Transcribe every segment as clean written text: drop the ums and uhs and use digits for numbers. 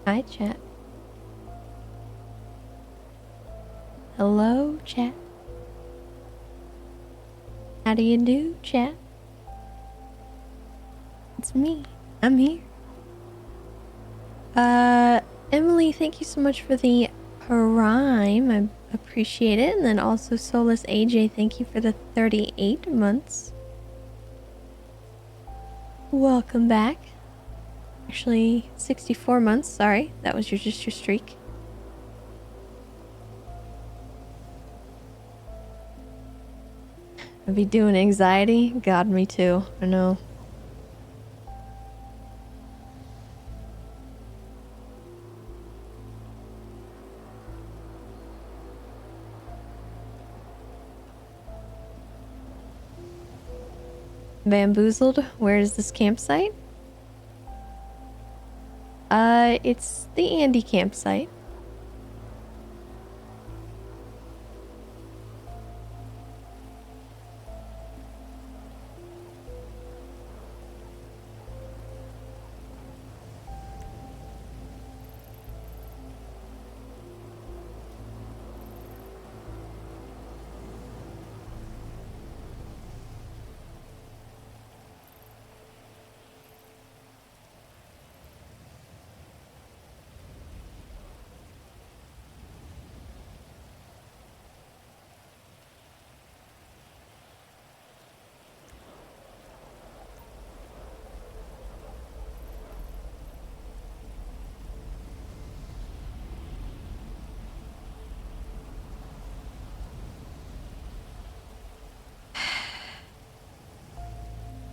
Hi, chat. Hello, chat. How do you do, chat? It's me. I'm here. Emily, thank you so much for the prime. I appreciate it. And then also Solus AJ, thank you for the 38 months. Welcome back. Actually, 64 months. Sorry, that was just your streak. I'd be doing anxiety. God, me too. I know. Bamboozled? Where is this campsite? It's the Andy campsite.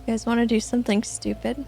You guys want to do something stupid?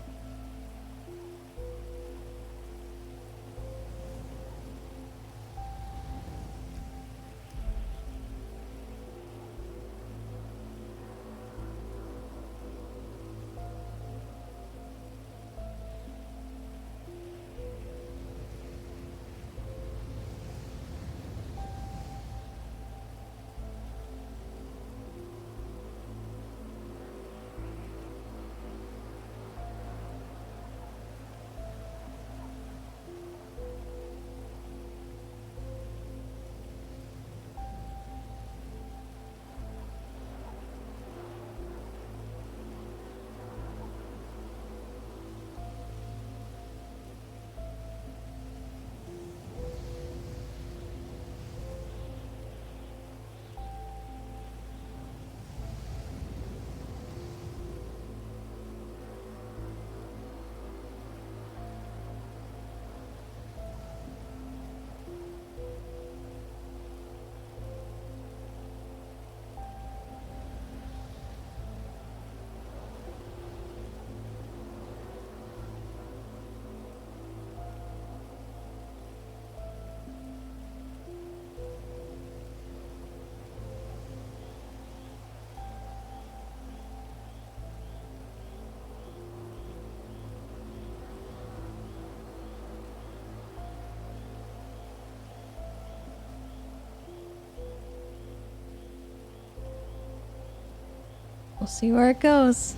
We'll see where it goes.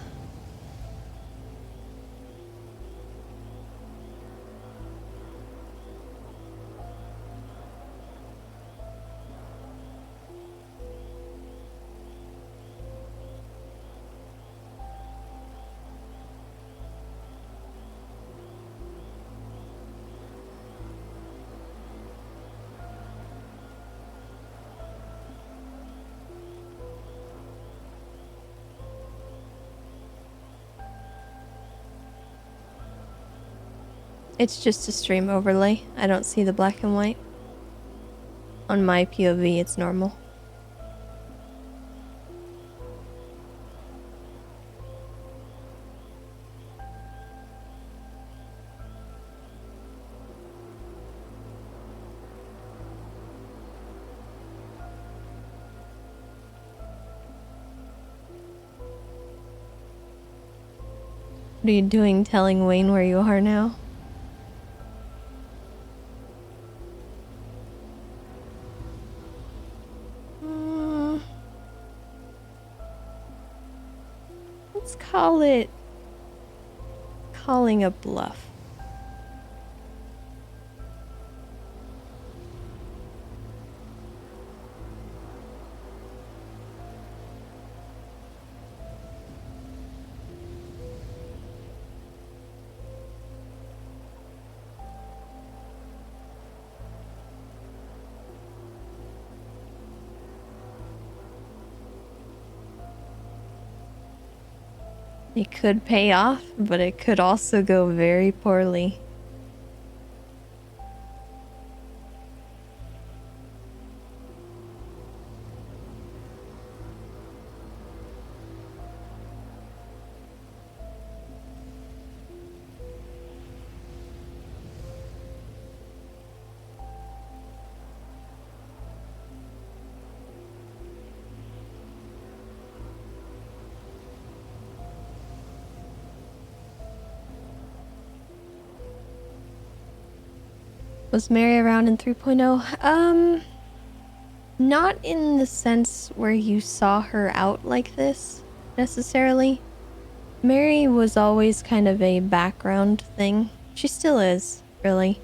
It's just a stream overlay. I don't see the black and white. On my POV, it's normal. What are you doing telling Wayne where you are now? Let's call it calling a bluff. It could pay off, but it could also go very poorly. Was Mary around in 3.0? Not in the sense where you saw her out like this, necessarily. Mary was always kind of a background thing. She still is, really.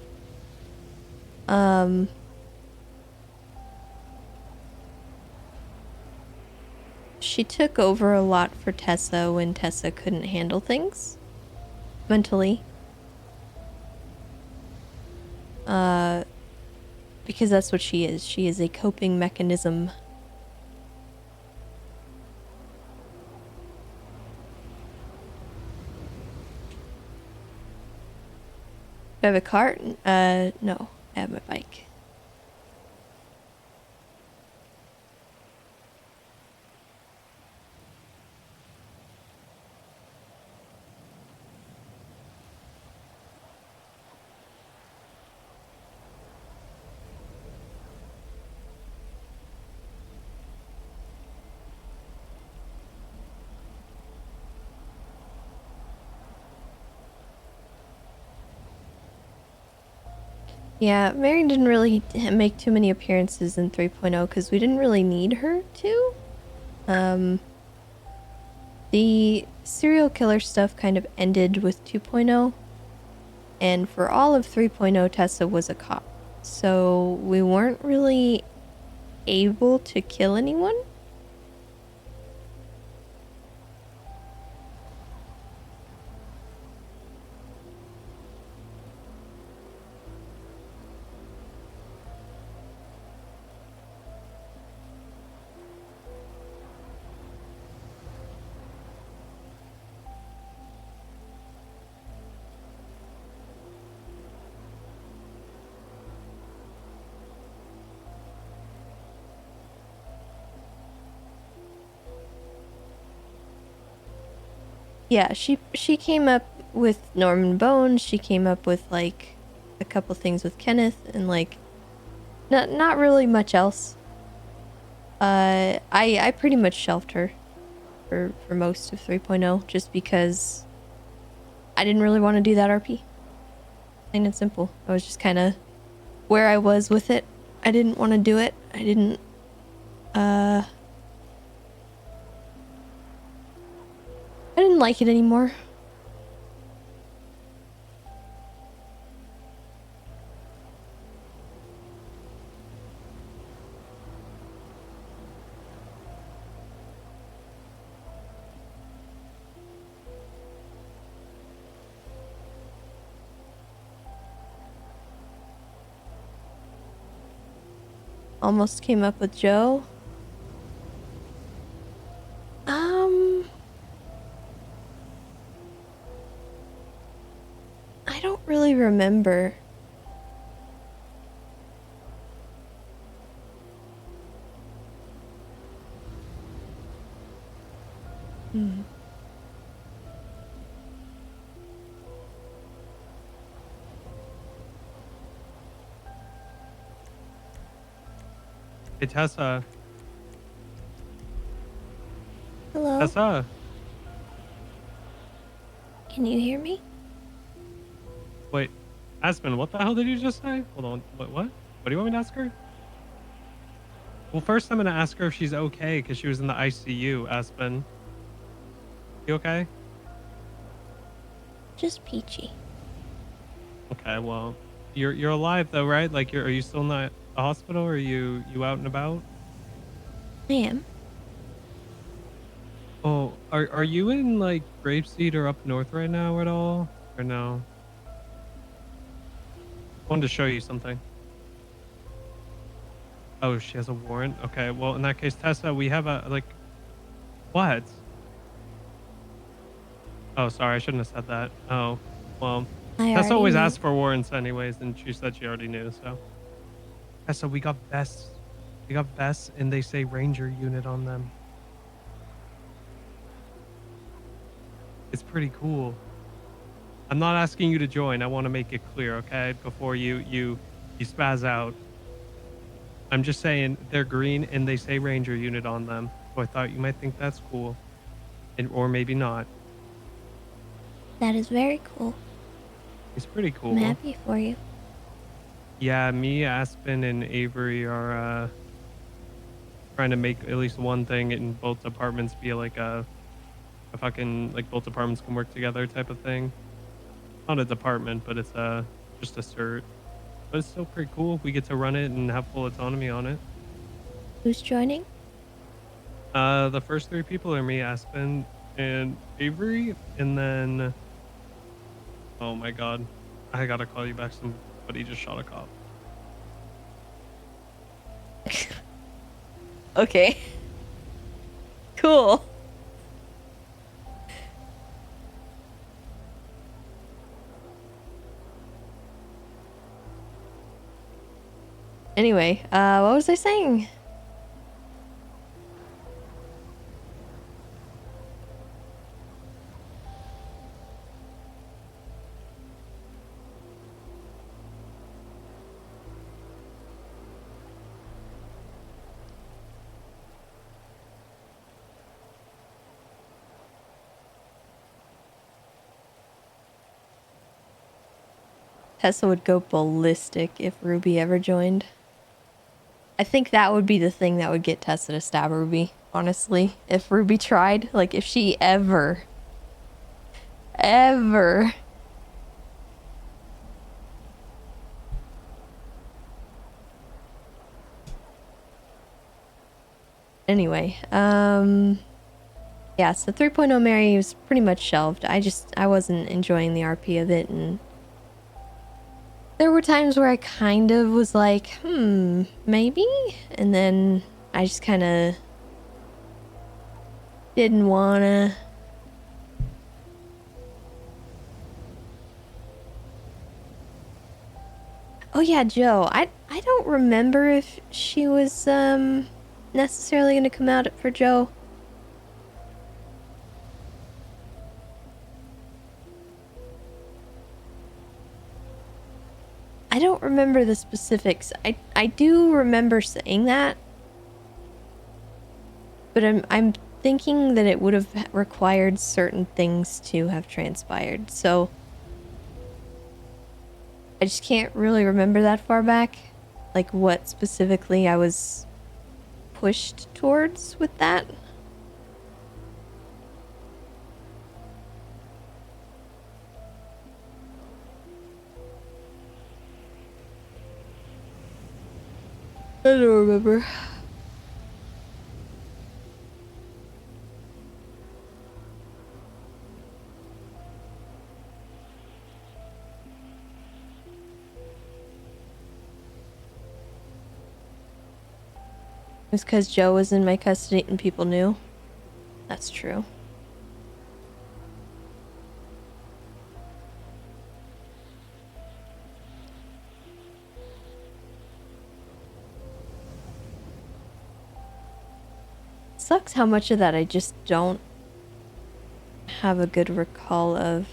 She took over a lot for Tessa when Tessa couldn't handle things mentally. Because that's what she is. She is a coping mechanism. Do I have a cart? No. I have my bike. Yeah, Mary didn't really make too many appearances in 3.0 because we didn't really need her to. The serial killer stuff kind of ended with 2.0, and for all of 3.0, Tessa was a cop. So we weren't really able to kill anyone. Yeah, she came up with Norman Bones. She came up with like a couple things with Kenneth, and like not really much else. I pretty much shelved her for most of 3.0 just because I didn't really want to do that RP. Plain and simple. I was just kind of where I was with it. I didn't want to do it. I didn't like it anymore. Almost came up with Joe. I don't really remember. Hey, Tessa. Hello? Tessa. Can you hear me? Wait, Aspen, what the hell did you just say? Hold on. What? What do you want me to ask her? Well, first I'm going to ask her if she's okay because she was in the ICU, Aspen. You okay? Just peachy. Okay, well, you're alive though, right? Like are you still in the hospital or are you out and about? I am. Oh, are you in like Grapeseed or up north right now at all? Or no? I wanted to show you something. Oh, she has a warrant? Okay, well, in that case, Tessa, we have a, like, what? Oh, sorry, I shouldn't have said that. Oh, well, I Tessa already always knew. asks for warrants anyways, and she said she already knew. So Tessa, we got vests. We got vests, and they say Ranger unit on them. It's pretty cool. I'm not asking you to join. I want to make it clear, okay? Before you spaz out. I'm just saying they're green and they say Ranger unit on them. So I thought you might think that's cool, and or maybe not. That is very cool. It's pretty I'm cool. happy for you. Yeah, me, Aspen, and Avery are trying to make at least one thing in both departments be like a fucking like both departments can work together type of thing. Not a department, but it's just a cert. But it's still pretty cool. We get to run it and have full autonomy on it. Who's joining? The first three people are me, Aspen, and Avery, and then oh my god, I gotta call you back. Somebody just shot a cop. Okay. Cool. Anyway, what was I saying? Tessa would go ballistic if Ruby ever joined. I think that would be the thing that would get Tessa to stab Ruby, honestly. If Ruby tried, like if she ever. Anyway, yeah, so 3.0 Mary was pretty much shelved. I wasn't enjoying the RP of it, and there were times where I kind of was like, maybe? And then I just kind of didn't wanna. Oh yeah, Joe. I don't remember if she was necessarily gonna come out for Joe. I don't remember the specifics. I do remember saying that, but I'm thinking that it would have required certain things to have transpired. So I just can't really remember that far back, like what specifically I was pushed towards with that. I don't remember. It was because Joe was in my custody and people knew. That's true. Sucks how much of that I just don't have a good recall of.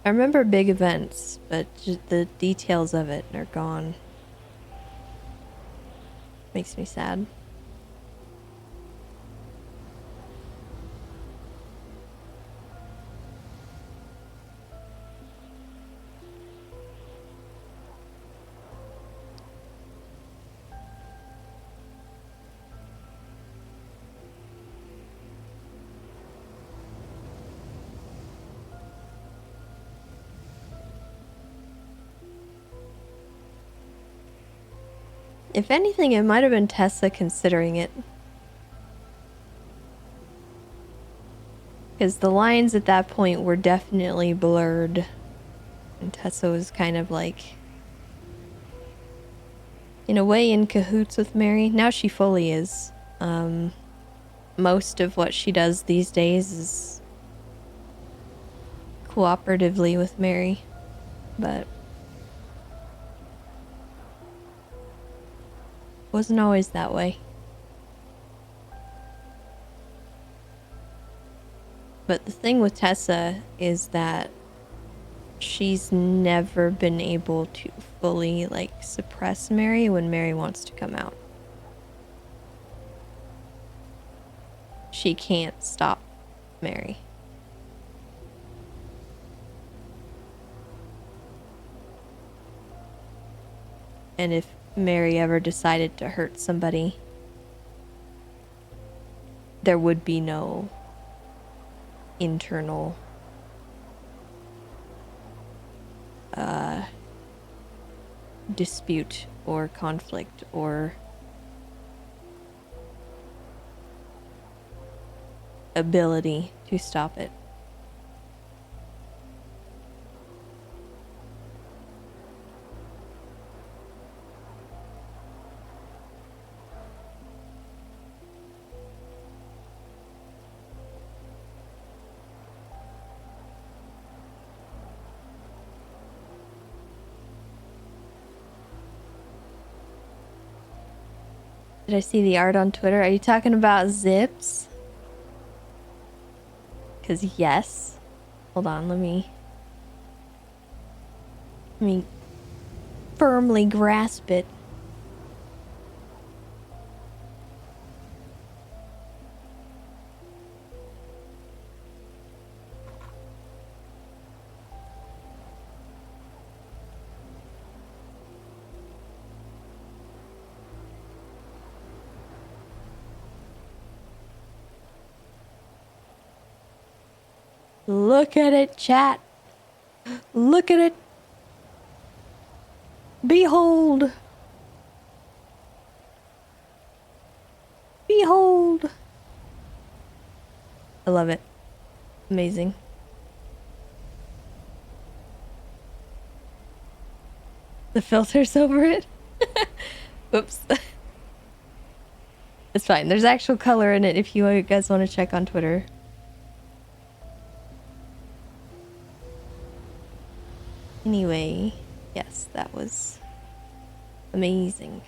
I remember big events, but just the details of it are gone. Makes me sad. If anything, it might have been Tessa considering it. Because the lines at that point were definitely blurred. And Tessa was kind of like, in a way, in cahoots with Mary. Now she fully is. most of what she does these days is cooperatively with Mary, but wasn't always that way. But the thing with Tessa is that she's never been able to fully, like, suppress Mary when Mary wants to come out. She can't stop Mary. And if Mary ever decided to hurt somebody, there would be no internal dispute or conflict or ability to stop it. Did I see the art on Twitter? Are you talking about Zips? Because yes. Hold on, let me firmly grasp it. Look at it, chat. Look at it. Behold. Behold. I love it. Amazing. The filter's over it. Oops. It's fine. There's actual color in it if you guys want to check on Twitter. Anyway, yes, that was amazing.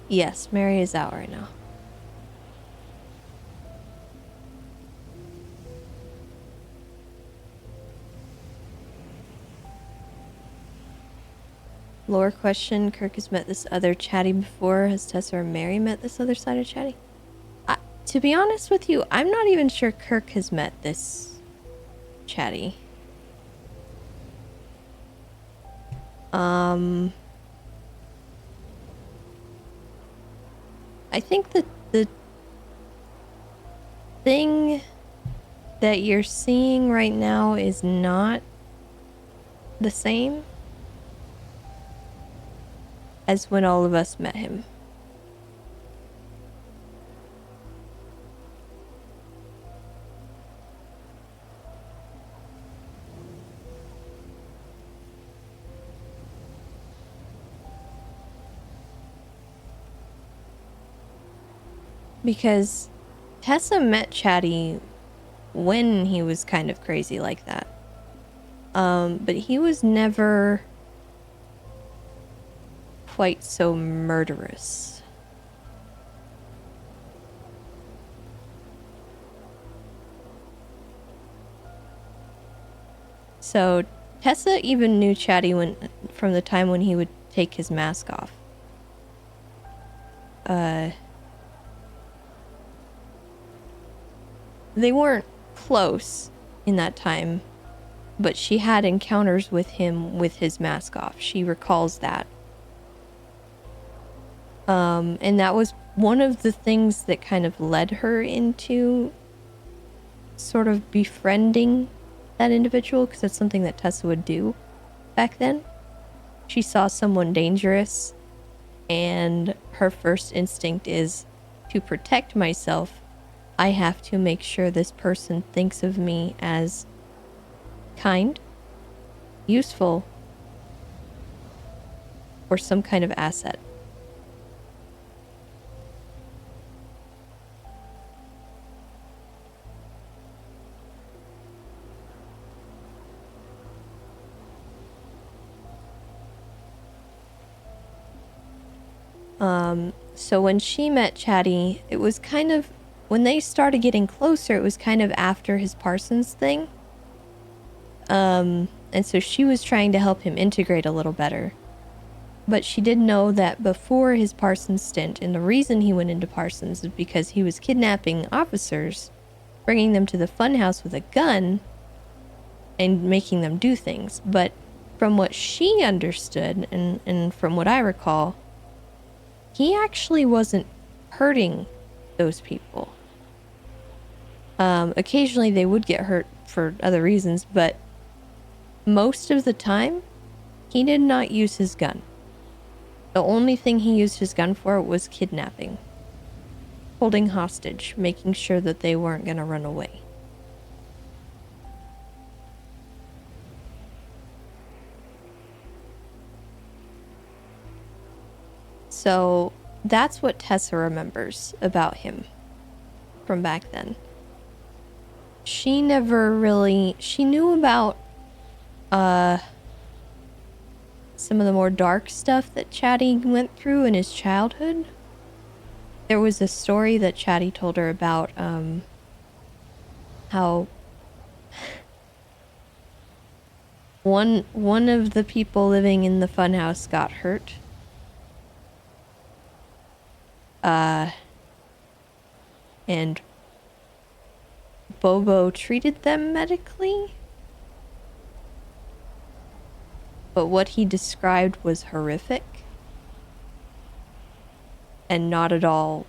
Yes, Mary is out right now. Lore question, Kirk has met this other chatty before. Has Tessa or Mary met this other side of chatty? To be honest with you, I'm not even sure Kirk has met this chatty. I think that the thing that you're seeing right now is not the same as when all of us met him. Because Tessa met Chatty when he was kind of crazy like that. But he was never quite so murderous. So Tessa even knew Chatty from the time when he would take his mask off. They weren't close in that time, but she had encounters with him with his mask off. She recalls that. And that was one of the things that kind of led her into sort of befriending that individual, because that's something that Tessa would do back then. She saw someone dangerous, and her first instinct is to protect myself. I have to make sure this person thinks of me as kind, useful, or some kind of asset. So when she met Chatty, it was kind of, when they started getting closer, it was kind of after his Parsons thing. And so she was trying to help him integrate a little better. But she did know that before his Parsons stint, and the reason he went into Parsons is because he was kidnapping officers, bringing them to the funhouse with a gun, and making them do things. But from what she understood, and from what I recall, he actually wasn't hurting those people. Occasionally they would get hurt for other reasons, but most of the time, he did not use his gun. The only thing he used his gun for was kidnapping, holding hostage, making sure that they weren't going to run away. So that's what Tessa remembers about him from back then. She never really, she knew about some of the more dark stuff that Chatty went through in his childhood. There was a story that Chatty told her about how one of the people living in the funhouse got hurt. And Bobo treated them medically. But what he described was horrific. And not at all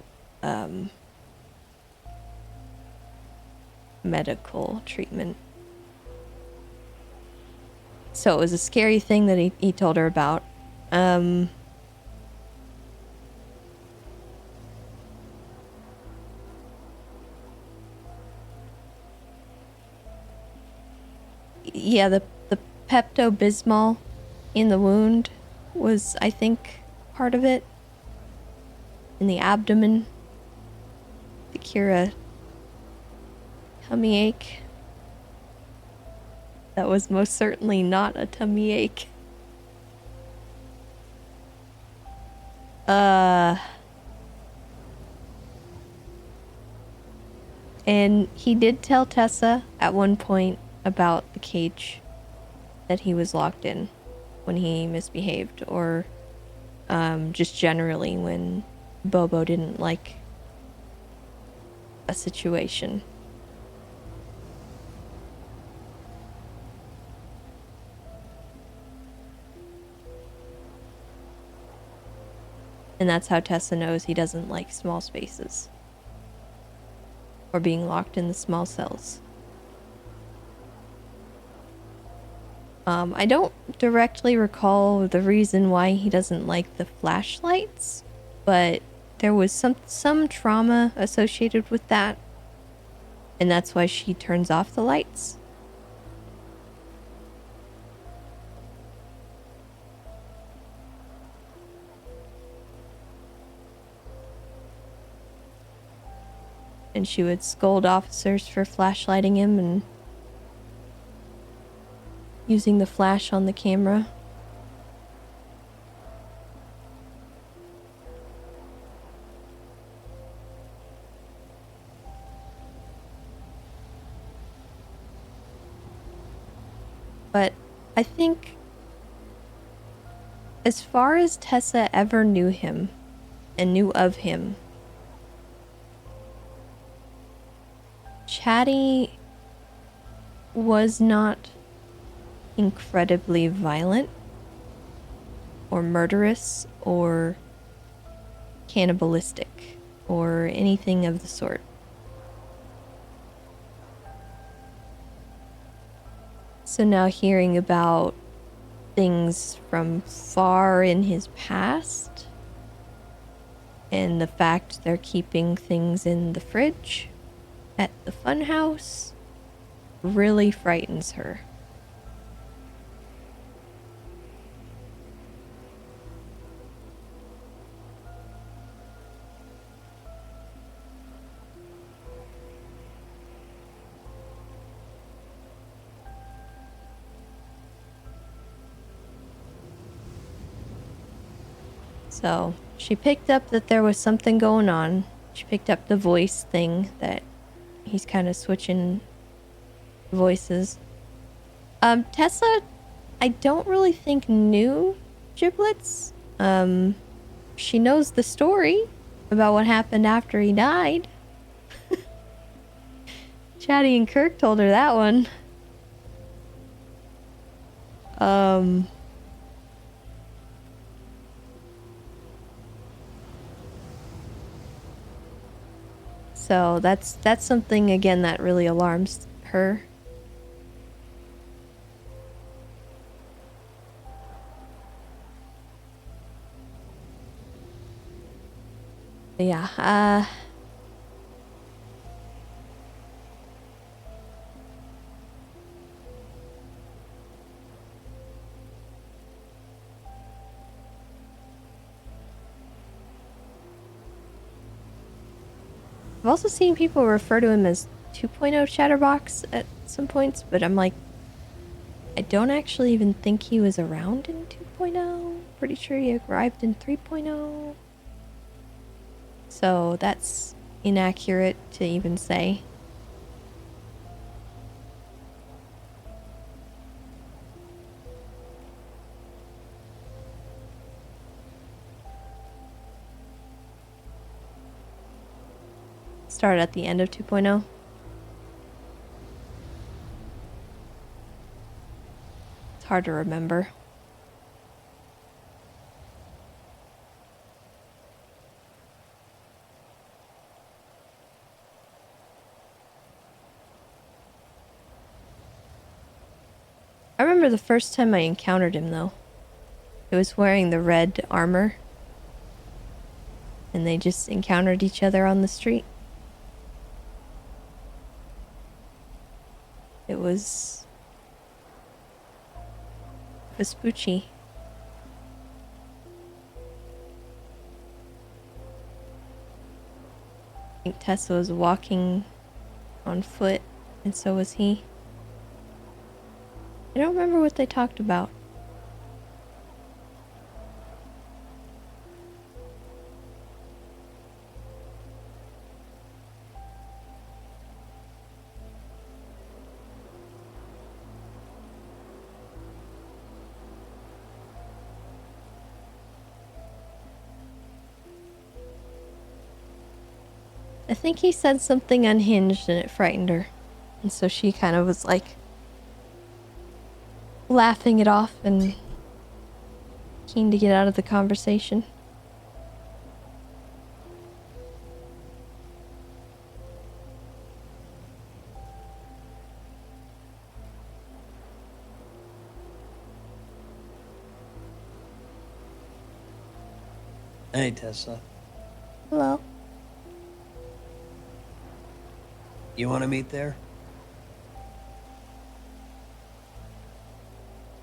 medical treatment. So it was a scary thing that he told her about. Yeah, the Pepto-Bismol in the wound was, I think, part of it. In the abdomen. To cure a tummy ache. That was most certainly not a tummy ache. And he did tell Tessa at one point about the cage that he was locked in when he misbehaved, or just generally when Bobo didn't like a situation. And that's how Tessa knows he doesn't like small spaces or being locked in the small cells. I don't directly recall the reason why he doesn't like the flashlights, but there was some trauma associated with that, and that's why she turns off the lights. And she would scold officers for flashlighting him and using the flash on the camera. But I think as far as Tessa ever knew him and knew of him, Chatty was not incredibly violent or murderous or cannibalistic or anything of the sort. So now hearing about things from far in his past and the fact they're keeping things in the fridge at the funhouse really frightens her. So she picked up that there was something going on. She picked up the voice thing that he's kind of switching voices. Tessa, I don't really think knew Giblets. She knows the story about what happened after he died. Chatty and Kirk told her that one. So that's something again that really alarms her. Yeah, I've also seen people refer to him as 2.0 Chatterbox at some points, but I'm like, I don't actually even think he was around in 2.0. Pretty sure he arrived in 3.0. So that's inaccurate to even say. Started at the end of 2.0. It's hard to remember. I remember the first time I encountered him, though. He was wearing the red armor. And they just encountered each other on the street. It was Vespucci. I think Tessa was walking on foot, and so was he. I don't remember what they talked about. I think he said something unhinged and it frightened her. And so she kind of was like laughing it off and keen to get out of the conversation. Hey, Tessa. Hello. You want to meet there?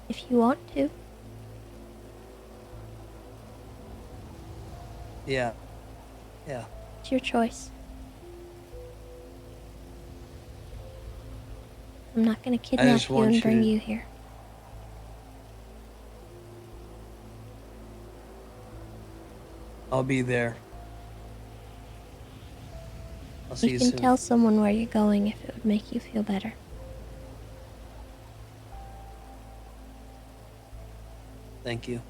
If you want to. Yeah. It's your choice. I'm not gonna kidnap just you want and you bring to- you here. I'll be there. I'll see You you can soon. tell someone where you're going if it would make you feel better. Thank you.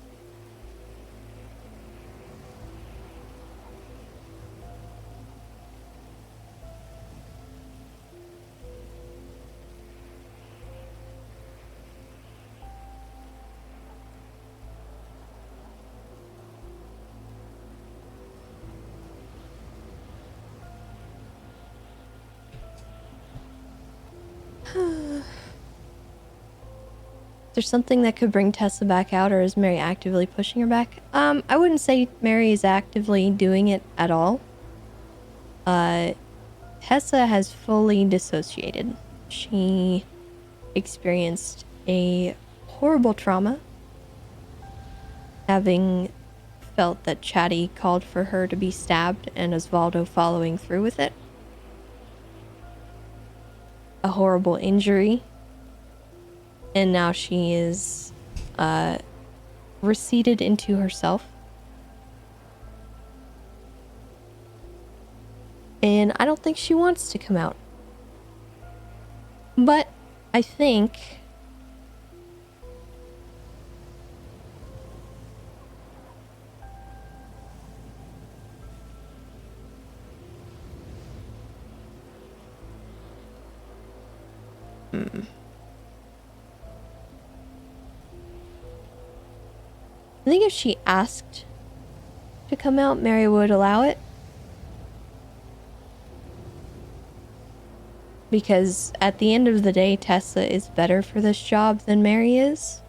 There's something that could bring Tessa back out, or is Mary actively pushing her back? I wouldn't say Mary is actively doing it at all. Tessa has fully dissociated. She experienced a horrible trauma, having felt that Chatty called for her to be stabbed and Osvaldo following through with it. A horrible injury. And now she is receded into herself. And I don't think she wants to come out. But I think I think if she asked to come out, Mary would allow it. Because at the end of the day, Tessa is better for this job than Mary is.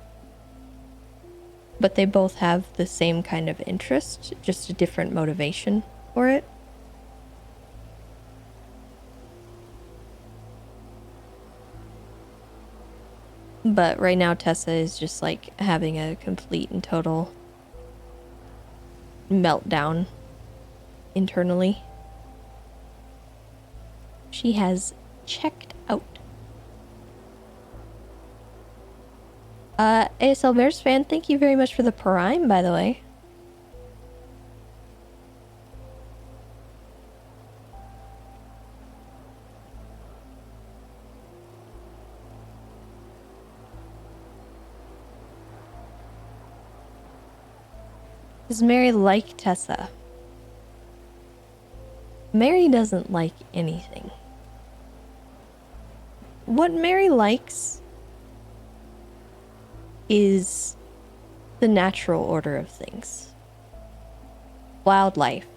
But they both have the same kind of interest, just a different motivation for it. But right now, Tessa is just like having a complete and total meltdown internally. She has checked out. ASL Bears fan, thank you very much for the prime, by the way. Does Mary like Tessa? Mary doesn't like anything. What Mary likes is the natural order of things. Wildlife,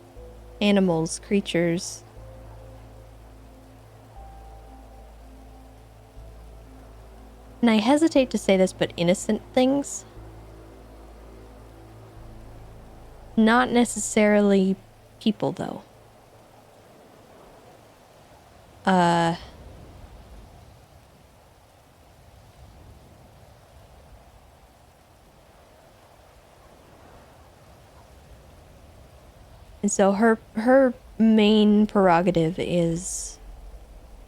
animals, creatures. And I hesitate to say this, but innocent things. Not necessarily people, though. And so her main prerogative is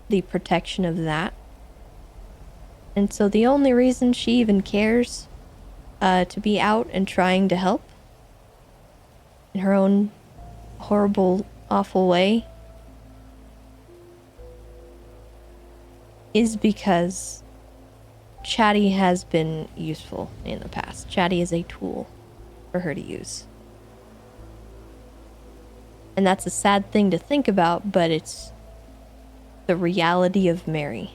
the protection of that. And so the only reason she even cares to be out and trying to help in her own horrible, awful way is because Chatty has been useful in the past. Chatty is a tool for her to use. And that's a sad thing to think about, but it's the reality of Mary.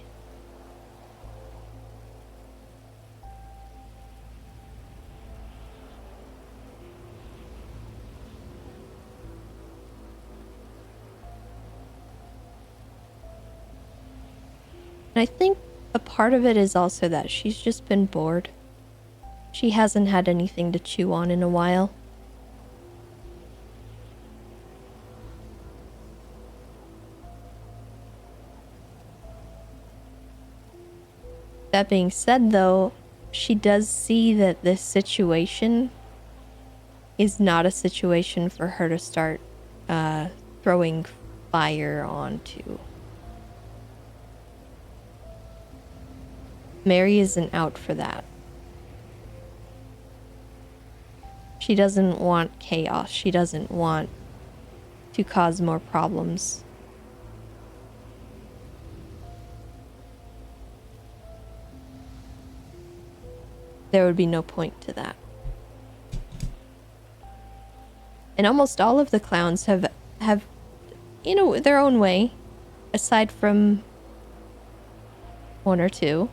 And I think a part of it is also that she's just been bored. She hasn't had anything to chew on in a while. That being said, though, she does see that this situation is not a situation for her to start throwing fire onto. Mary isn't out for that. She doesn't want chaos. She doesn't want to cause more problems. There would be no point to that. And almost all of the clowns have, you know, their own way, aside from one or two,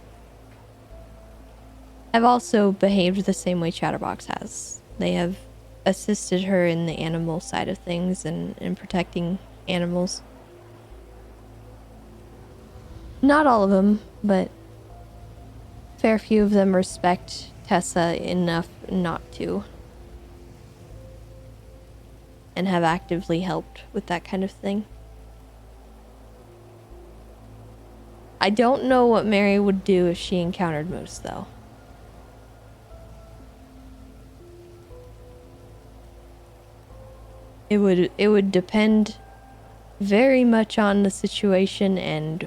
have also behaved the same way Chatterbox has. They have assisted her in the animal side of things and in protecting animals. Not all of them, but a fair few of them respect Tessa enough not to. And have actively helped with that kind of thing. I don't know what Mary would do if she encountered Moose, though. It would depend very much on the situation and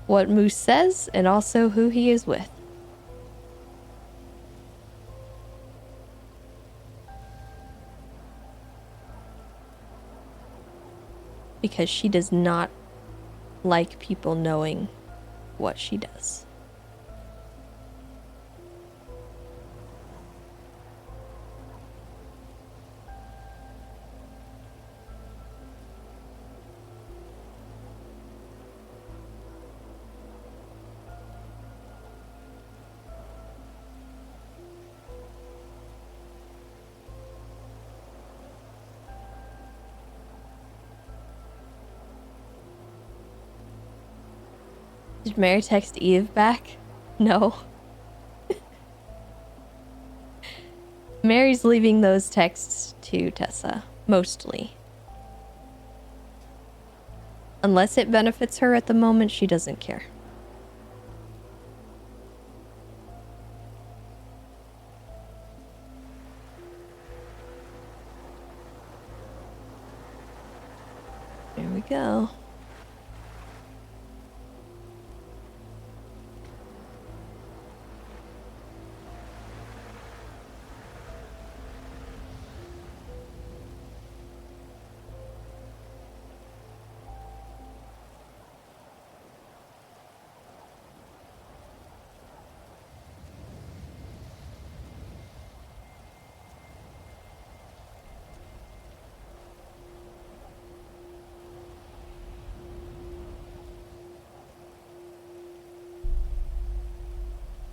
what Moose says and also who he is with. Because she does not like people knowing what she does. Did Mary text Eve back? No. Mary's leaving those texts to Tessa, mostly. Unless it benefits her at the moment, she doesn't care. There we go.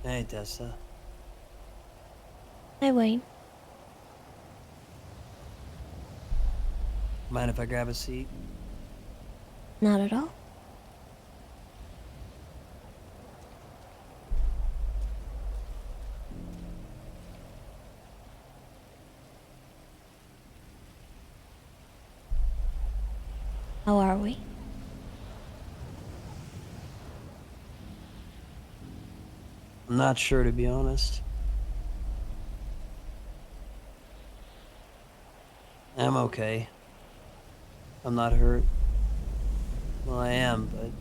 Hey, Tessa. Hi, Wayne. Mind if I grab a seat? Not at all. How are we? I'm not sure, to be honest. I'm okay. I'm not hurt. Well, I am, but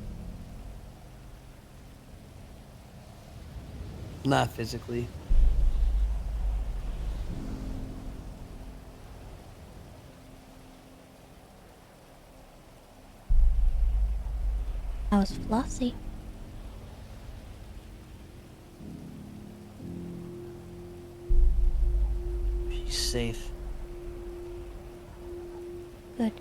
not physically. How's Flossie? She's safe. Good.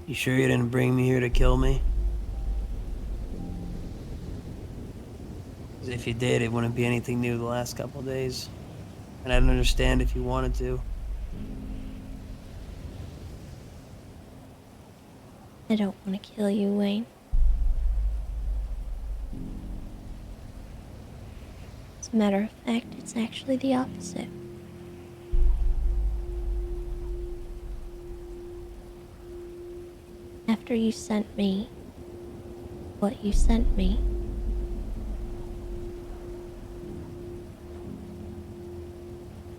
You sure you didn't bring me here to kill me? 'Cause if you did, it wouldn't be anything new the last couple days. And I'd understand if you wanted to. I don't want to kill you, Wayne. As a matter of fact, it's actually the opposite. After you sent me what you sent me,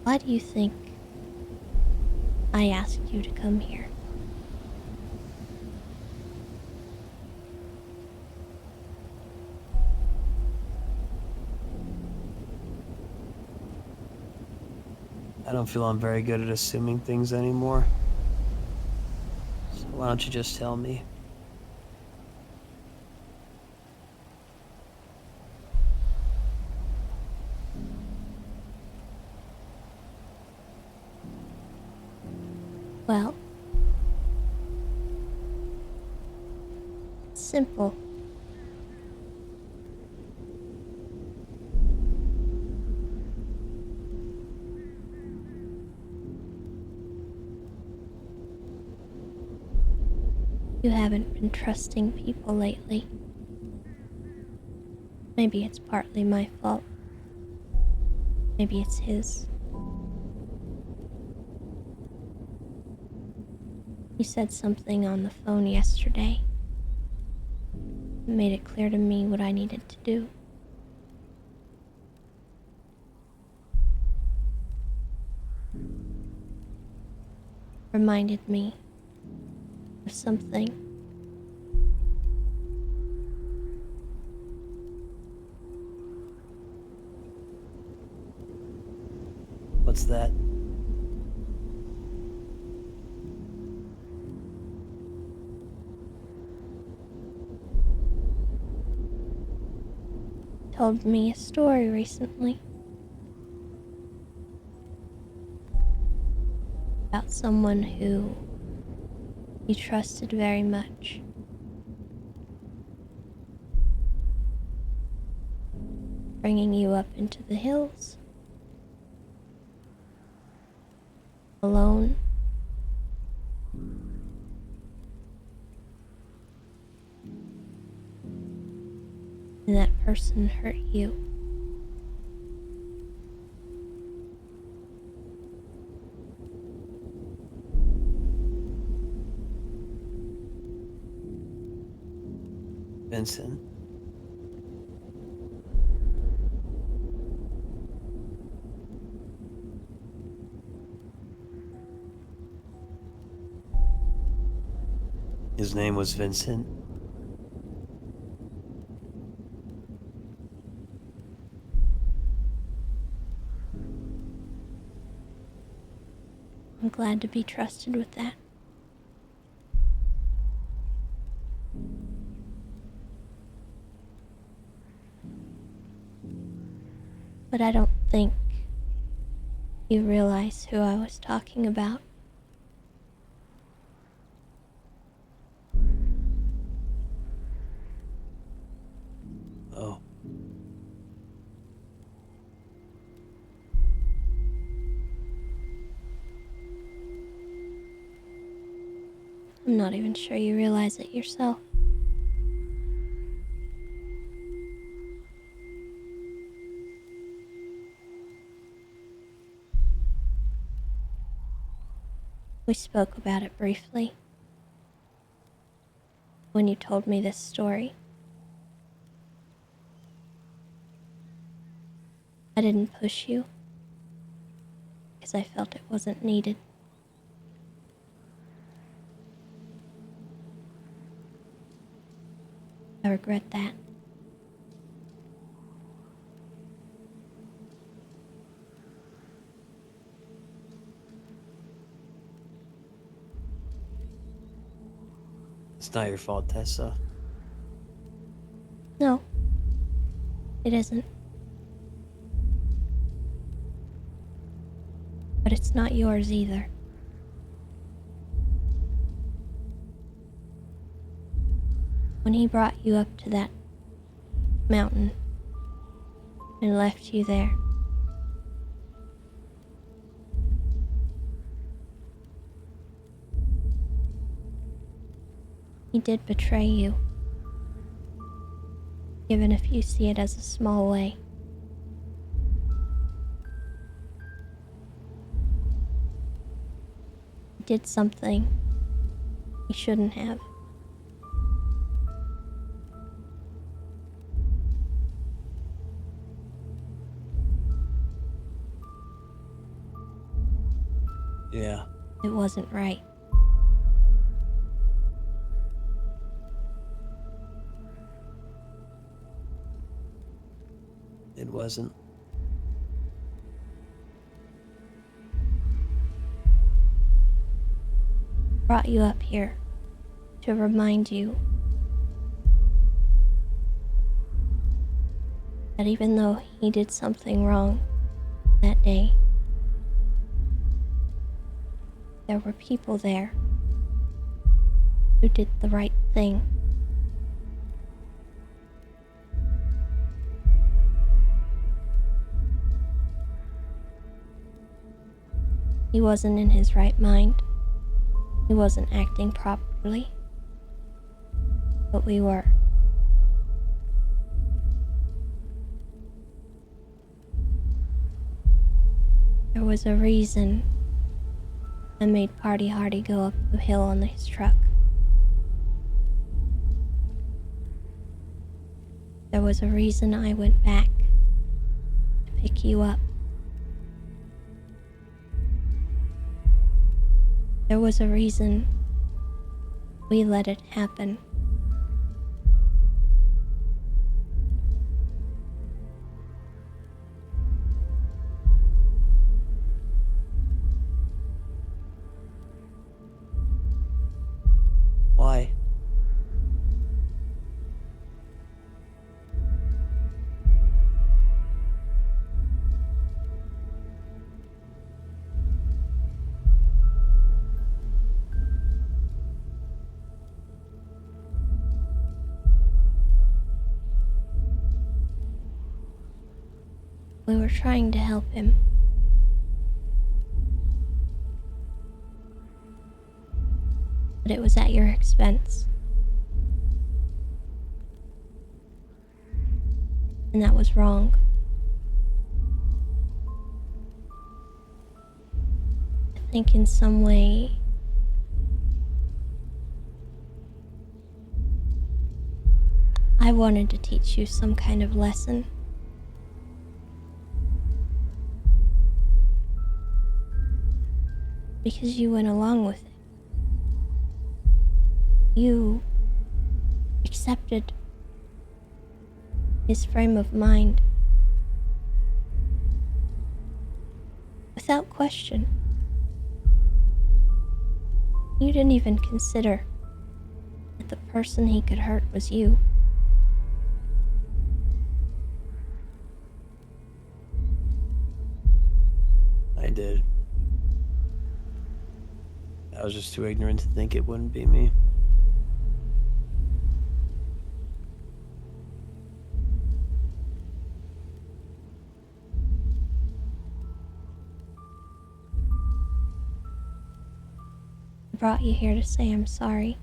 why do you think I asked you to come here? I don't feel I'm very good at assuming things anymore. So why don't you just tell me? Well, it's simple. You haven't been trusting people lately. Maybe it's partly my fault. Maybe it's his. He said something on the phone yesterday. It made it clear to me what I needed to do. Reminded me of something. What's that? Told me a story recently. About someone who you trusted very much. Bringing you up into the hills. Alone. And that person hurt you. Vincent? His name was Vincent? I'm glad to be trusted with that. But I don't think you realize who I was talking about. Oh. I'm not even sure you realize it yourself. We spoke about it briefly when you told me this story. I didn't push you because I felt it wasn't needed. I regret that. It's not your fault, Tessa. No, it isn't. But it's not yours either. When he brought you up to that mountain and left you there, he did betray you, even if you see it as a small way. He did something he shouldn't have. Yeah. It wasn't right. It wasn't. brought you up here to remind you that even though he did something wrong that day, there were people there who did the right thing. He wasn't in his right mind. He wasn't acting properly. But we were. There was a reason I made Party Hardy go up the hill on his truck. There was a reason I went back to pick you up. There was a reason we let it happen. Why? We were trying to help him. But it was at your expense. And that was wrong. I think in some way, I wanted to teach you some kind of lesson. Because you went along with it. You accepted his frame of mind without question. You didn't even consider that the person he could hurt was you. I did. I was just too ignorant to think it wouldn't be me. I brought you here to say I'm sorry.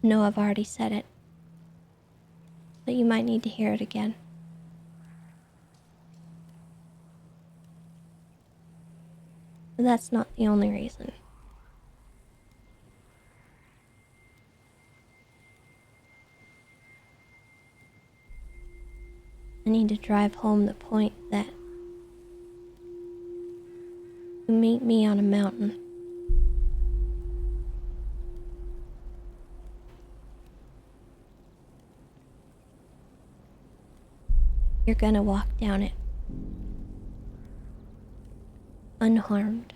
No, I've already said it. But you might need to hear it again. But that's not the only reason. I need to drive home the point that you meet me on a mountain. You're gonna walk down it. Unharmed.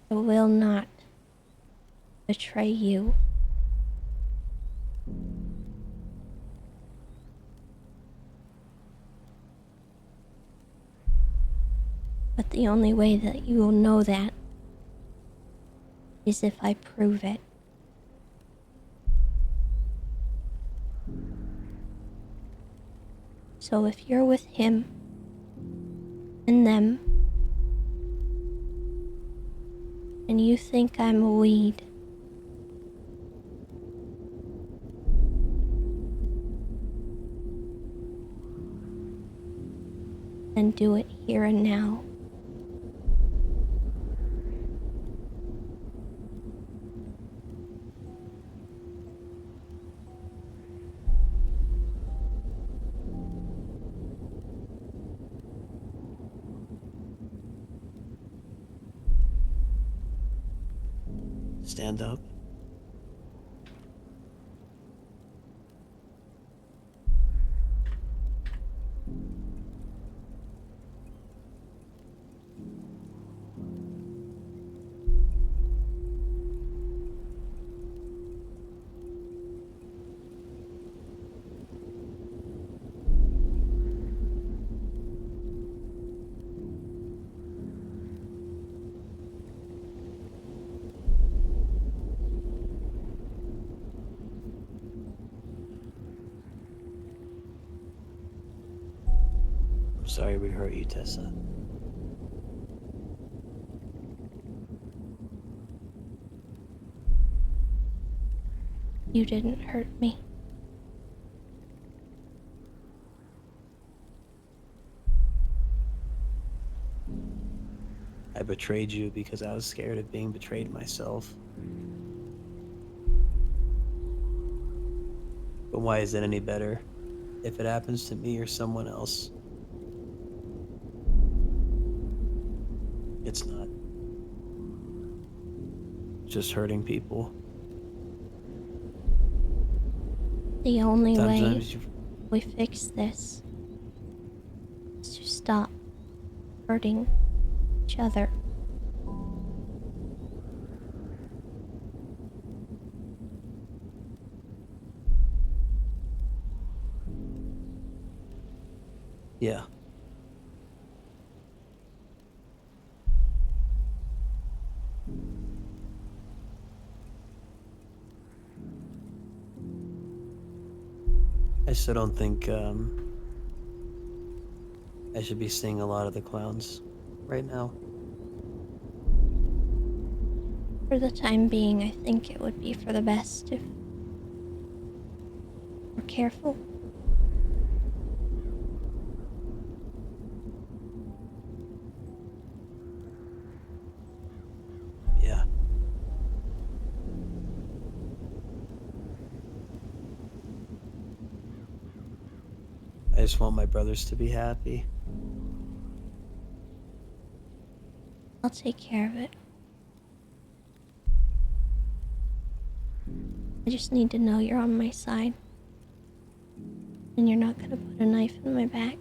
I will not betray you. But the only way that you will know that is if I prove it. So if you're with him and them, and you think I'm a weed, then do it here and now. Stand up. I'm sorry we hurt you, Tessa. You didn't hurt me. I betrayed you because I was scared of being betrayed myself. But why is it any better if it happens to me or someone else? It's not just hurting people. The only way Sometimes you we fix this is to stop hurting each other. Yeah. I still don't think I should be seeing a lot of the clowns right now. For the time being, I think it would be for the best if we're careful. Yeah. I just want my brothers to be happy. I'll take care of it. I just need to know you're on my side. And you're not gonna put a knife in my back.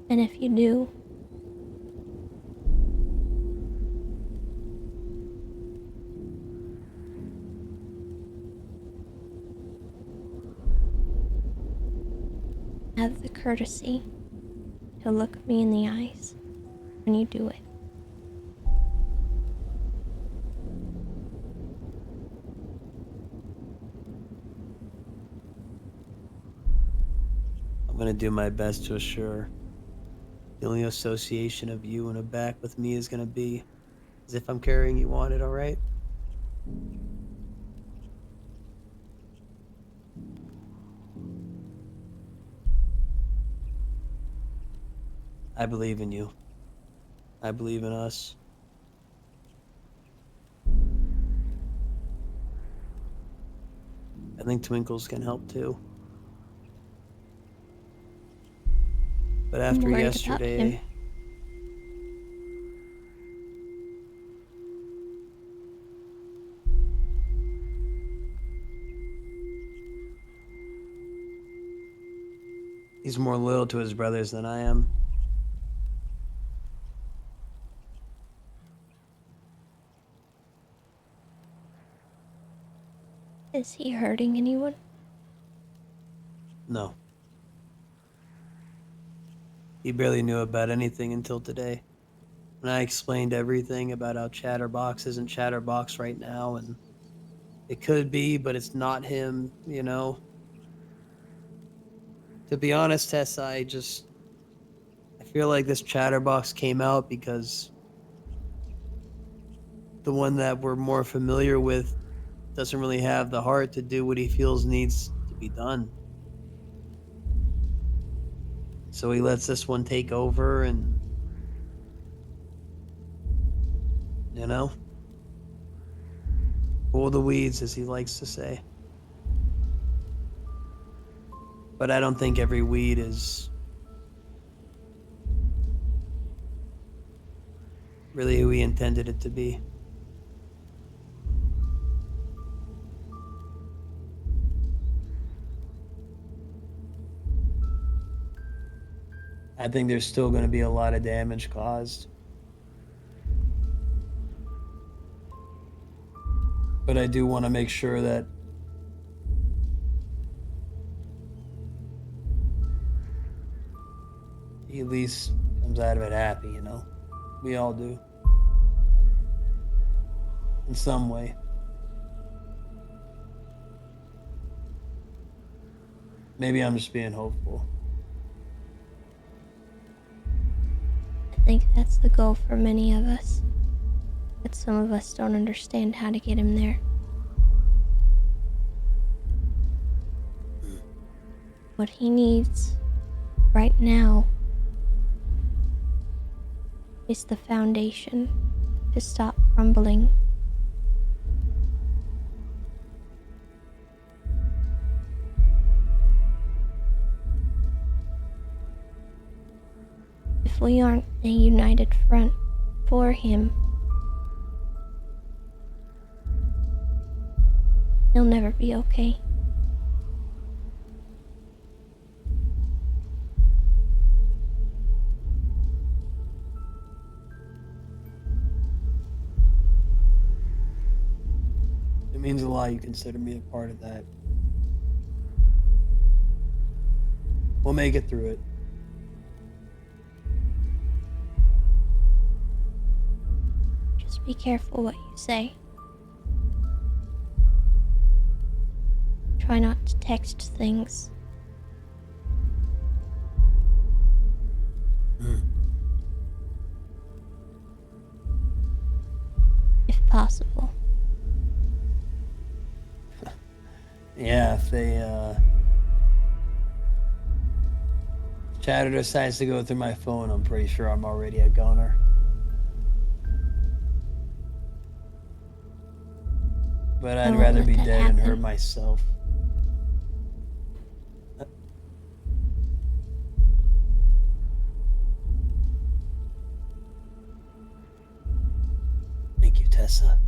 And if you do, have the courtesy to look me in the eyes when you do it. I'm gonna do my best to assure the only association of you in a back with me is gonna be as if I'm carrying you on it, alright? I believe in you. I believe in us. I think Twinkles can help too. But I'm after worried about him. yesterday, he's more loyal to his brothers than I am. Is he hurting anyone? No. He barely knew about anything until today. When I explained everything about how Chatterbox isn't Chatterbox right now, and it could be, but it's not him, you know. To be honest, Tess, I feel like this Chatterbox came out because the one that we're more familiar with doesn't really have the heart to do what he feels needs to be done. So he lets this one take over and, you know, pull the weeds, as he likes to say. But I don't think every weed is really who he intended it to be. I think there's still going to be a lot of damage caused. But I do want to make sure that he at least comes out of it happy, you know? We all do. In some way. Maybe I'm just being hopeful. I think that's the goal for many of us. But some of us don't understand how to get him there. What he needs right now is the foundation to stop crumbling. If we aren't a united front for him, he'll never be okay. It means a lot you consider me a part of that. We'll make it through it. Just be careful what you say. Try not to text things. If possible. Yeah, if Chatter decides to go through my phone, I'm pretty sure I'm already a goner. But I'd won't rather let be that dead and hurt happen. myself. Thank you, Tessa.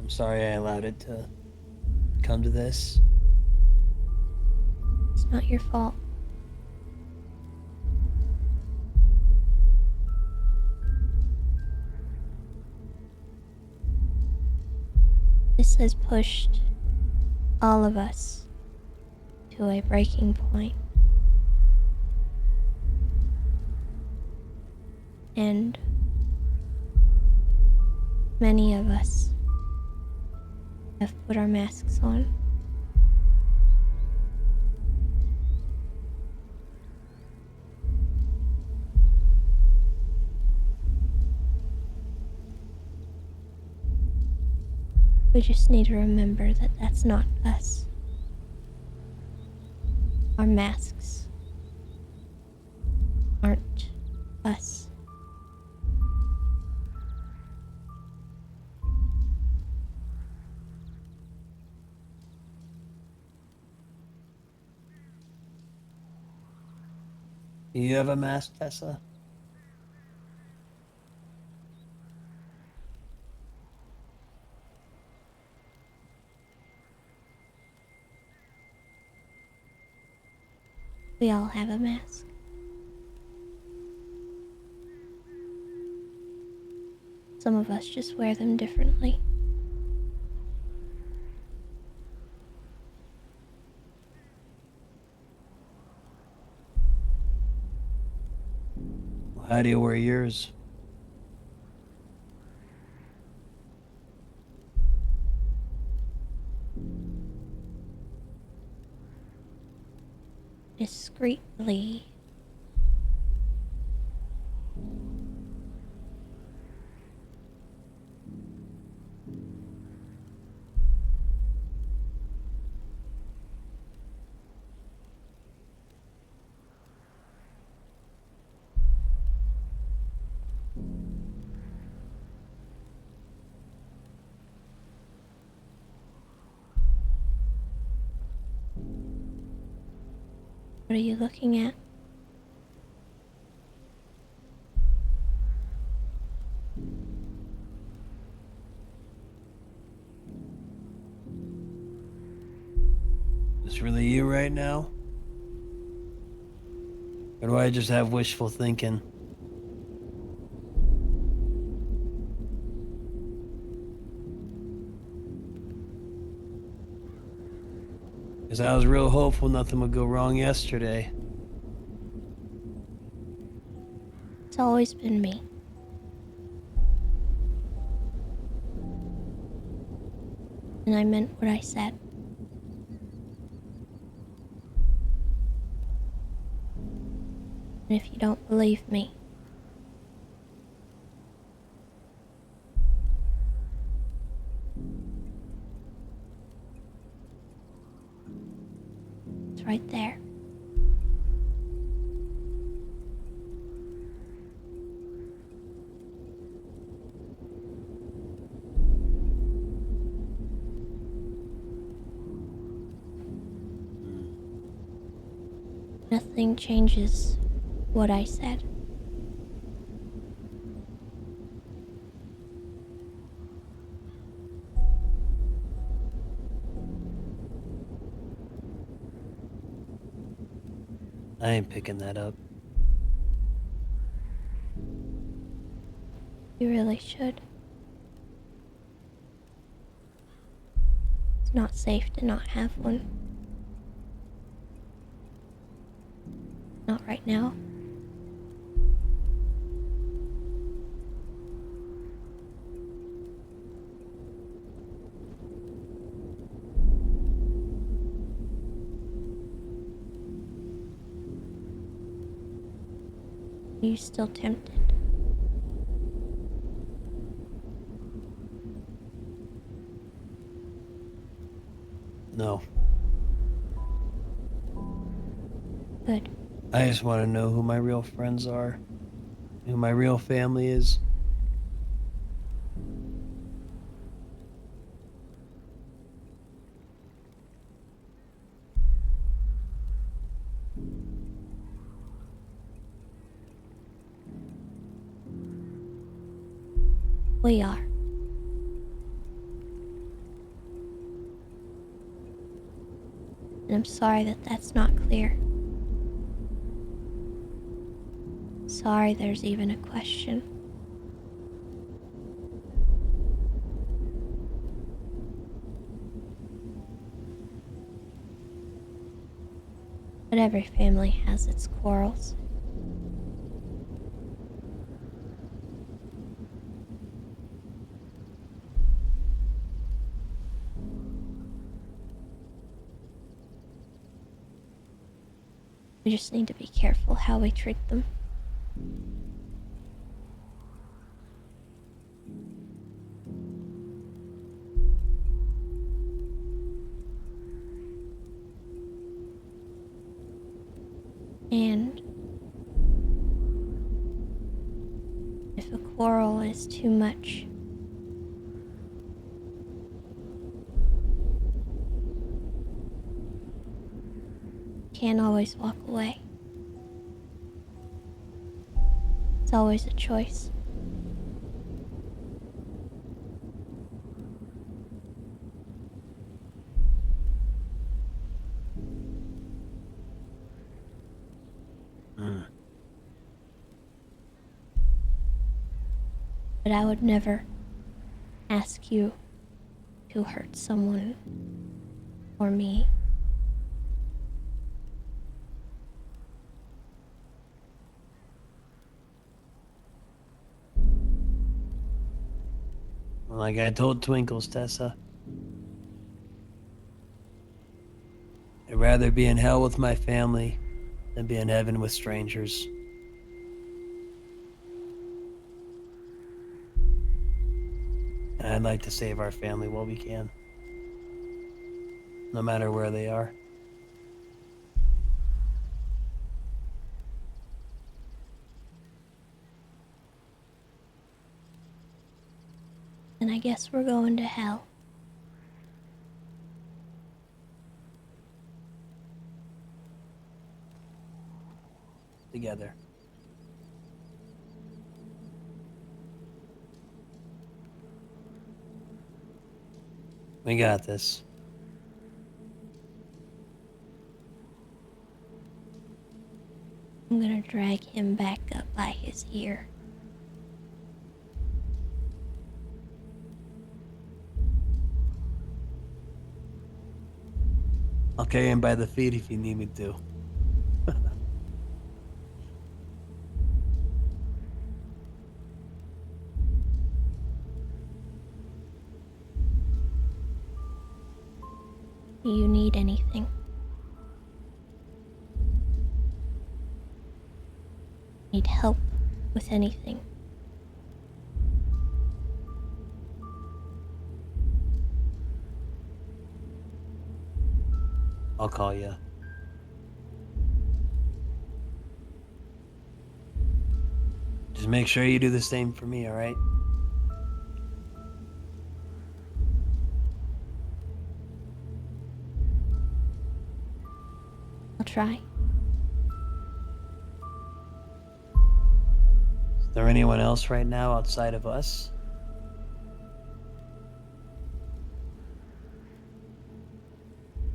I'm sorry I allowed it to come to this. It's not your fault. This has pushed all of us to a breaking point. And many of us have put our masks on. We just need to remember that that's not us. Our masks aren't us. Do you have a mask, Tessa? We all have a mask. Some of us just wear them differently. How do you wear yours? Discreetly. What are you looking at? Is really you right now? Or do I just have wishful thinking? Because I was real hopeful nothing would go wrong yesterday. It's always been me. And I meant what I said. And if you don't believe me, it's right there. Nothing changes what I said. I ain't picking that up. You really should. It's not safe to not have one. Not right now. Are you still tempted? No. Good. I just want to know who my real friends are, who my real family is. We are. And I'm sorry that that's not clear. Sorry there's even a question. But every family has its quarrels. We just need to be careful how we treat them. And if a quarrel is too much, you can't always walk away. It's always a choice. But I would never ask you to hurt someone or me. Like I told Twinkles, Tessa. I'd rather be in hell with my family than be in heaven with strangers. And I'd like to save our family while we can. No matter where they are. And I guess we're going to hell. together. We got this. I'm gonna drag him back up by his ear. I'll carry him by the feet if you need me to. Do you need anything? Need help with anything? I'll call you. Just make sure you do the same for me, all right? I'll try. Is there anyone else right now outside of us?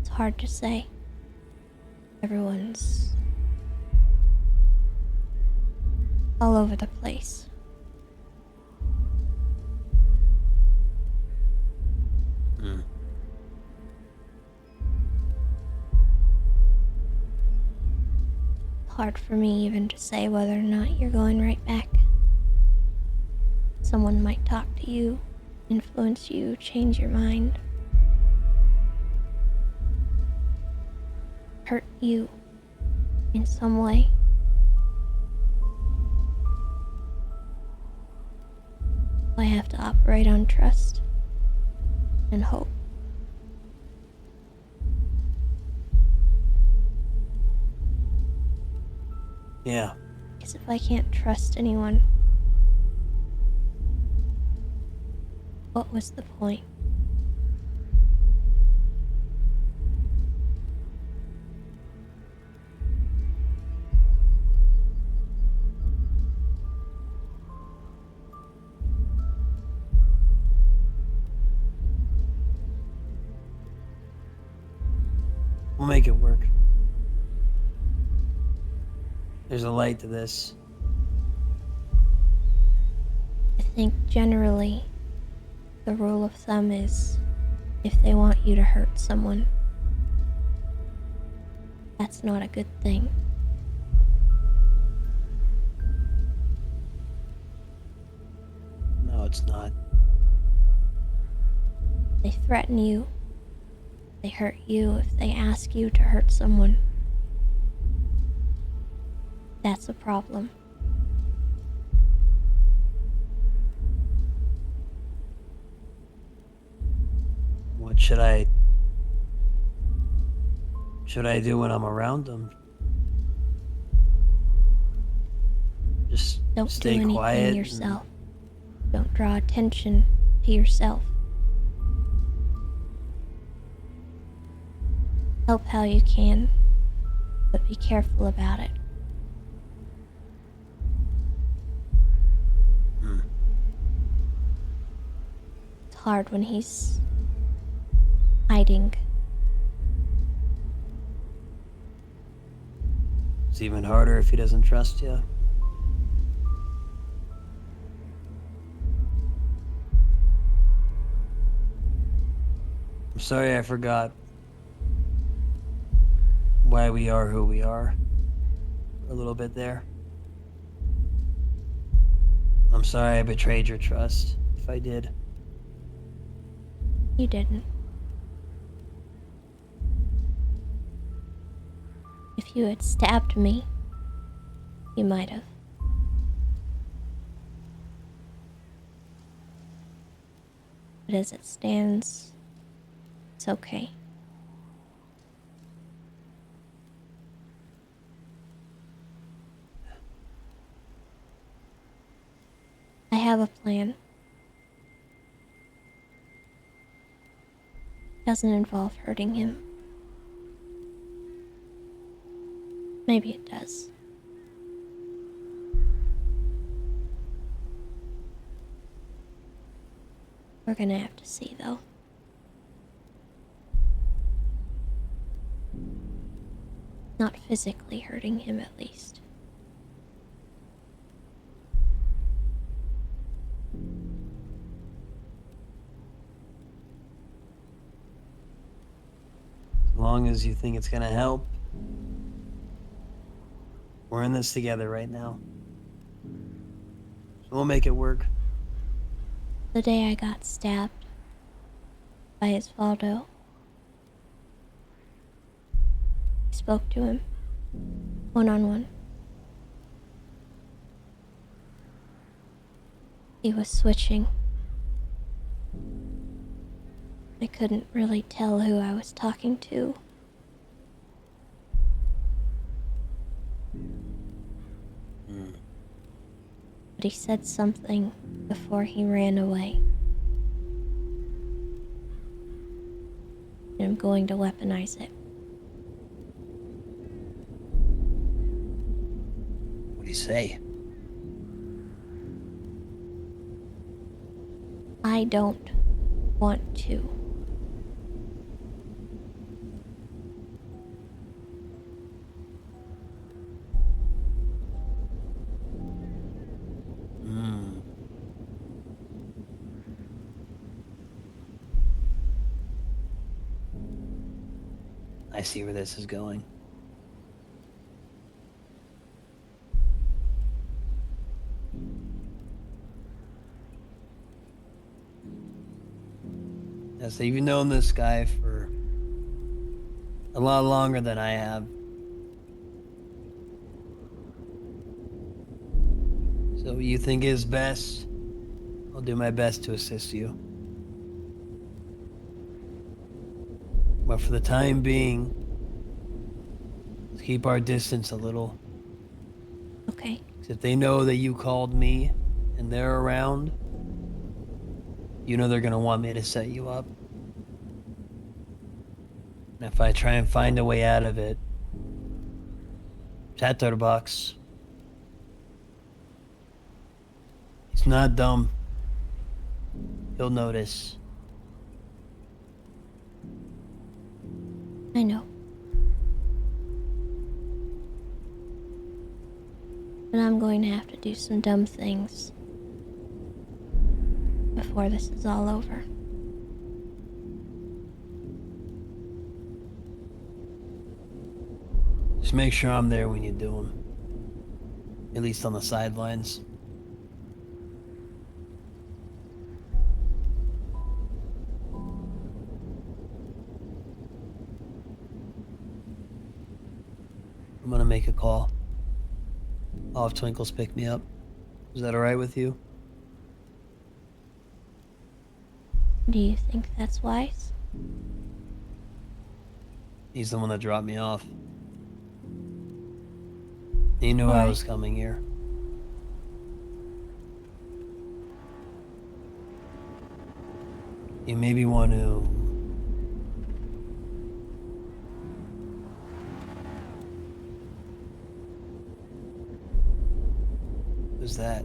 It's hard to say. Everyone's all over the place. It's hard for me even to say whether or not you're going right back. Someone might talk to you, influence you, change your mind, hurt you in some way. I have to operate on trust and hope. Yeah. Because if I can't trust anyone, what was the point? We'll make it work. There's a light to this. I think generally the rule of thumb is if they want you to hurt someone, that's not a good thing. No, it's not. They threaten you, they hurt you, if they ask you to hurt someone, that's a problem. What should I do when I'm around them? Just Don't do stay anything quiet. yourself. Don't draw attention to yourself. Help how you can, but be careful about it. It's hard when he's hiding. It's even harder if he doesn't trust you. I'm sorry I forgot why we are who we are. A little bit there. I'm sorry I betrayed your trust, if I did. You didn't. If you had stabbed me, you might have. But as it stands, it's okay. I have a plan. Doesn't involve hurting him. Maybe it does. We're gonna have to see, though. Not physically hurting him, at least. As long as you think it's gonna help. We're in this together right now. So we'll make it work. The day I got stabbed by Osvaldo, I spoke to him, one-on-one. He was switching. I couldn't really tell who I was talking to. But he said something before he ran away. And I'm going to weaponize it. What do you say? I don't want to. I see where this is going. Yeah, so you've known this guy for a lot longer than I have. So what you think is best, I'll do my best to assist you. But for the time being, let's keep our distance a little. Okay. 'Cause if they know that you called me and they're around, you know they're gonna want me to set you up. And if I try and find a way out of it, Chatterbox, he's not dumb. He'll notice. I know. But I'm going to have to do some dumb things before this is all over. Just make sure I'm there when you do them. At least on the sidelines. I'm gonna make a call. I'll have Twinkles pick me up. Is that alright with you? Do you think that's wise? He's the one that dropped me off. He knew I Alright. was coming here. You maybe want to... Who's that?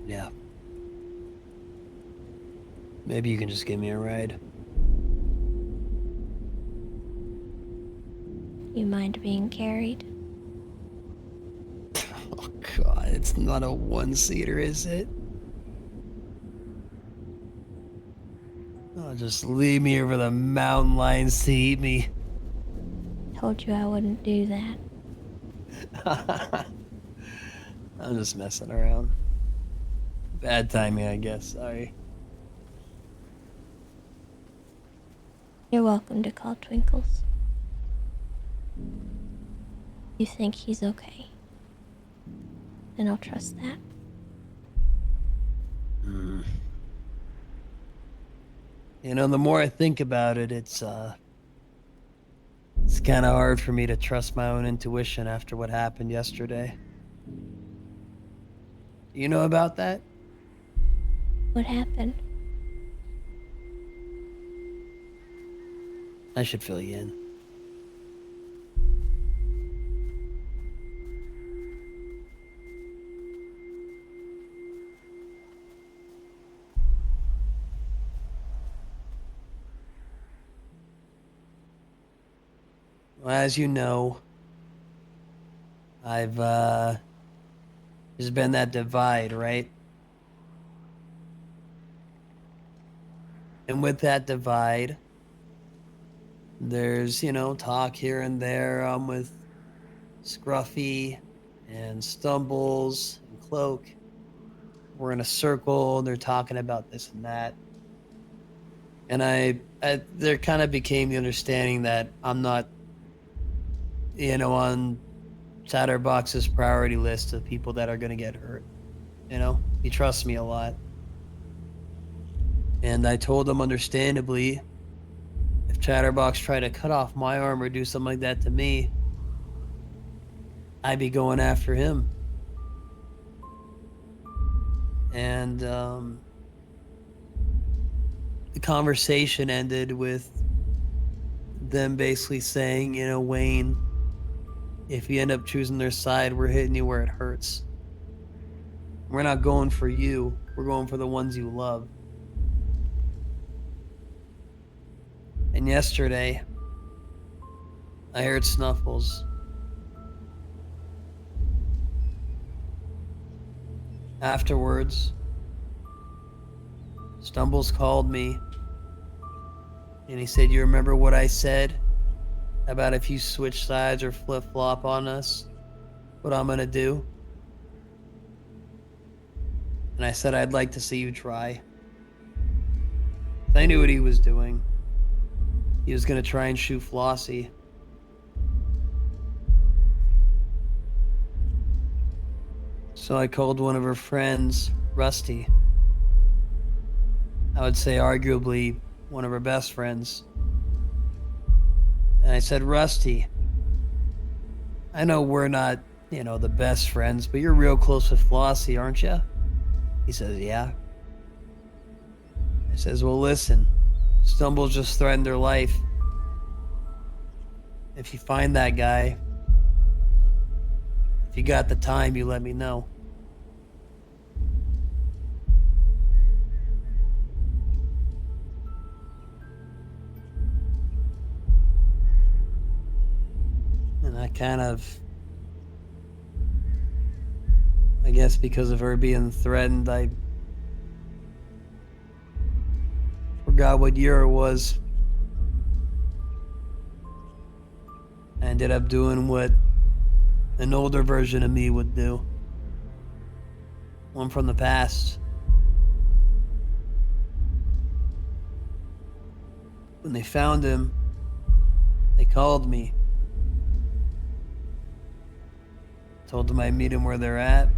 Yeah. Maybe you can just give me a ride. You mind being carried? Oh god, it's not a one-seater, is it? Oh, just leave me here for the mountain lions to eat me. Told you I wouldn't do that. I'm just messing around. Bad timing, I guess. Sorry. You're welcome to call Twinkles. You think he's okay. Then I'll trust that. Hmm. You know, the more I think about it, it's kind of hard for me to trust my own intuition after what happened yesterday. Do you know about that? What happened? I should fill you in. Well, as you know, I've there's been that divide, right? And with that divide, there's, talk here and there. I'm with Scruffy and Stumbles and Cloak. We're in a circle and they're talking about this and that. And there kind of became the understanding that I'm not, on Chatterbox's priority list of people that are going to get hurt. He trusts me a lot. And I told him, understandably, if Chatterbox tried to cut off my arm or do something like that to me, I'd be going after him. And the conversation ended with them basically saying, Wayne, if you end up choosing their side, we're hitting you where it hurts. We're not going for you. We're going for the ones you love. And yesterday, I heard Snuffles. Afterwards, Stumbles called me and he said, "You remember what I said about if you switch sides or flip flop on us, what I'm gonna do?" And I said, "I'd like to see you try." I knew what he was doing. He was gonna try and shoot Flossie. So I called one of her friends, Rusty. I would say arguably one of her best friends. And I said, "Rusty, I know we're not, the best friends, but you're real close with Flossie, aren't you?" He says, "Yeah." I says, "Well, listen, Stumbles just threatened her life. If you find that guy, if you got the time, you let me know." And I guess because of her being threatened, I forgot what year it was. I ended up doing what an older version of me would do. One from the past. When they found him, they called me. Told them I'd meet him where they're at.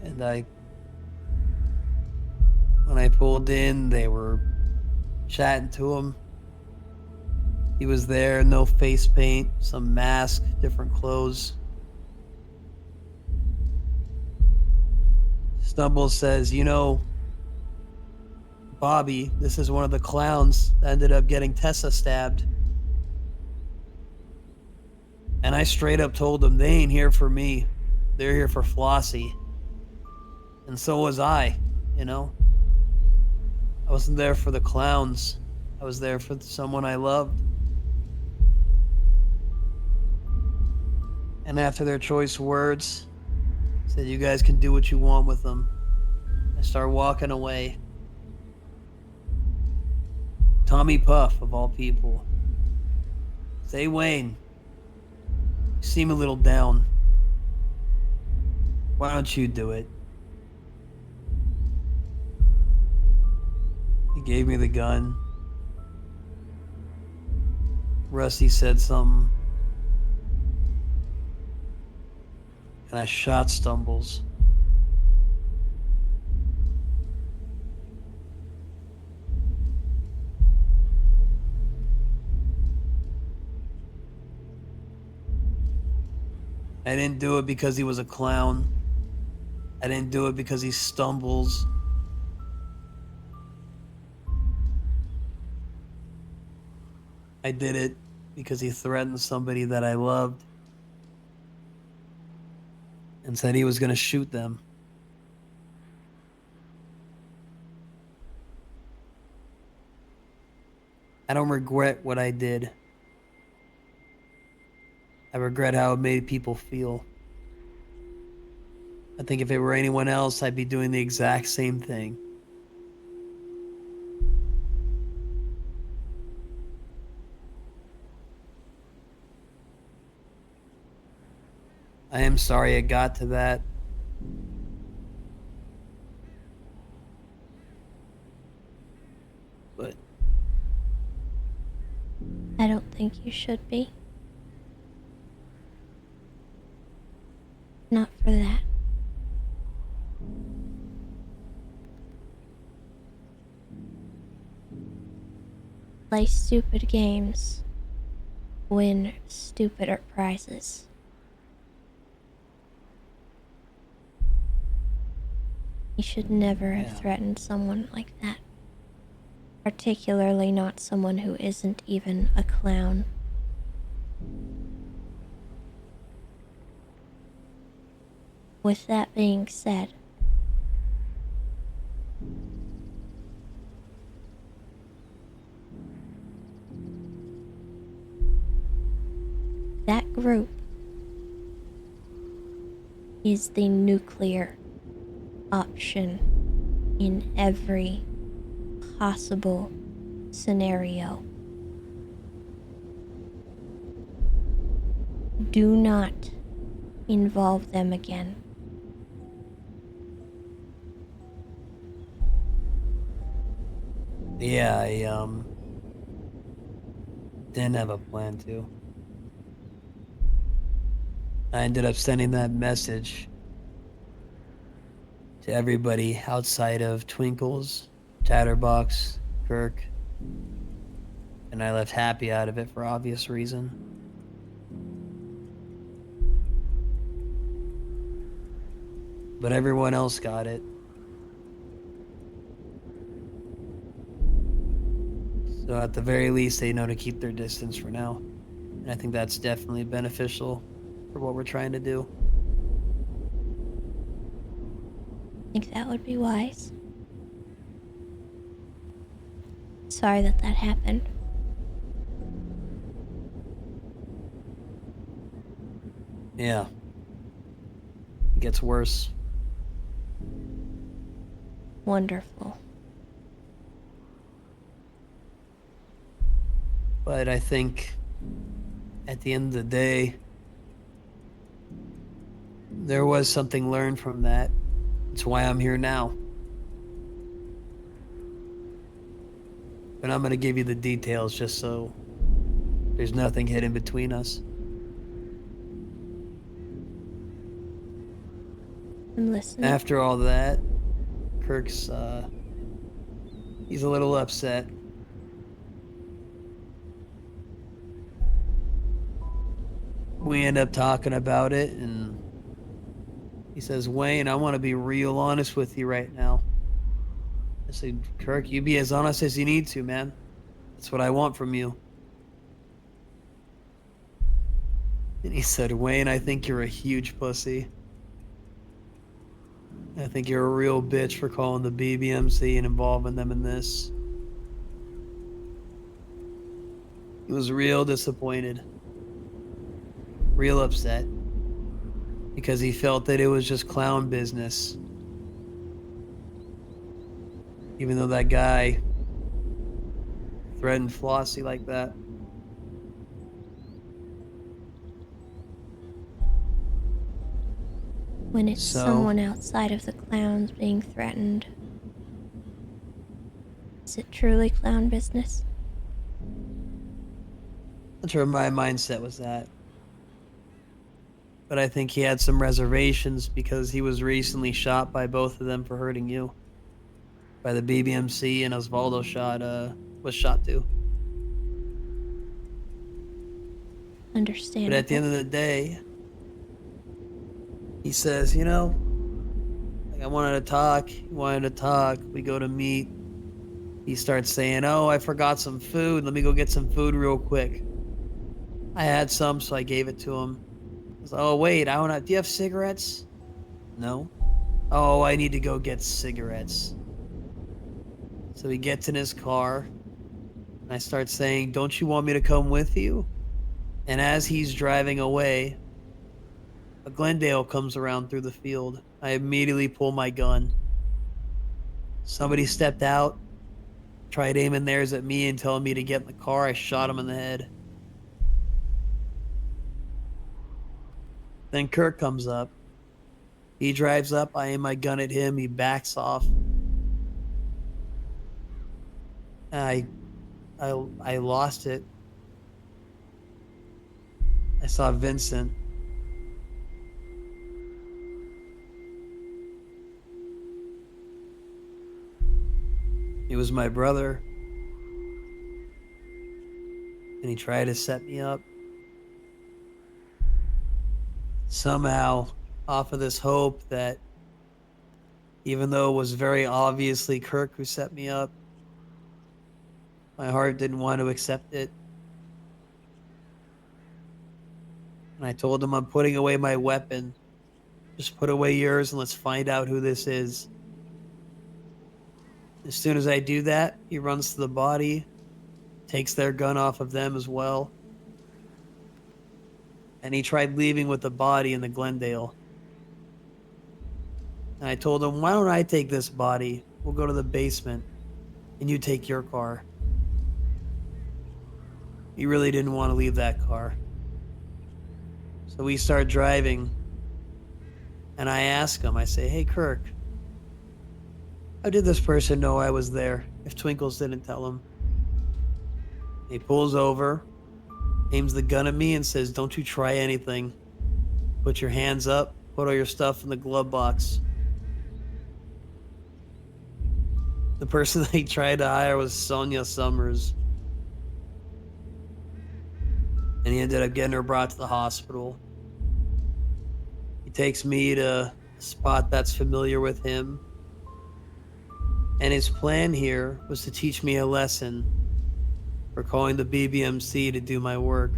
And when I pulled in, they were chatting to him. He was there, no face paint, some mask, different clothes. Stumbles says, "Bobby, this is one of the clowns that ended up getting Tessa stabbed." And I straight up told them, they ain't here for me. They're here for Flossie. And so was I. I wasn't there for the clowns. I was there for someone I loved. And after their choice words, said, "You guys can do what you want with them." I start walking away. Tommy Puff, of all people. Say, "Wayne, you seem a little down. Why don't you do it?" He gave me the gun. Rusty said something. And I shot Stumbles. I didn't do it because he was a clown. I didn't do it because he stumbles. I did it because he threatened somebody that I loved and said he was going to shoot them. I don't regret what I did. I regret how it made people feel. I think if it were anyone else, I'd be doing the exact same thing. I am sorry it got to that. But I don't think you should be. Not for that. Play stupid games. Win stupider prizes. You should never have threatened someone like that. Particularly not someone who isn't even a clown. With that being said, that group is the nuclear option in every possible scenario. Do not involve them again. yeah, I didn't have a plan to. I ended up sending that message to everybody outside of Twinkles, Chatterbox, Kirk, and I left Happy out of it for obvious reason. But everyone else got it. So at the very least, they know to keep their distance for now. And I think that's definitely beneficial for what we're trying to do. I think that would be wise. Sorry that happened. Yeah. It gets worse. Wonderful. But I think at the end of the day, there was something learned from that. It's why I'm here now. But I'm going to give you the details just so there's nothing hidden between us. I'm listening. After all that, Kirk's, he's a little upset. We end up talking about it, and he says, Wayne, I want to be real honest with you right now. I said, Kirk, you be as honest as you need to, man. That's what I want from you. And he said, Wayne, I think you're a huge pussy. I think you're a real bitch for calling the BBMC and involving them in this. He was real disappointed. Real upset. Because he felt that it was just clown business. Even though that guy threatened Flossie like that. When it's someone outside of the clowns being threatened, is it truly clown business? That's where my mindset was at. But I think he had some reservations because he was recently shot by both of them for hurting you. By the BBMC, and Osvaldo was shot too. Understandable. But at the end of the day, He says, you know, like I wanted to talk. He wanted to talk. We go to meet. He starts saying, oh, I forgot some food. Let me go get some food real quick. I had some, so I gave it to him. I was like, oh, wait, I don't have, do you have cigarettes? No. Oh, I need to go get cigarettes. So he gets in his car, and I start saying, don't you want me to come with you? And as he's driving away, a Glendale comes around through the field. I immediately pull my gun. Somebody stepped out, tried aiming theirs at me and telling me to get in the car. I shot him in the head. Then Kirk comes up. He drives up. I aim my gun at him. He backs off. I I lost it. I saw Vincent. He was my brother. And he tried to set me up. Somehow, off of this hope that even though it was very obviously Kirk who set me up, my heart didn't want to accept it. And I told him, I'm putting away my weapon. Just put away yours and let's find out who this is. As soon as I do that, he runs to the body, takes their gun off of them as well. And he tried leaving with the body in the Glendale. And I told him, why don't I take this body? We'll go to the basement and you take your car. He really didn't want to leave that car. So we start driving. And I ask him, I say, hey, Kirk, how did this person know I was there if Twinkles didn't tell him? He pulls over, aims the gun at me and says, don't you try anything. Put your hands up, put all your stuff in the glove box. The person that he tried to hire was Sonia Summers. And he ended up getting her brought to the hospital. He takes me to a spot that's familiar with him. And his plan here was to teach me a lesson for calling the BBMC to do my work.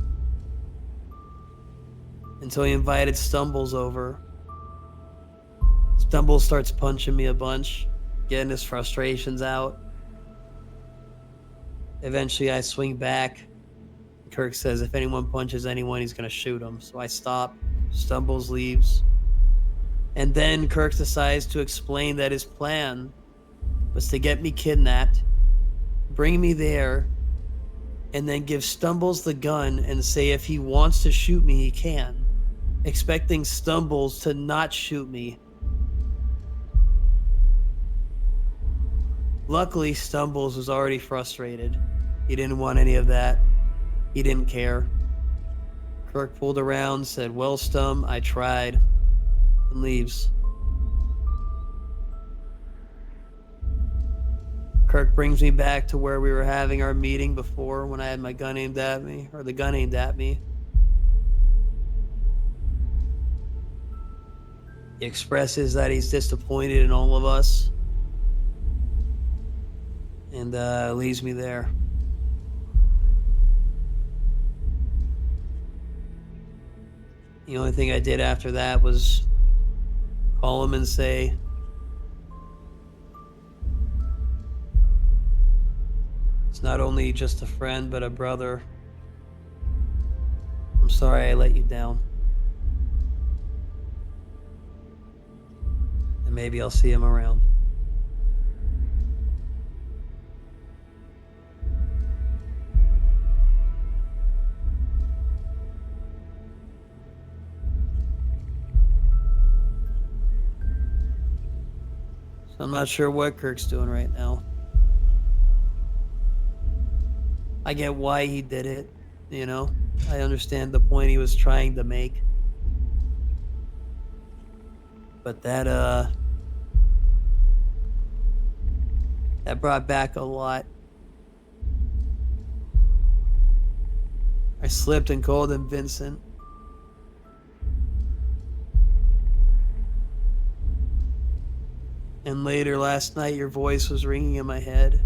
And so he invited Stumbles over. Stumbles starts punching me a bunch, getting his frustrations out. Eventually I swing back. Kirk says if anyone punches anyone, he's going to shoot him. So I stop. Stumbles leaves. And then Kirk decides to explain that his plan was to get me kidnapped, bring me there, and then give Stumbles the gun and say if he wants to shoot me, he can, expecting Stumbles to not shoot me. Luckily, Stumbles was already frustrated. He didn't want any of that. He didn't care. Kirk pulled around, said, well, Stum, I tried, and leaves. Kirk brings me back to where we were having our meeting before when I had my gun aimed at me, or the gun aimed at me. He expresses that he's disappointed in all of us and leaves me there. The only thing I did after that was call him and say, it's not only just a friend, but a brother. I'm sorry I let you down. And maybe I'll see him around. So I'm not sure what Kirk's doing right now. I get why he did it, you know? I understand the point he was trying to make. But that brought back a lot. I slipped and called him Vincent. And later last night, your voice was ringing in my head.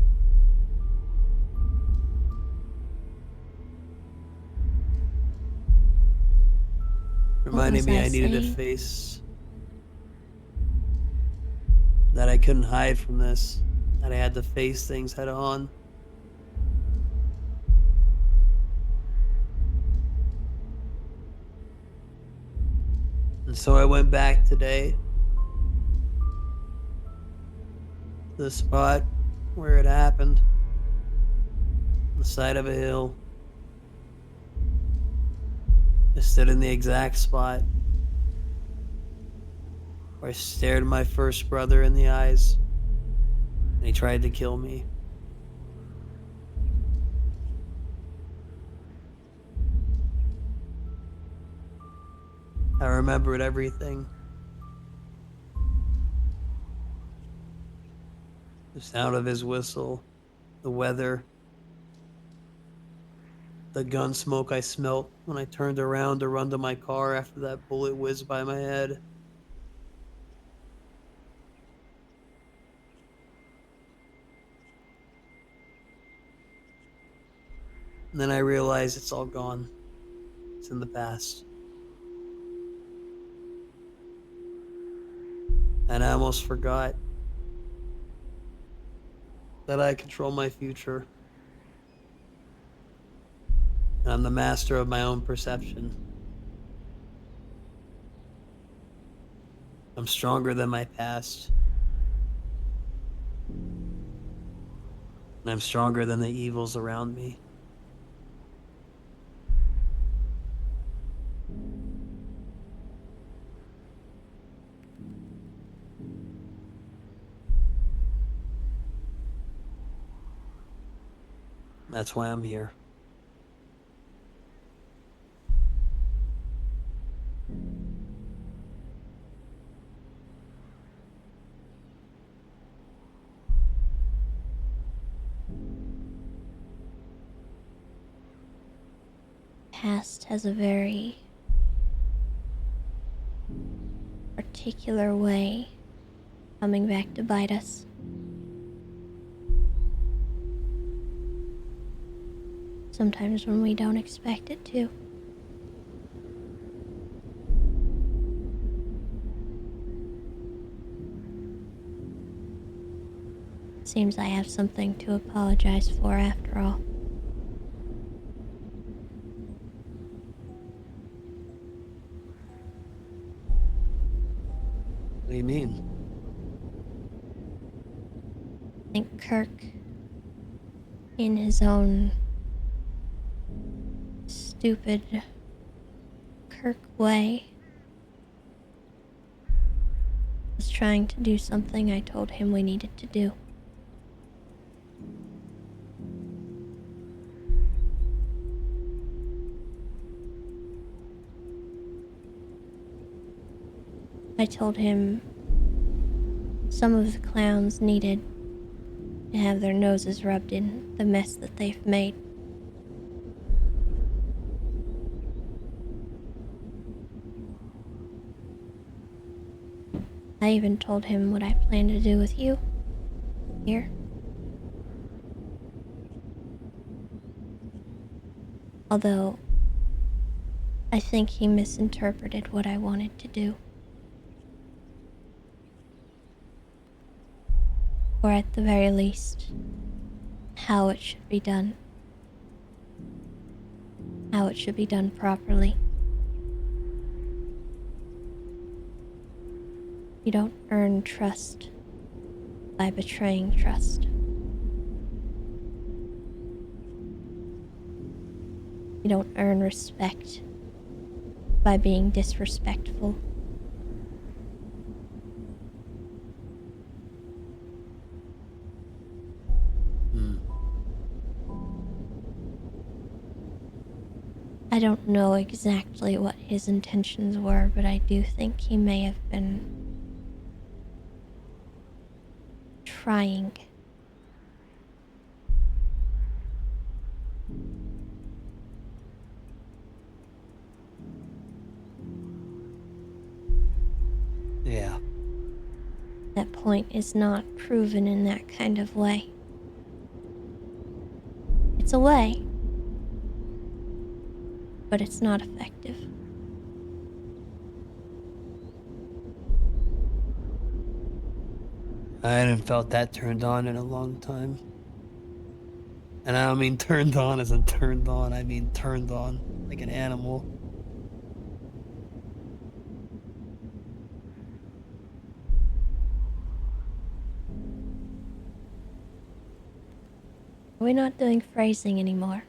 What Reminding was me I I needed a saying? face. That I couldn't hide from this. That I had to face things head on. And so I went back today to the spot where it happened, on the side of a hill. I stood in the exact spot where I stared my first brother in the eyes and he tried to kill me. I remembered everything. The sound of his whistle, the weather, the gun smoke I smelt when I turned around to run to my car after that bullet whizzed by my head. And then I realized it's all gone. It's in the past. And I almost forgot that I control my future. And I'm the master of my own perception. I'm stronger than my past. And I'm stronger than the evils around me. That's why I'm here. Past has a very particular way coming back to bite us. Sometimes when we don't expect it to. Seems I have something to apologize for after all. What do you mean? I think Kirk, in his own stupid Kirk way, was trying to do something I told him we needed to do. I told him some of the clowns needed to have their noses rubbed in the mess that they've made. I even told him what I plan to do with you here. Although, I think he misinterpreted what I wanted to do. Or at the very least, how it should be done. How it should be done properly. You don't earn trust by betraying trust. You don't earn respect by being disrespectful. I don't know exactly what his intentions were, but I do think he may have been trying. Yeah. that point is not proven in that kind of way. It's a way, but it's not effective. I hadn't felt that turned on in a long time. And I don't mean turned on as in turned on, I mean turned on like an animal. We're not doing phrasing anymore.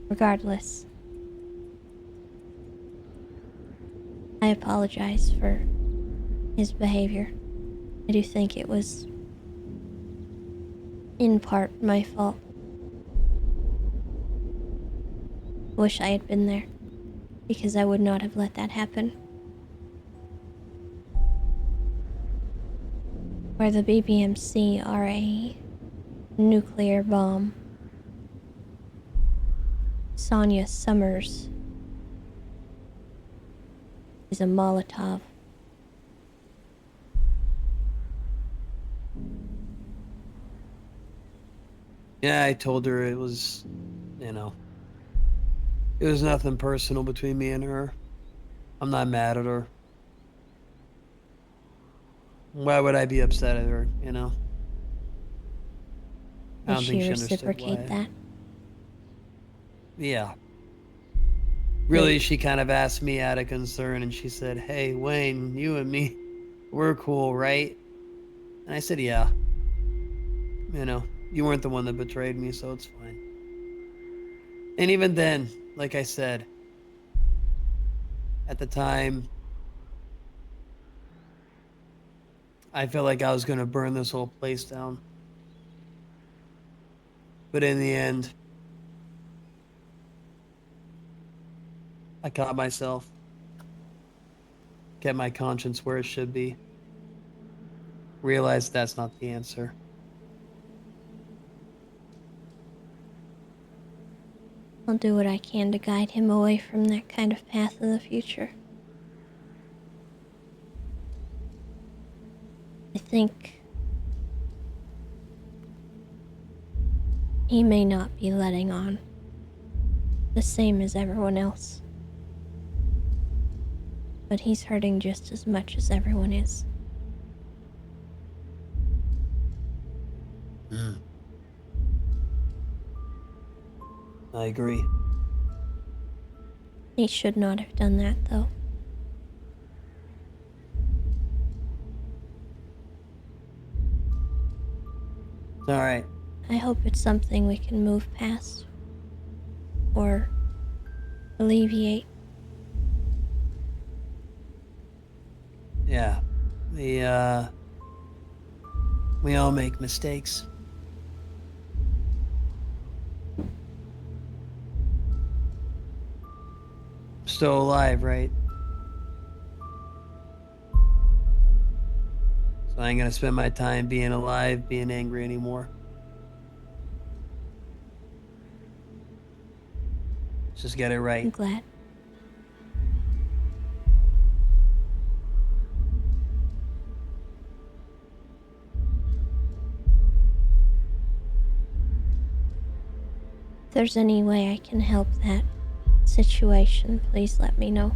Regardless, I apologize for his behavior. I do think it was, in part, my fault. Wish I had been there, because I would not have let that happen. Where the BBMC are a nuclear bomb, Sonia Summers is a Molotov. Yeah, I told her it was, it was nothing personal between me and her. I'm not mad at her. Why would I be upset at her, I Did don't think she she understood reciprocate why. that? Yeah. Really, Great. she kind of asked me out of concern and she said, "Hey, Wayne, you and me, we're cool, right?" And I said, "Yeah. You weren't the one that betrayed me, so it's fine." And even then, like I said, at the time, I felt like I was going to burn this whole place down. But in the end, I caught myself, kept my conscience where it should be, realized that's not the answer. I'll do what I can to guide him away from that kind of path in the future. I think he may not be letting on, the same as everyone else. But he's hurting just as much as everyone is. I agree. He should not have done that, though. It's all right. I hope it's something we can move past. Or alleviate. Yeah. We all make mistakes. Still alive, right? So I ain't gonna spend my time being alive, being angry anymore. Let's just get it I'm right. glad. If there's any way I can help that situation, please let me know.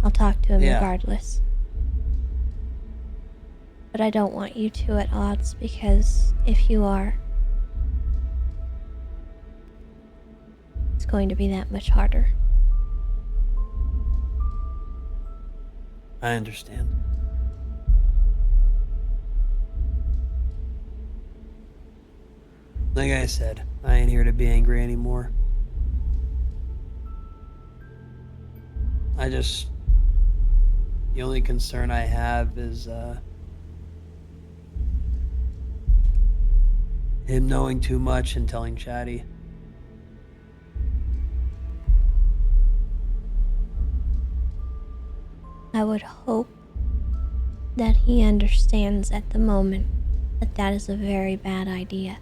I'll talk to him Yeah. regardless. But I don't want you two at odds, because if you are, it's going to be that much harder. I understand. Like I said, I ain't here to be angry anymore. The only concern I have is him knowing too much and telling Chatty. I would hope that he understands at the moment that that is a very bad idea.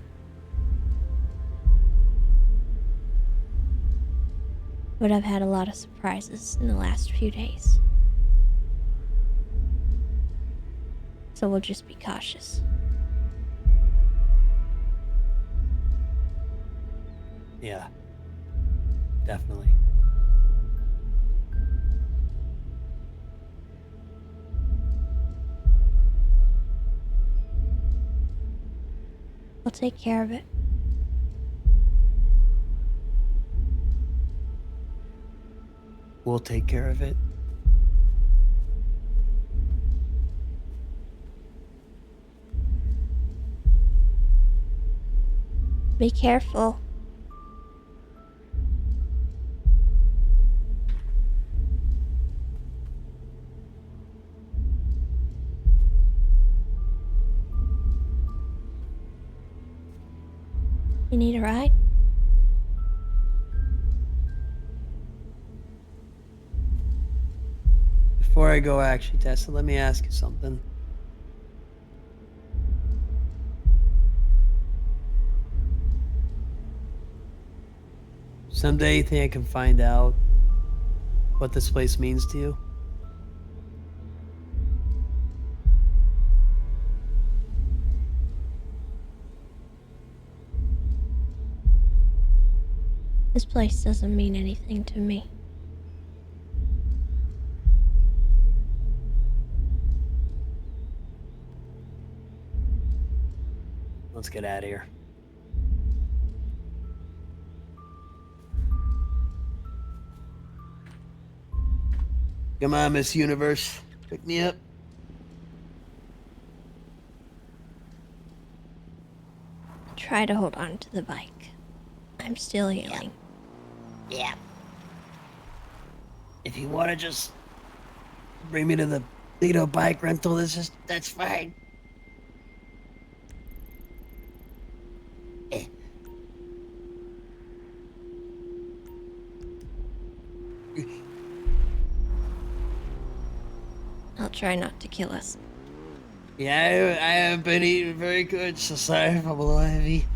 But I've had a lot of surprises in the last few days. So we'll just be cautious. Yeah, definitely. We'll take care of it. We'll take care of it. Be careful. You need a ride? Before I go, actually, Tessa, let me ask you something. Someday you think I can find out what this place means to you? This place doesn't mean anything to me. Let's get out of here. Come on, Miss Universe. Pick me up. Try to hold on to the bike. I'm still healing. Yeah. If you want to just bring me to the Lido bike rental, that's fine. Eh. I'll try not to kill us. Yeah, I haven't been eating very good, so sorry if I'm a little heavy.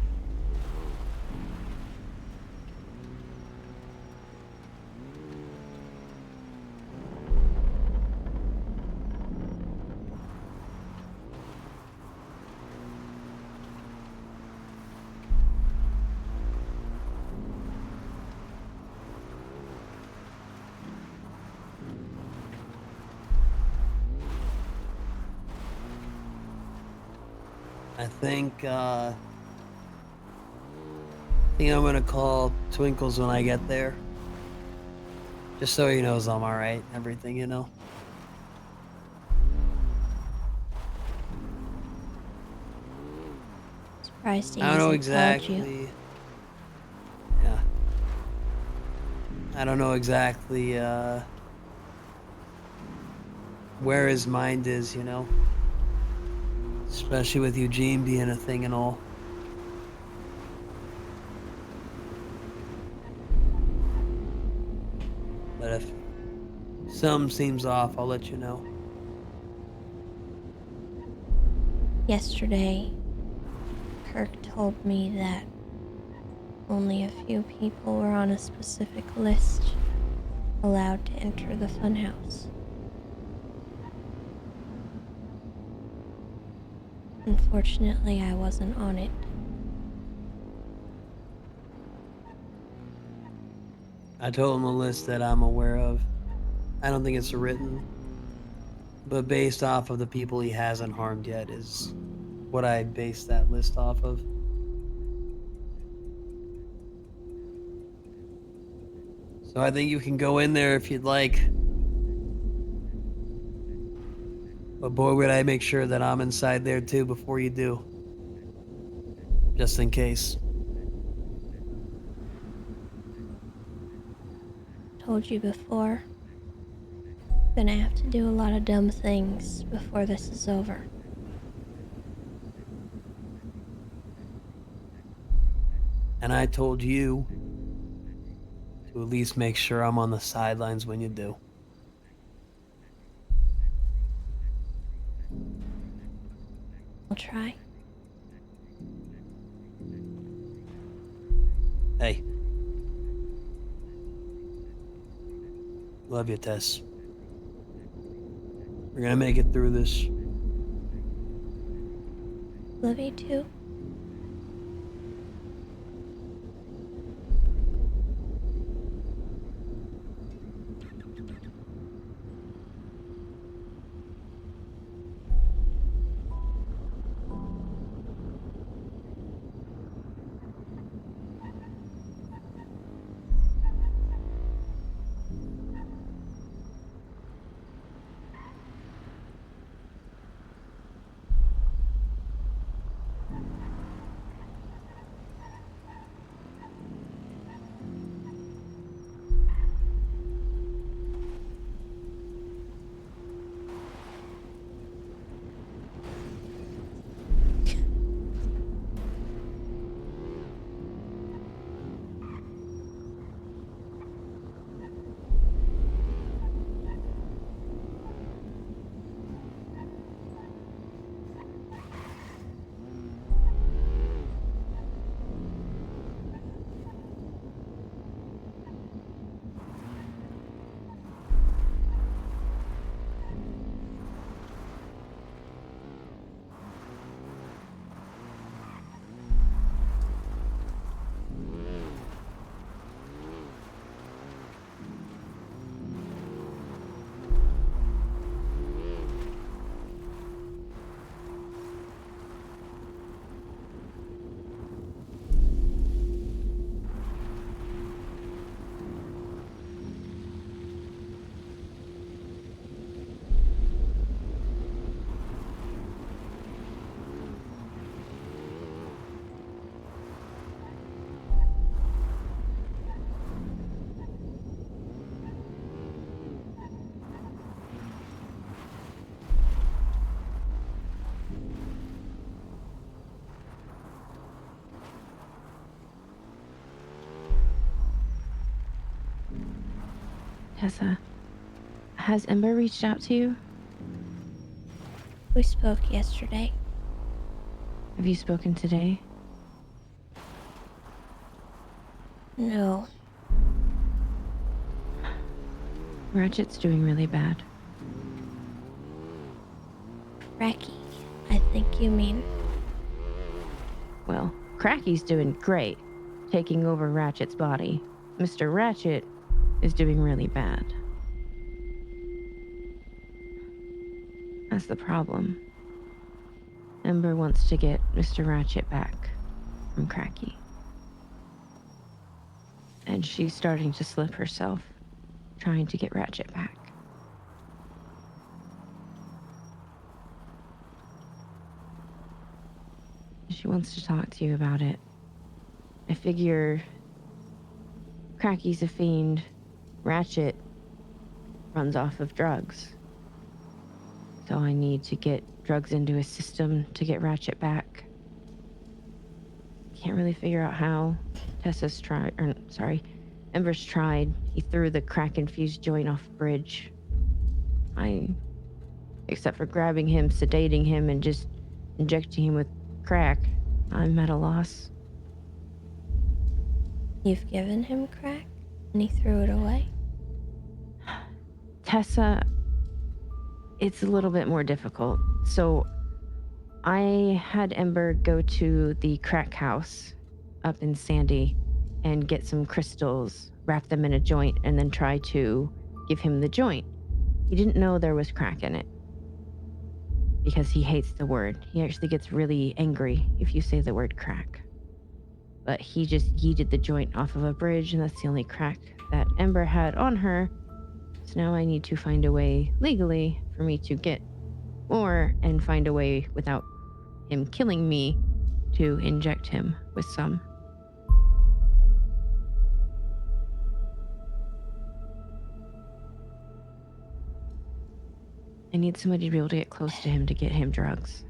I think I'm gonna call Twinkles when I get there. Just so he knows I'm alright, everything, you know? Surprised he I don't know hasn't called you. exactly. Yeah. I don't know exactly where his mind is, you know? Especially with Eugene being a thing and all. But if something seems off, I'll let you know. Yesterday, Kirk told me that only a few people were on a specific list allowed to enter the funhouse. Unfortunately, I wasn't on it. I told him a list that I'm aware of. I don't think it's written, but based off of the people he hasn't harmed yet is what I base that list off of. So I think you can go in there if you'd like. But boy, would I make sure that I'm inside there too before you do. Just in case. Told you before. Gonna have to do a lot of dumb things before this is over. And I told you to at least make sure I'm on the sidelines when you do. I'll try. Hey. Love you, Tess. We're gonna make it through this. Love you too. Tessa, has Ember reached out to you? We spoke yesterday. Have you spoken today? No. Ratchet's doing really bad. Cracky, I think you mean. Well, Cracky's doing great, taking over Ratchet's body. Mr. Ratchet is doing really bad. That's the problem. Ember wants to get Mr. Ratchet back from Cracky. And she's starting to slip herself, trying to get Ratchet back. She wants to talk to you about it. I figure Cracky's a fiend. Ratchet runs off of drugs. So I need to get drugs into his system to get Ratchet back. Can't really figure out how. Ember's tried. He threw the crack-infused joint off a bridge. Except for grabbing him, sedating him, and just injecting him with crack, I'm at a loss. You've given him crack, and he threw it away? Tessa, it's a little bit more difficult. So I had Ember go to the crack house up in Sandy and get some crystals, wrap them in a joint, and then try to give him the joint. He didn't know there was crack in it because he hates the word. He actually gets really angry if you say the word crack. But he just yeeted the joint off of a bridge, and that's the only crack that Ember had on her. So now I need to find a way legally for me to get more and find a way without him killing me to inject him with some. I need somebody to be able to get close to him to get him drugs.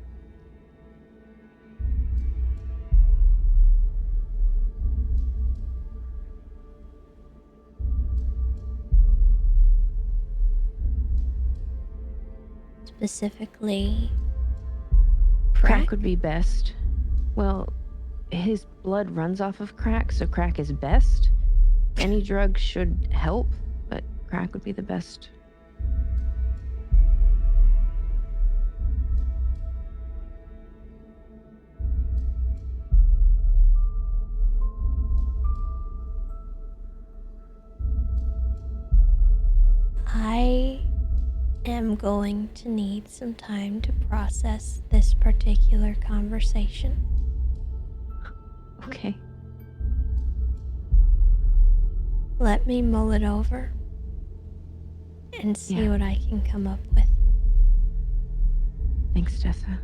Specifically, Crack would be best. Well, his blood runs off of crack, so crack is best. Any drug should help, but crack would be the best. I am going to need some time to process this particular conversation. Okay. Let me mull it over and see Yeah. what I can come up with. Thanks, Tessa.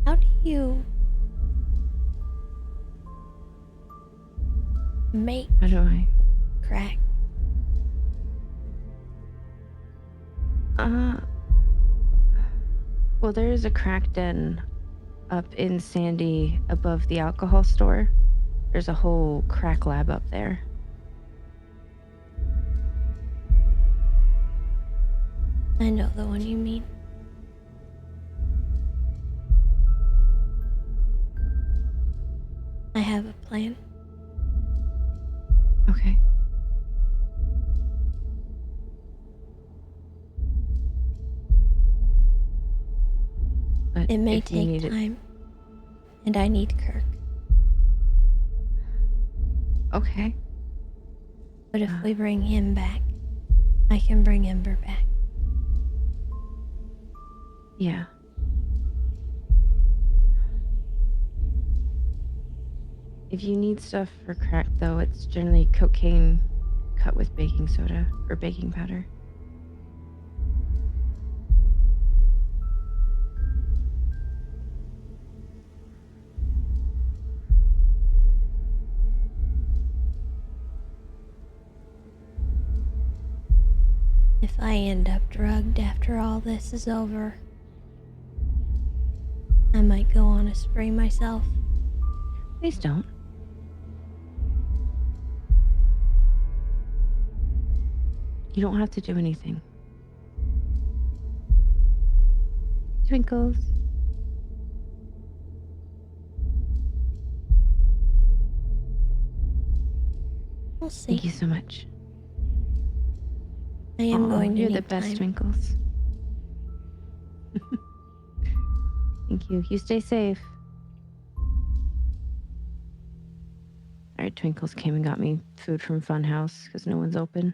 How do you make How do I? crack? Well, there is a crack den up in Sandy above the alcohol store. There's a whole crack lab up there. I know the one you mean. I have a plan. Okay. But It may if you take need time, and I need Kirk. Okay. But if we bring him back, I can bring Ember back. Yeah. If you need stuff for crack, though, it's generally cocaine cut with baking soda or baking powder. If I end up drugged after all this is over, I might go on a spree myself. Please don't. You don't have to do anything. Twinkles. We'll see. Thank you so much. I am going to You're need the best, time. Twinkles. Thank you. You stay safe. Alright, Twinkles came and got me food from Funhouse because no one's open.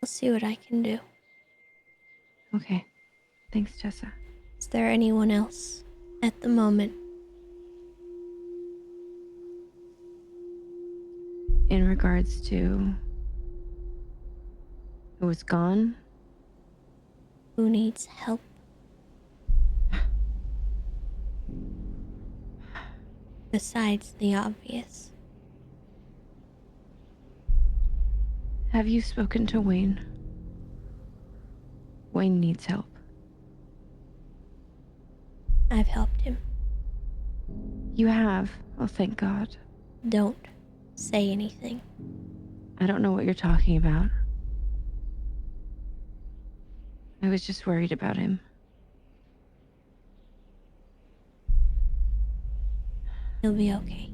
I'll see what I can do. Okay. Thanks, Tessa. Is there anyone else at the moment? In regards to who was gone, Who needs help? Besides the obvious. have you spoken to Wayne? Wayne needs help. I've helped him. You have? Oh, thank God. Don't say anything. I don't know what you're talking about. I was just worried about him. He'll be okay.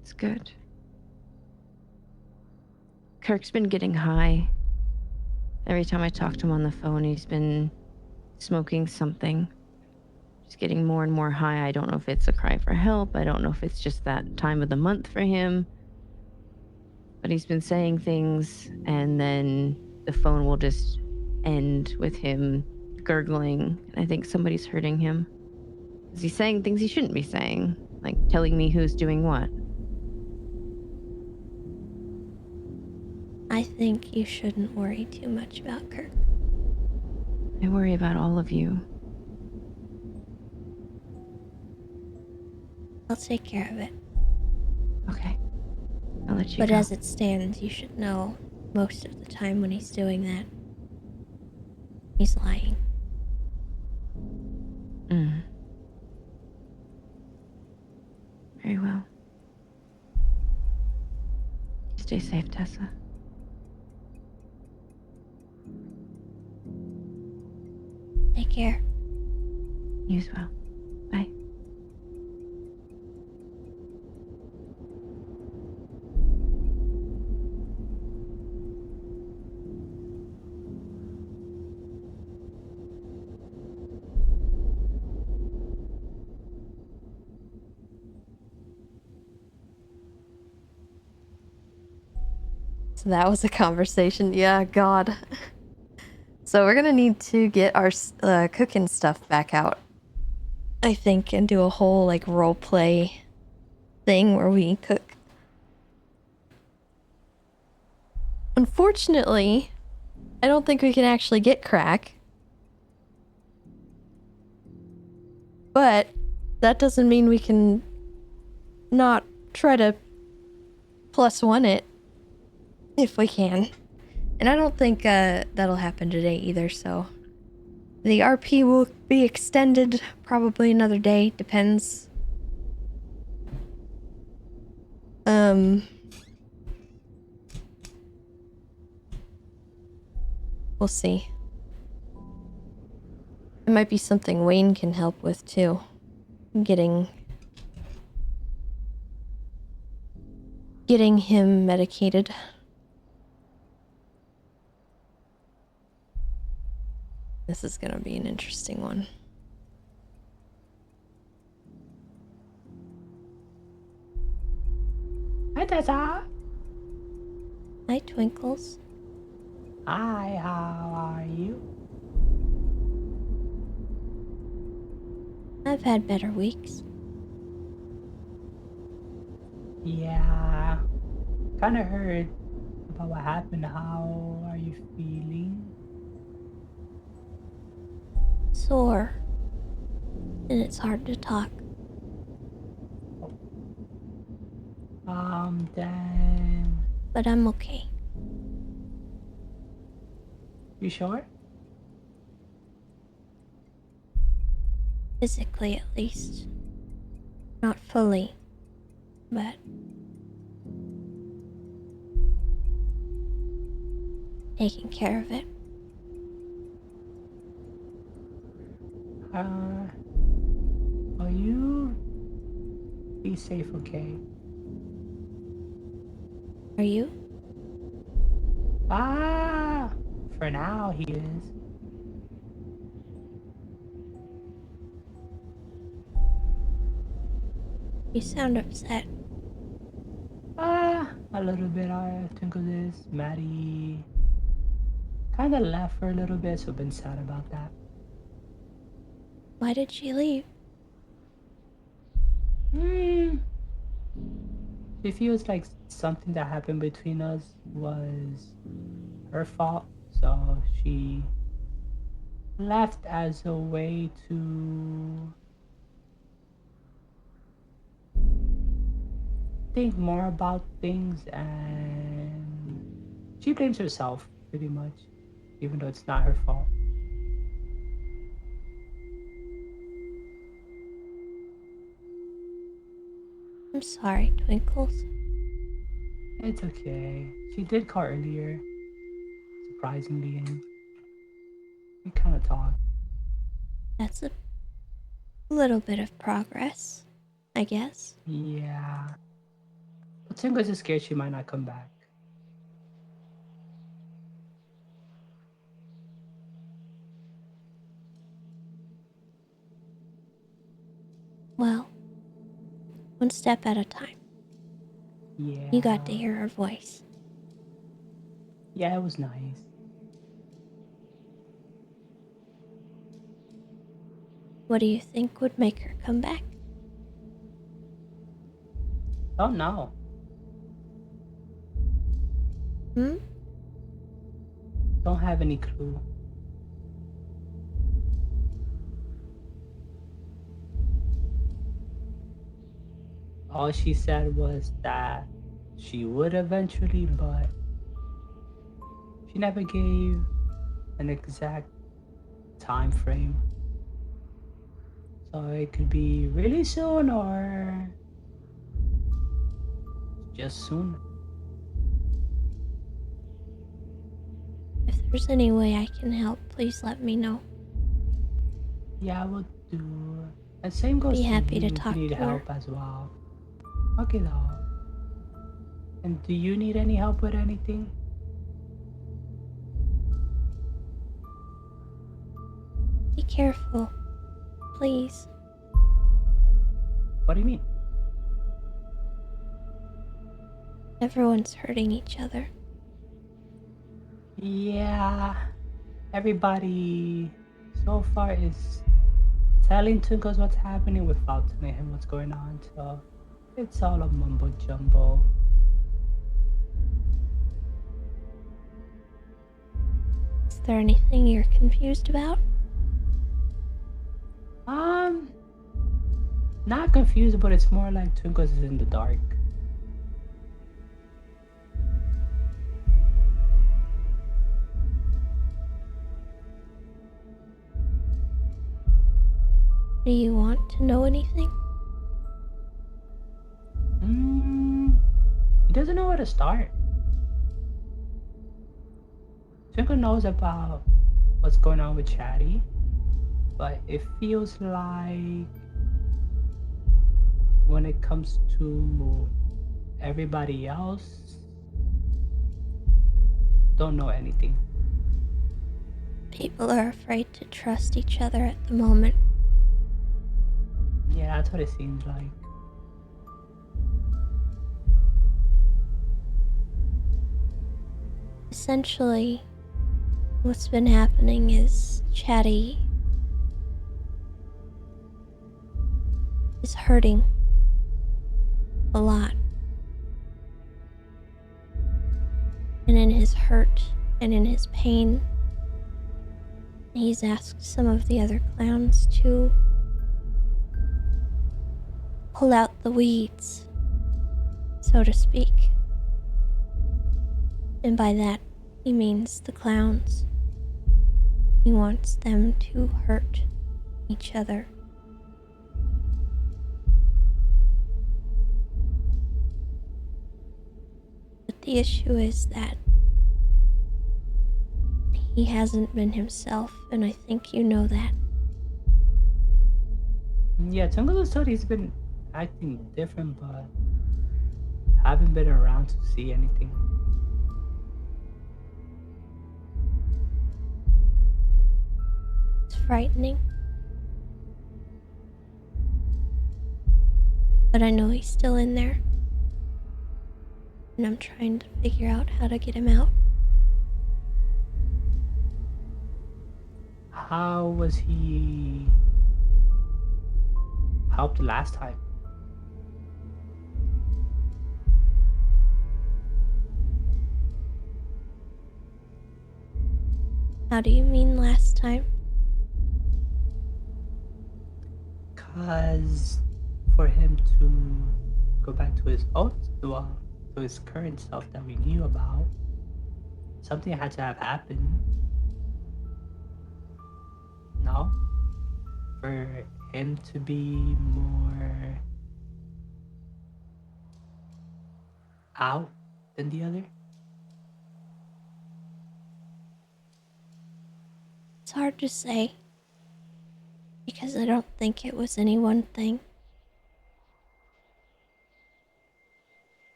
It's good. Kirk's been getting high. Every time I talk to him on the phone, he's been smoking something. Just getting more and more high. I don't know if it's a cry for help. I don't know if it's just that time of the month for him. But he's been saying things, and then the phone will just end with him gurgling. And I think somebody's hurting him. Because he's saying things he shouldn't be saying, like telling me who's doing what. I think you shouldn't worry too much about Kirk. I worry about all of you. I'll take care of it. Okay. I'll let you But go. as it stands, you should know most of the time when he's doing that, he's lying. Very well. Stay safe, Tessa. Take care. You as well. Bye. So that was a conversation. Yeah, God. So we're gonna need to get our cooking stuff back out, I think, and do a whole like role play thing where we cook. Unfortunately, I don't think we can actually get crack. But that doesn't mean we can not try to +1 it if we can. And I don't think that'll happen today either, so the RP will be extended probably another day, depends. We'll see. It might be something Wayne can help with too. Getting him medicated. This is gonna be an interesting one. Hi, Tessa. Hi, Twinkles. Hi, how are you? I've had better weeks. Yeah, kind of heard about what happened. How are you feeling? Sore. And it's hard to talk. Then, But I'm okay. you sure? Physically, at least. Not fully. But taking care of it. Will you be safe, okay? Are you? For now, he is. You sound upset. A little bit, I think of this. Maddie kind of left for a little bit, so I've been sad about that. Why did she leave? She feels like something that happened between us was her fault, so she left as a way to think more about things, and she blames herself pretty much, even though it's not her fault. I'm sorry, Twinkles. It's okay. She did call earlier, surprisingly, and we kind of talked. That's a little bit of progress, I guess. Yeah. But Tingo's is scared she might not come back. Well, one step at a time. Yeah. You got to hear her voice. Yeah, it was nice. What do you think would make her come back? Oh no. Don't have any clue. All she said was that she would eventually, but she never gave an exact time frame. So it could be really soon or just soon. there's any way I can help, please let me know. Yeah, I will do. And same goes Be to happy to you if talk you need to her. help as well. Okay, though. And do you need any help with anything? Be careful, please. What do you mean? Everyone's hurting each other. Yeah, everybody so far is telling Tunkos what's happening without telling him what's going on, so it's all a mumbo jumbo. Is there anything you're confused about? Not confused, but it's more like Tunkos is in the dark. Do you want to know anything? He doesn't know where to start. Tunko knows about what's going on with Chatty, but it feels like when it comes to everybody else, don't know anything. People are afraid to trust each other at the moment. Yeah, that's what it seems like. Essentially, what's been happening is Chatty is hurting a lot. And in his hurt and in his pain, he's asked some of the other clowns to pull out the weeds, so to speak. And by that, he means the clowns. He wants them to hurt each other. But the issue is that he hasn't been himself, and I think you know that. Yeah, Tunko said he's been acting different, but haven't been around to see anything. It's frightening. But I know he's still in there. And I'm trying to figure out how to get him out. How was he helped last time? How do you mean last time? Cause for him to go back to his old, well, to his current self that we knew about, something had to have happened. No? For him to be more out than the other? It's hard to say. Because I don't think it was any one thing.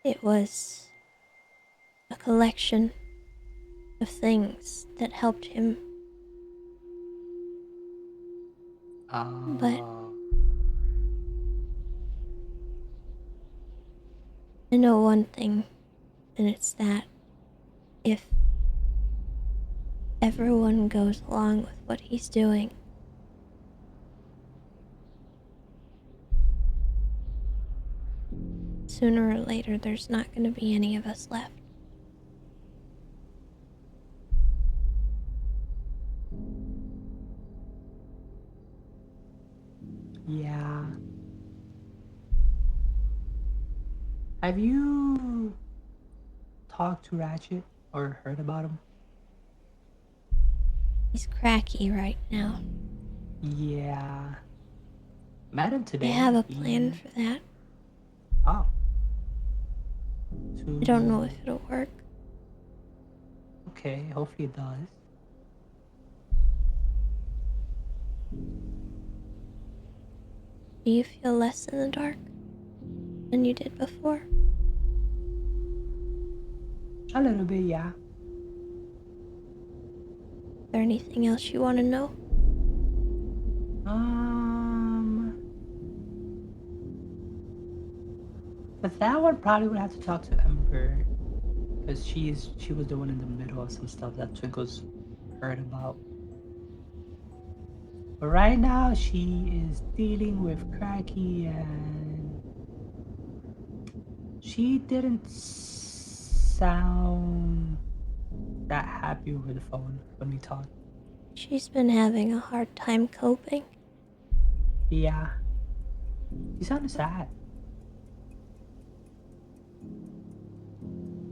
It was a collection of things that helped him. But I know one thing, and it's that if everyone goes along with what he's doing, sooner or later there's not going to be any of us left. Yeah. Have you talked to Ratchet or heard about him? He's cracky right now. Yeah. Met him I today. have a plan for that. Oh. I don't know if it'll work. Okay, hopefully it does. Do you feel less in the dark than you did before? A little bit, yeah. Is there anything else you want to know? Um, but that one probably would have to talk to Ember because she was the one in the middle of some stuff that Twinkle's heard about. But right now she is dealing with Cracky and she didn't sound that happy over the phone when we talked. She's been having a hard time coping. Yeah, she sounded sad.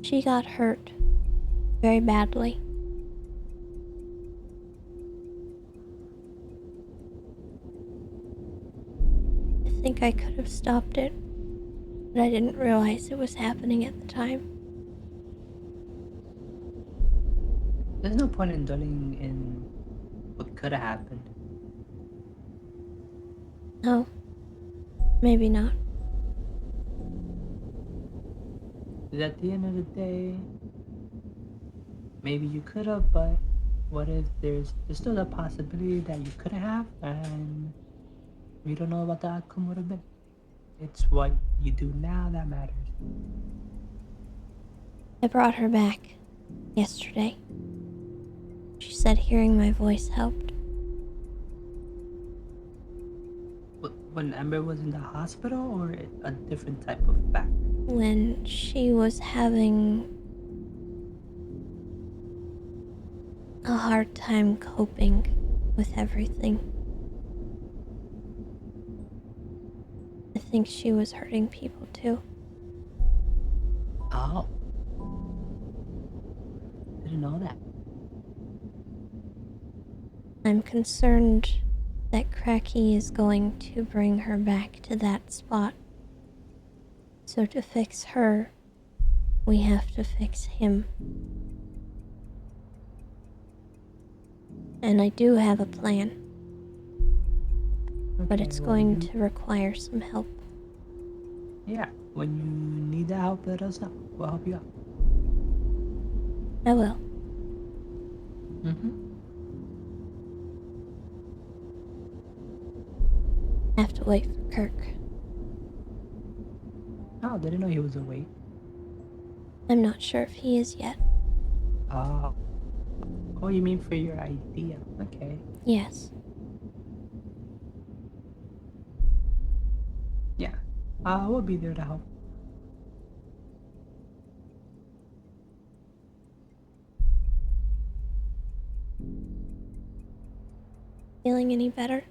She got hurt very badly. I think I could have stopped it, but I didn't realize it was happening at the time. There's no point in dwelling in what could have happened. No, maybe not. Because at the end of the day, maybe you could have, but what if there's still a possibility that you couldn't have, and we don't know what the outcome would have been. It's what you do now that matters. I brought her back yesterday. She said hearing my voice helped. When Ember was in the hospital, or a different type of back? When she was having a hard time coping with everything. I think she was hurting people too. Oh. Didn't know that. I'm concerned that Cracky is going to bring her back to that spot. So to fix her, we have to fix him. And I do have a plan, but it's going to require some help. Yeah, when you need the help, let us know. We'll help you out. I will. I have to wait for Kirk. Oh, didn't know he was awake. I'm not sure if he is yet. Oh. Oh, you mean for your idea? Okay. Yes. Yeah. We'll be there to help. Feeling any better?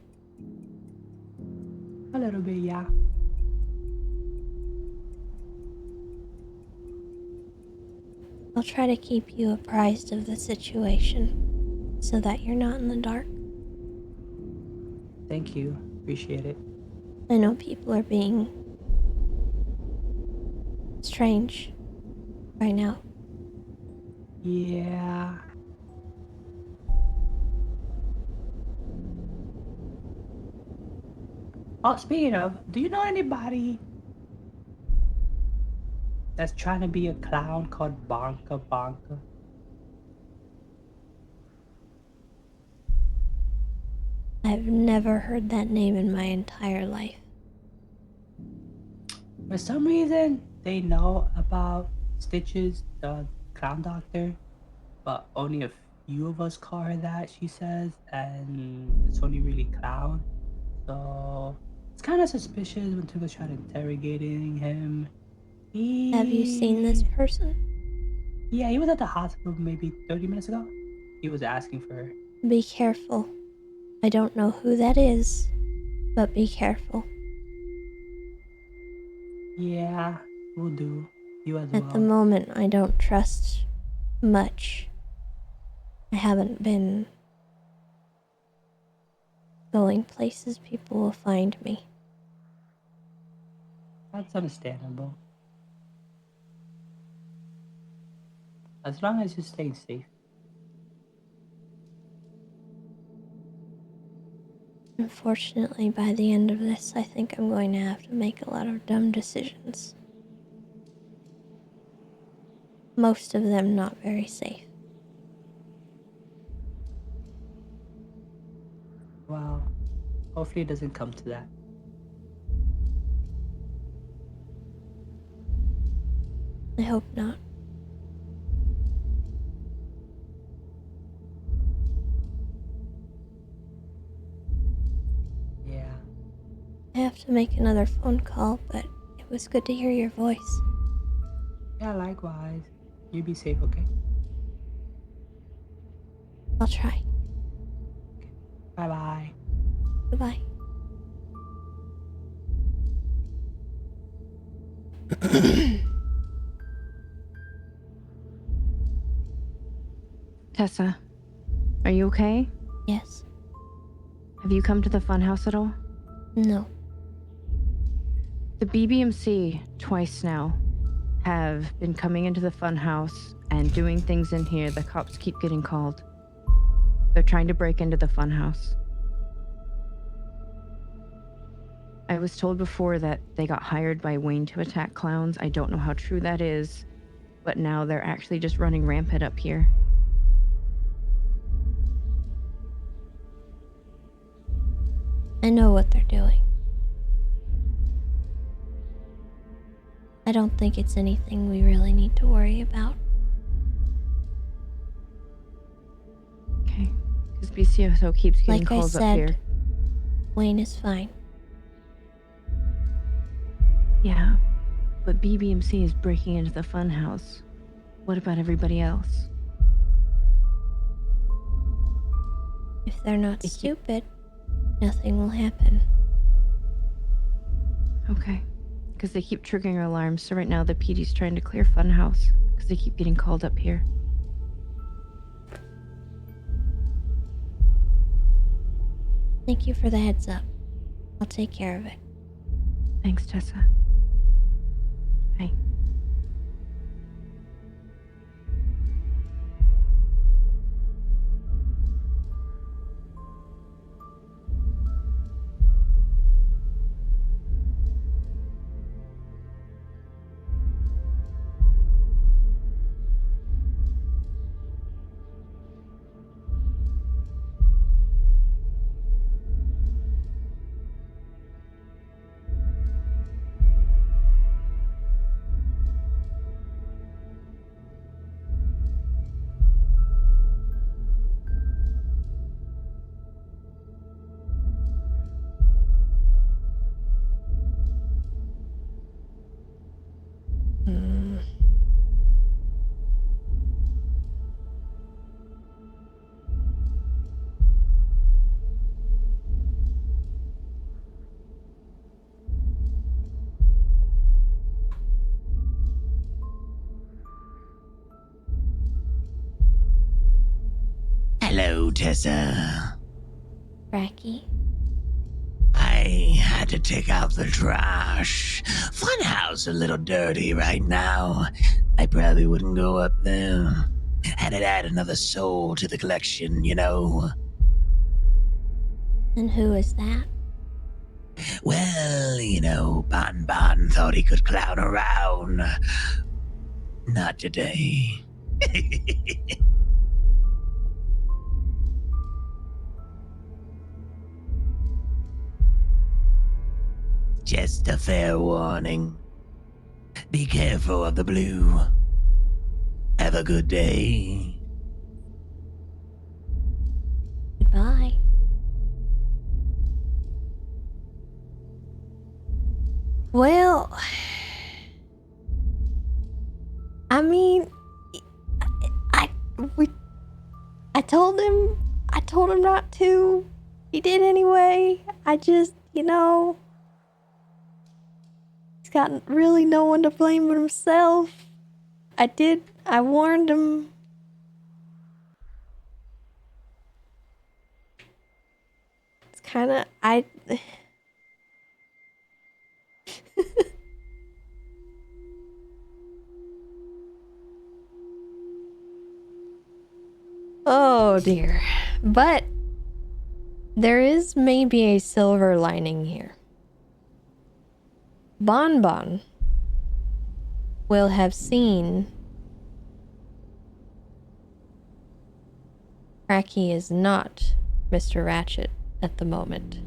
A little bit, yeah. I'll try to keep you apprised of the situation so that you're not in the dark. Thank you. Appreciate it. I know people are being strange right now. Yeah. Oh, speaking of, do you know anybody that's trying to be a clown called Bonka Bonka? I've never heard that name in my entire life. For some reason, they know about Stitches, the clown doctor, but only a few of us call her that, she says, and it's only really clown. So it's kind of suspicious when Twinkle tried interrogating him. Have you seen this person? Yeah, he was at the hospital maybe 30 minutes ago. He was asking for her. Be careful. I don't know who that is, but be careful. Yeah, will do. You as At the well. moment, I don't trust much. I haven't been going places people will find me. That's understandable. As long as you're staying safe. Unfortunately, by the end of this, I think I'm going to have to make a lot of dumb decisions. Most of them not very safe. Well, hopefully it doesn't come to that. I hope not. Yeah. I have to make another phone call, but it was good to hear your voice. Yeah, likewise. You be safe, okay? I'll try. Bye-bye. Goodbye. Tessa, are you okay? Yes. Have you come to the funhouse at all? No. The BBMC, twice now, have been coming into the funhouse and doing things in here. The cops keep getting called. They're trying to break into the funhouse. I was told before that they got hired by Wayne to attack clowns. I don't know how true that is, but now they're actually just running rampant up here. I know what they're doing. I don't think it's anything we really need to worry about. Okay. Because BCSO keeps getting Like I calls up said, here. Wayne is fine. Yeah, but BBMC is breaking into the funhouse. What about everybody else? If they're not They keep- stupid, nothing will happen. Okay. Because they keep triggering alarms, so right now the PD's trying to clear funhouse. Because they keep getting called up here. Thank you for the heads up. I'll take care of it. Thanks, Tessa. Bye. Hmm. Hello, Tessa. Bracky? I had to take out the trash. Funhouse a little dirty right now. I probably wouldn't go up there. Had to add another soul to the collection, you know. And who is that? Well, you know, Bon thought he could clown around. Not today. Just a fair warning. Be careful of the blue. Have a good day. Goodbye. Well, I mean, I we I told him not to. He did anyway. I just, he's got really no one to blame but himself. I warned him. It's kind of, oh dear. But There is maybe a silver lining here. Bon Bon will have seen Cracky is not Mr. Ratchet at the moment.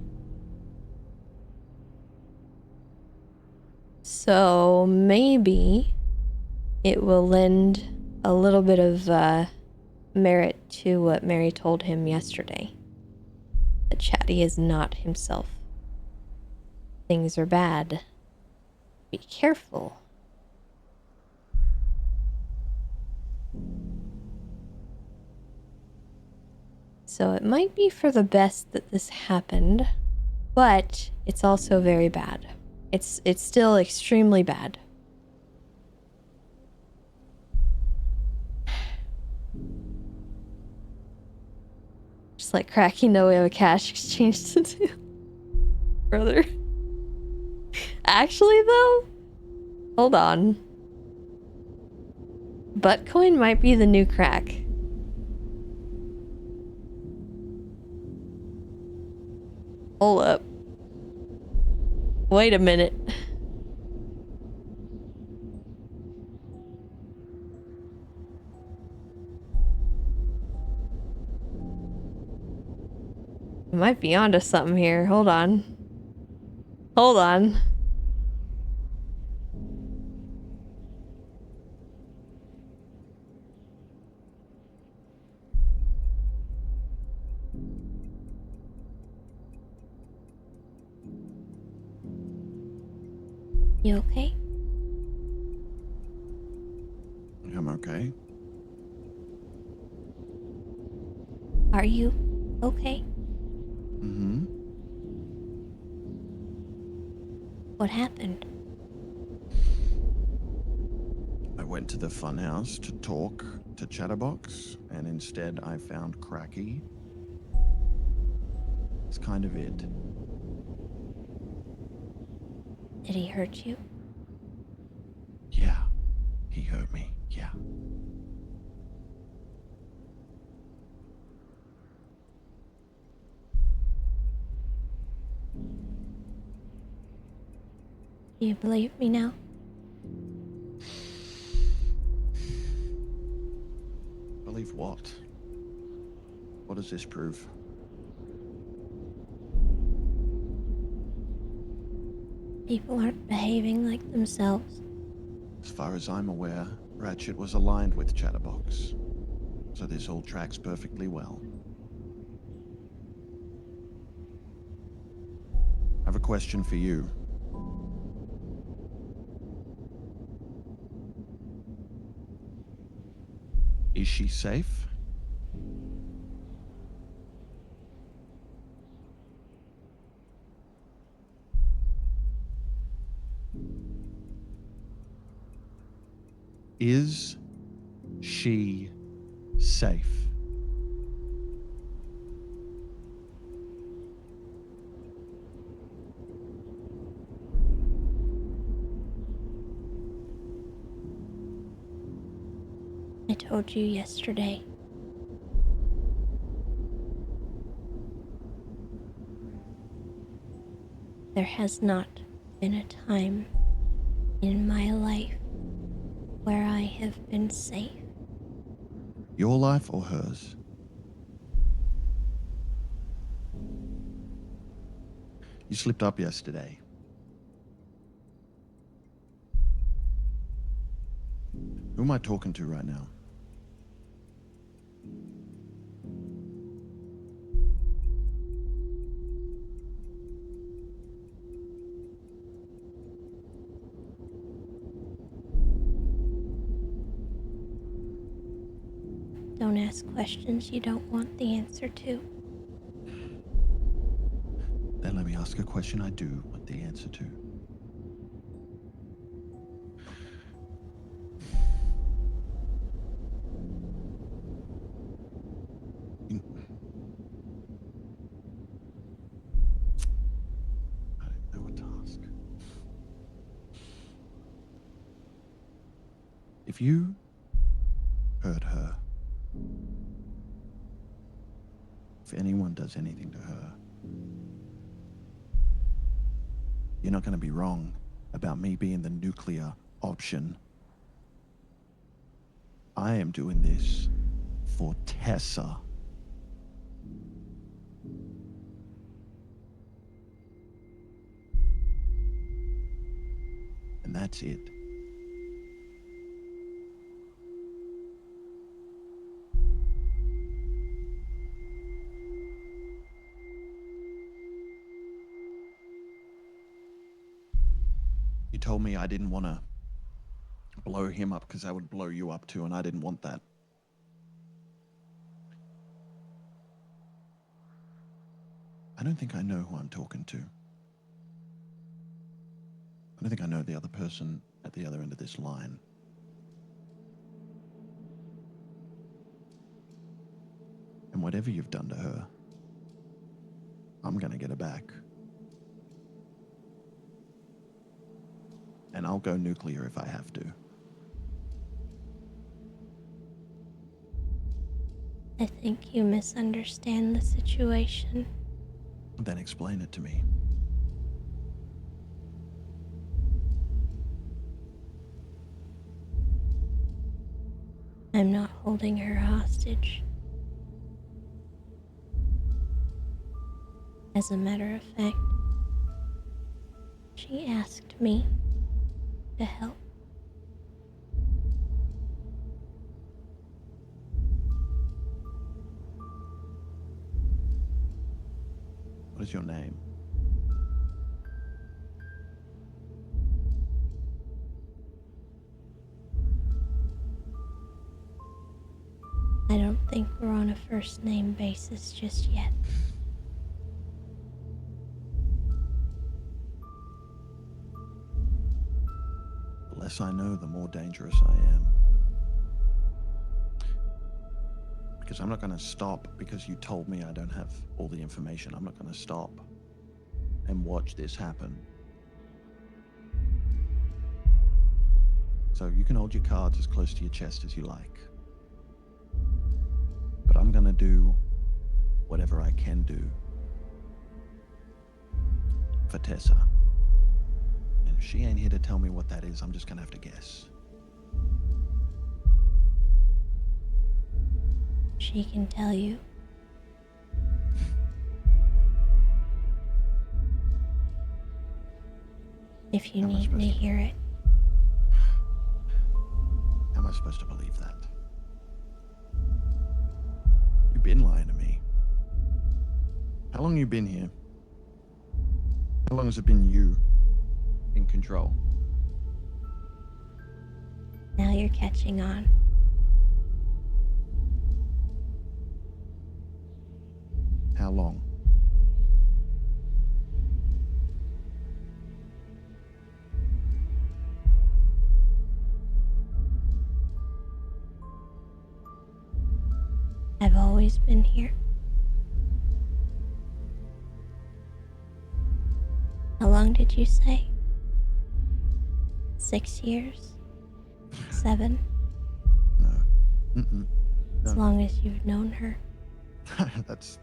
So maybe it will lend a little bit of merit to what Mary told him yesterday. That Chatty is not himself. Things are bad. Be careful. So it might be for the best that this happened, but it's also very bad. It's still extremely bad. Just like Cracky, no, we have a cash exchange to do. Brother. Actually, though, hold on. Buttcoin might be the new crack. Hold up. Wait a minute. I might be onto something here. Hold on. Hold on. You okay? I'm okay. Are you okay? Mm-hmm. What happened? I went to the funhouse to talk to Chatterbox, and instead I found Cracky. It's kind of it. Did he hurt you? Yeah, he hurt me. Yeah. Do you believe me now? Believe what? What does this prove? People aren't behaving like themselves. As far as I'm aware, Ratchet was aligned with Chatterbox. So this all tracks perfectly well. I have a question for you. Is she safe? Is she safe? I told you yesterday. There has not been a time in my life where I have been safe. Your life or hers? You slipped up yesterday. Who am I talking to right now? Don't ask questions you don't want the answer to. Then let me ask a question I do want the answer to. I don't know what to ask. If you hurt her, if anyone does anything to her, You're not going to be wrong about me being the nuclear option. I am doing this for Tessa. And that's it. You told me I didn't want to blow him up because I would blow you up too, and I didn't want that. I don't think I know who I'm talking to. I don't think I know the other person at the other end of this line. And whatever you've done to her, I'm gonna get her back. And I'll go nuclear if I have to. I think you misunderstand the situation. Then explain it to me. I'm not holding her hostage. As a matter of fact, she asked me to help. What is your name? I don't think we're on a first name basis just yet. The less I know, the more dangerous I am. Because I'm not going to stop because you told me I don't have all the information. I'm not going to stop and watch this happen. So you can hold your cards as close to your chest as you like. But I'm going to do whatever I can do for Tessa. And if she ain't here to tell me what that is, I'm just going to have to guess. She can tell you. If you How am I need supposed to to- hear it. How am I supposed to believe that? You've been lying to me. How long you been here? How long has it been you in control? Now you're catching on. How long? I've always been here. How long did you say? 6 years? 7? No. Mm-mm. As No. long as you've known her. That's...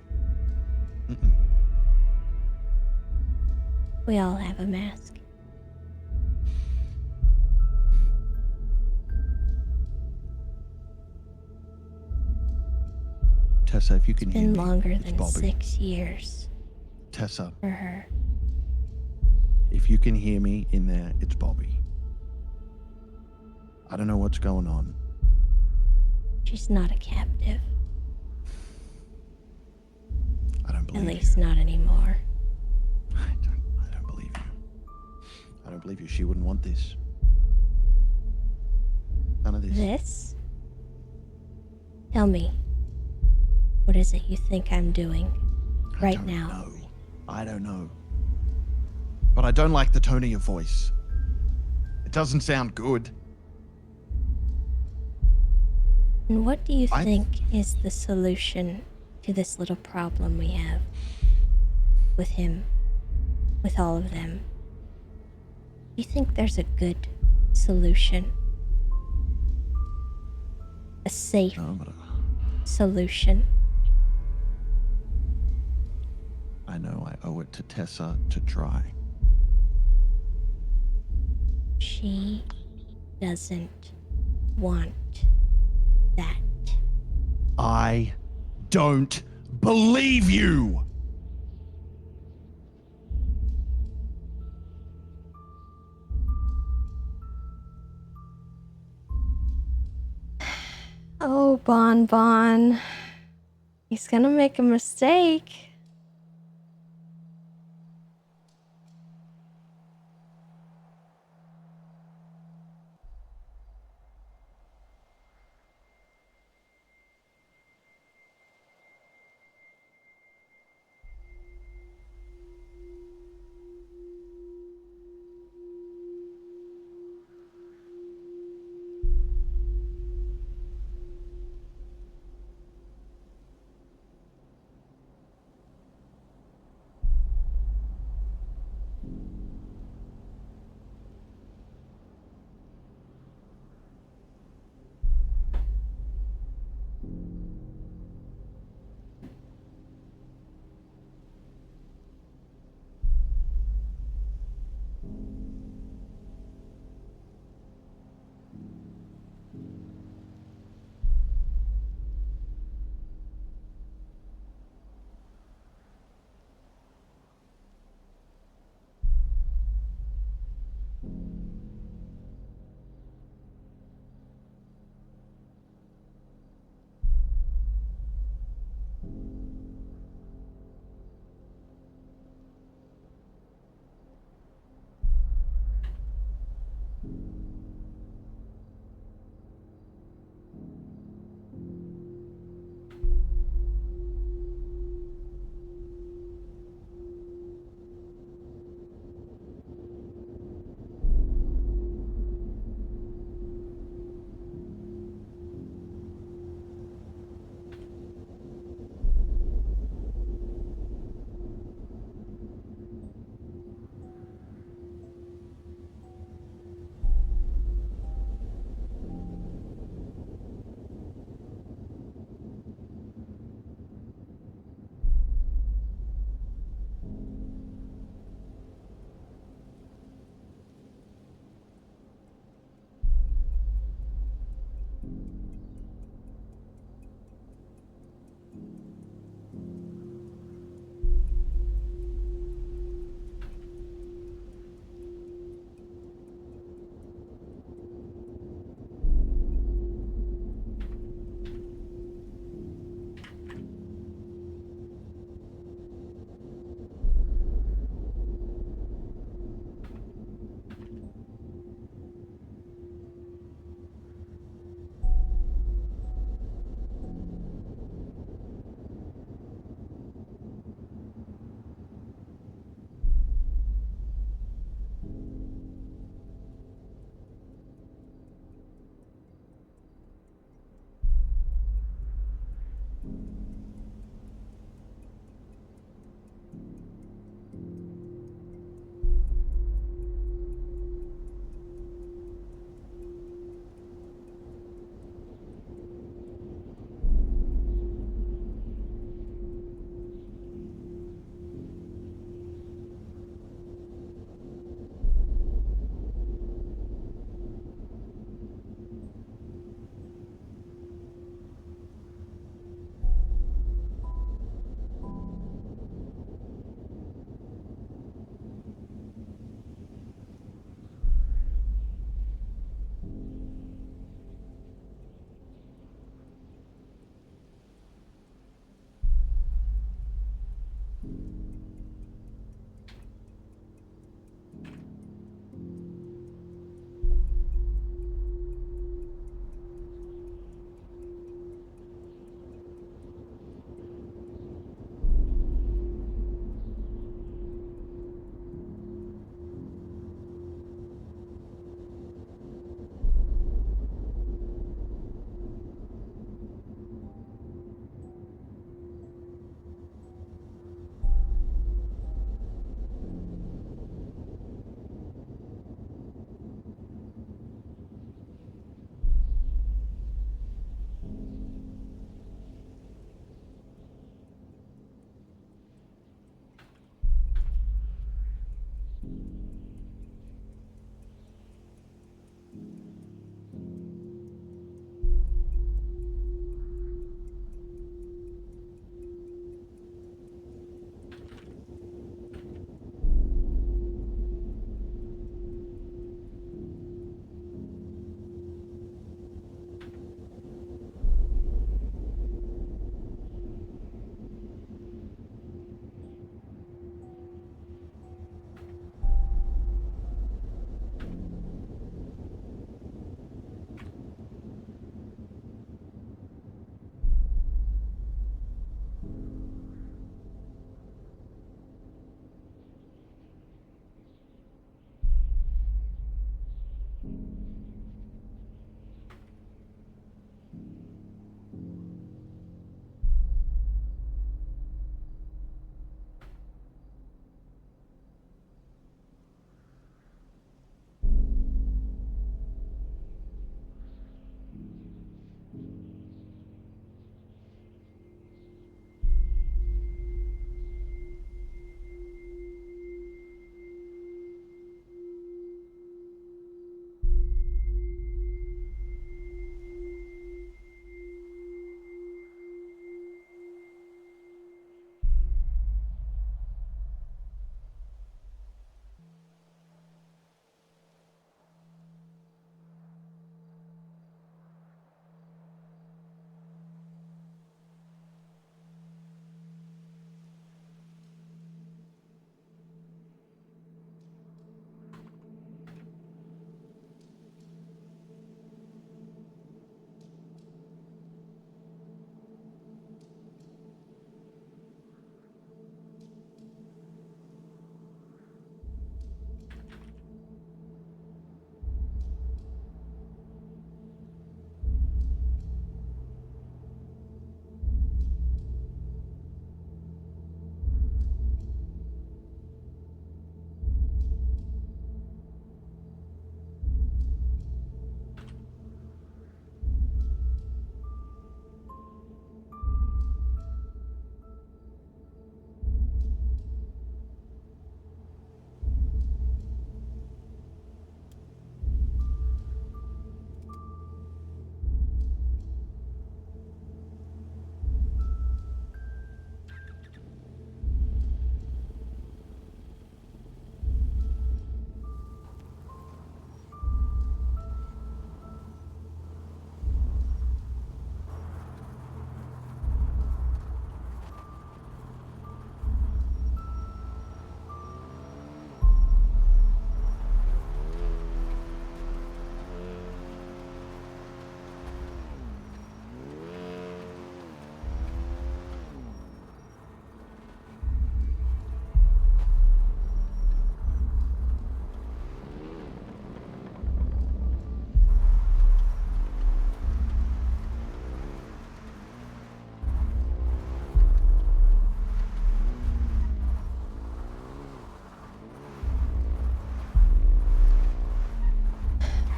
Mm-mm. We all have a mask. Tessa, if you It's can hear been me, longer it's than Bobby. 6 years Tessa, for her. if you can hear me in there, it's Bobby. I don't know what's going on. She's not a captive. I don't At believe least you. not anymore. I don't believe you. I don't believe you. She wouldn't want this. None of this. This? Tell me. What is it you think I'm doing right now? No, I don't know. But I don't like the tone of your voice. It doesn't sound good. And what do you I- think is the solution to this little problem we have with him, with all of them? Do you think there's a good solution? A safe No, but solution? I know I owe it to Tessa to try. She doesn't want that. I don't believe you. Oh, Bon Bon. He's gonna make a mistake.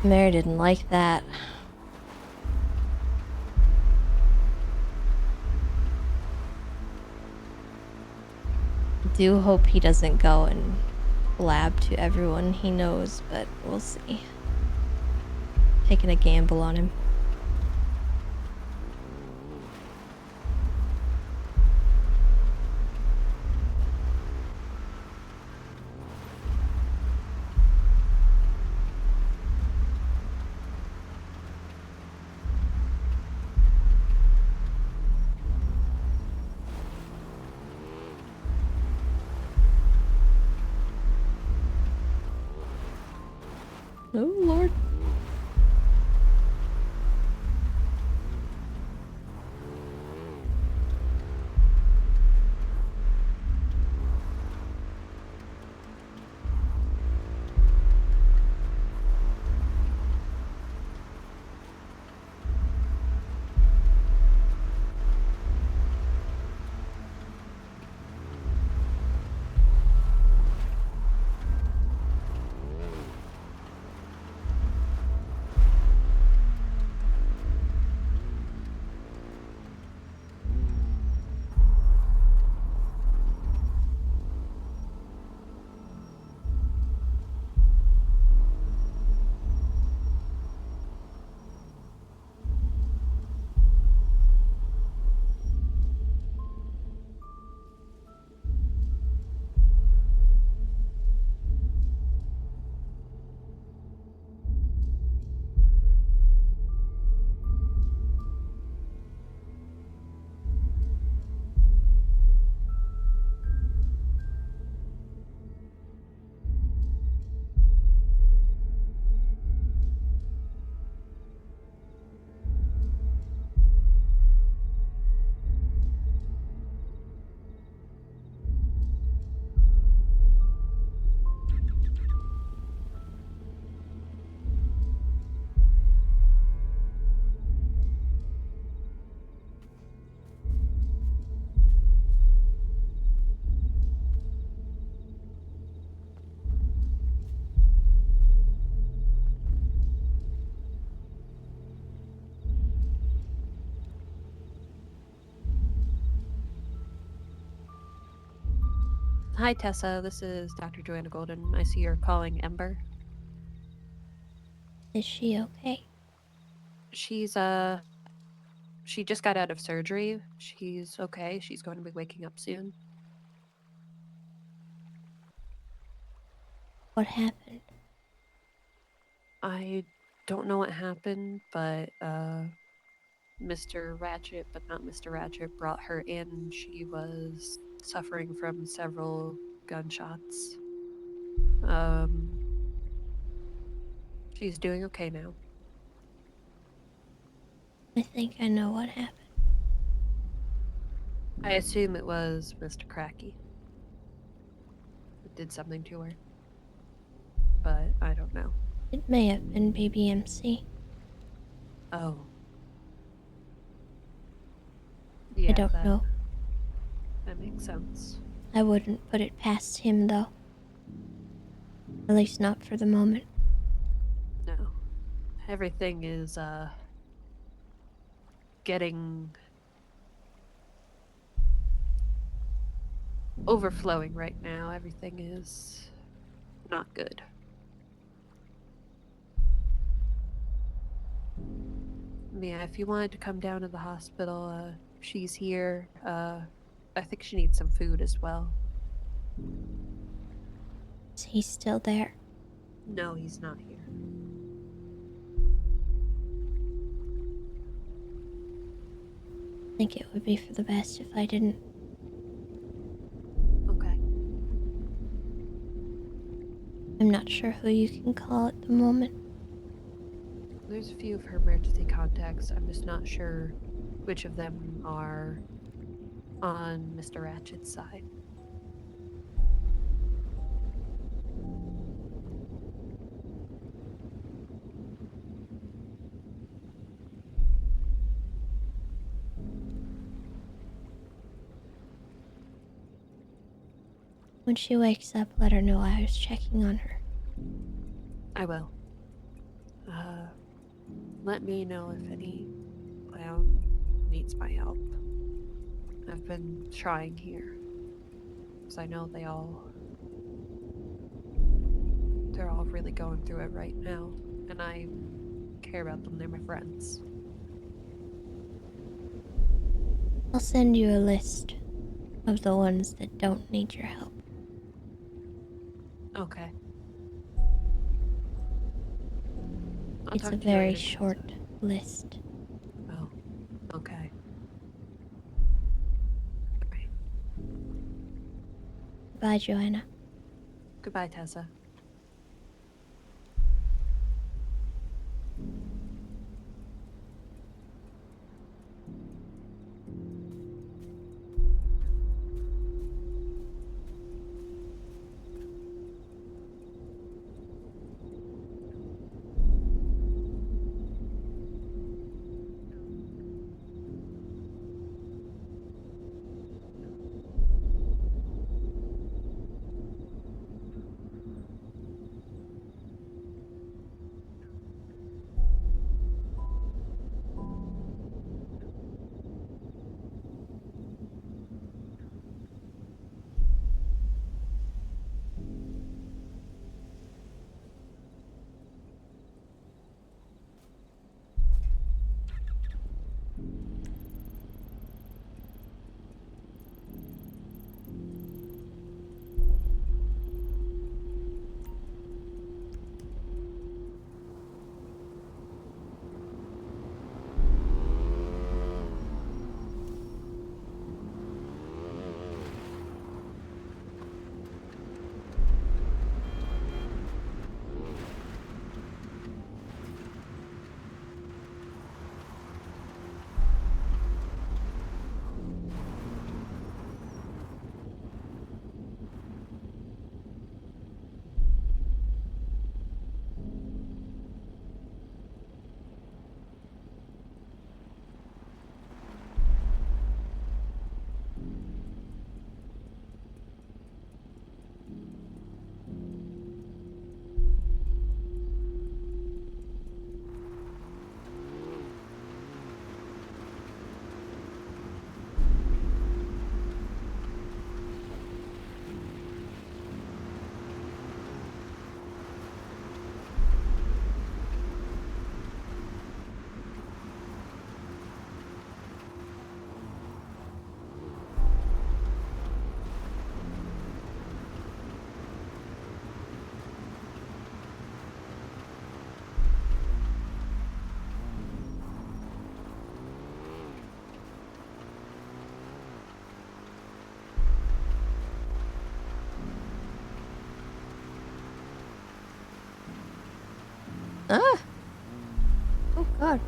Mary didn't like that. I do hope he doesn't go and blab to everyone he knows, but we'll see. Taking a gamble on him. Oh, Lord. Hi, Tessa. This is Dr. Joanna Golden. I see you're calling Ember. Is she okay? She just got out of surgery. She's okay. She's going to be waking up soon. What happened? I don't know what happened, but Mr. Ratchet, but not Mr. Ratchet, brought her in. She was suffering from several gunshots. She's doing okay now. I think I know what happened. I assume it was Mr. Cracky. It did something to her. But I don't know. It may have been BBMC. Oh. Yeah, I don't know. That makes sense. I wouldn't put it past him, though. At least not for the moment. No. Everything is, getting overflowing right now. Everything is not good. Yeah, if you wanted to come down to the hospital, she's here. I think she needs some food as well. Is he still there? No, he's not here. I think it would be for the best if I didn't. Okay. I'm not sure who you can call at the moment. There's a few of her emergency contacts. I'm just not sure which of them are on Mr. Ratchet's side. When she wakes up, let her know I was checking on her. I will. Let me know if any clown needs my help. I've been trying here. Because I know they're all really going through it right now. And I care about them. They're my friends. I'll send you a list of the ones that don't need your help. Okay. I'll It's talk a to you very later, Tessa. short list. Oh, okay. Right. Bye, Joanna. Goodbye, Tessa. Ah! Oh god.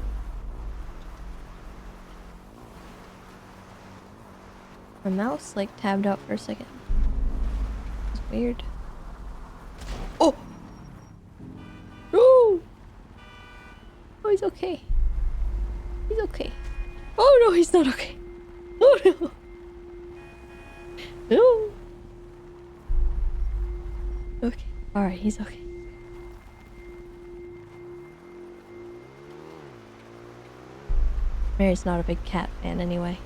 My mouse like tabbed out for a second. It's weird. Oh! No! Oh, he's okay. He's okay. Oh no, he's not okay. Oh no! No! Okay. Alright, he's okay. Mary's not a big cat fan anyway.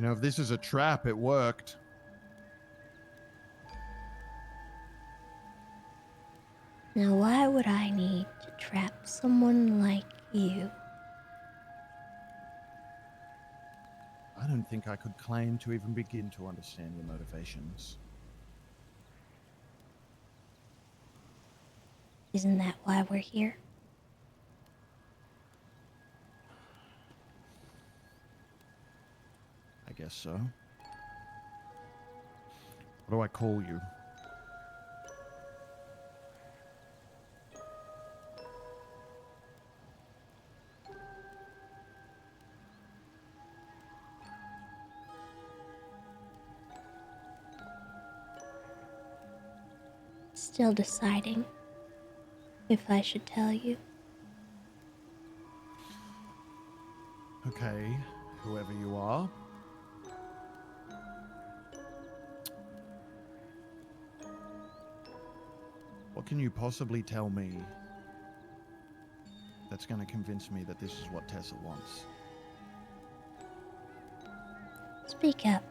You know, if this is a trap, it worked. Now, why would I need to trap someone like you? I don't think I could claim to even begin to understand your motivations. Isn't that why we're here? I guess so. What do I call you? Still deciding if I should tell you. Okay, whoever you are. What can you possibly tell me that's going to convince me that this is what Tessa wants? Speak up.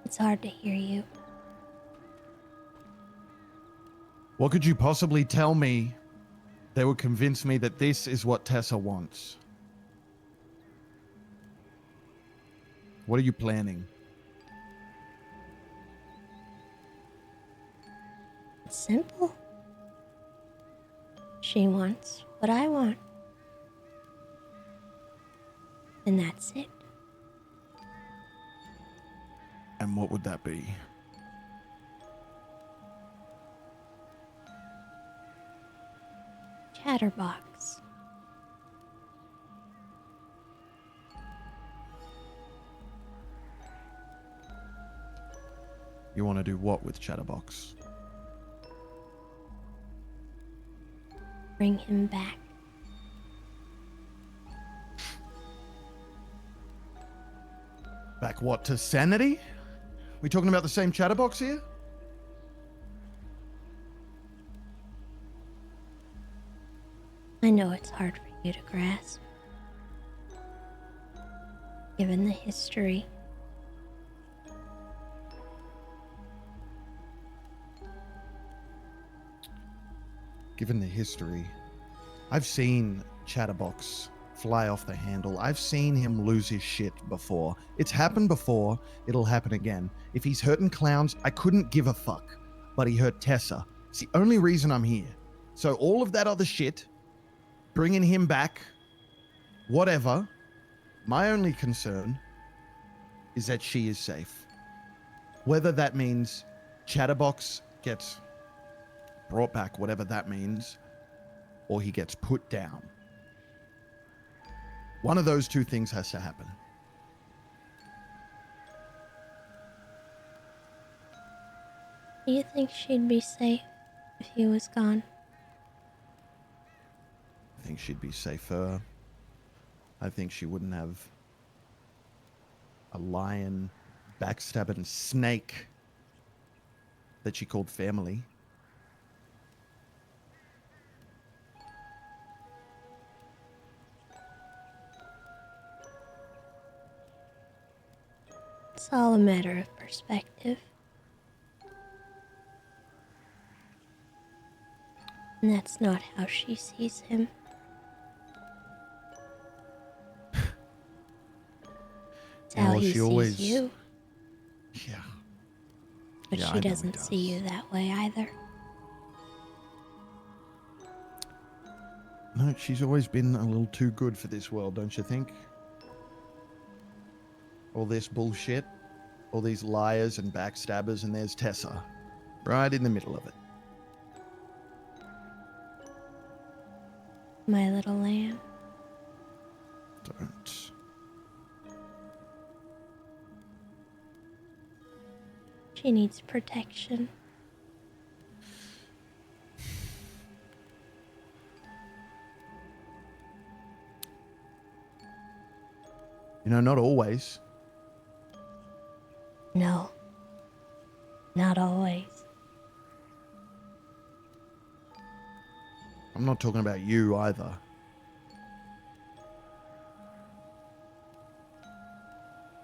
It's hard to hear you. What could you possibly tell me that would convince me that this is what Tessa wants? What are you planning? It's simple. She wants what I want. And that's it. And what would that be? Chatterbox. You want to do what with Chatterbox? Bring him back. Back what, to sanity? We talking about the same Chatterbox here? I know it's hard for you to grasp. Given the history. Given the history, I've seen Chatterbox fly off the handle. I've seen him lose his shit before. It's happened before. It'll happen again. If he's hurting clowns, I couldn't give a fuck. But he hurt Tessa. It's the only reason I'm here. So all of that other shit, bringing him back, whatever, my only concern is that she is safe. Whether that means Chatterbox gets brought back, whatever that means, or he gets put down. One of those two things has to happen. Do you think she'd be safe if he was gone? I think she'd be safer. I think she wouldn't have a lion, backstabbing snake that she called family. It's all a matter of perspective. And that's not how she sees him. It's how well, he she sees always- you. Yeah. But Yeah, I she know he doesn't see does. you that way either. No, she's always been a little too good for this world, don't you think? All this bullshit, all these liars and backstabbers, and there's Tessa, right in the middle of it. My little lamb. Don't. She needs protection. You know, not always. No. Not always. I'm not talking about you either.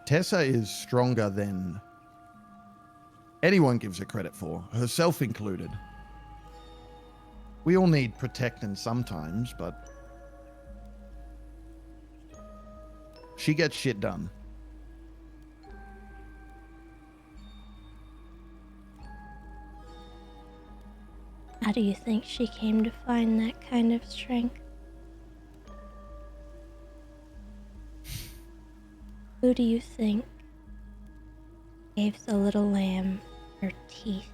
Tessa is stronger than anyone gives her credit for, herself included. We all need protecting sometimes, but she gets shit done. How do you think she came to find that kind of strength? Who do you think gave the little lamb her teeth?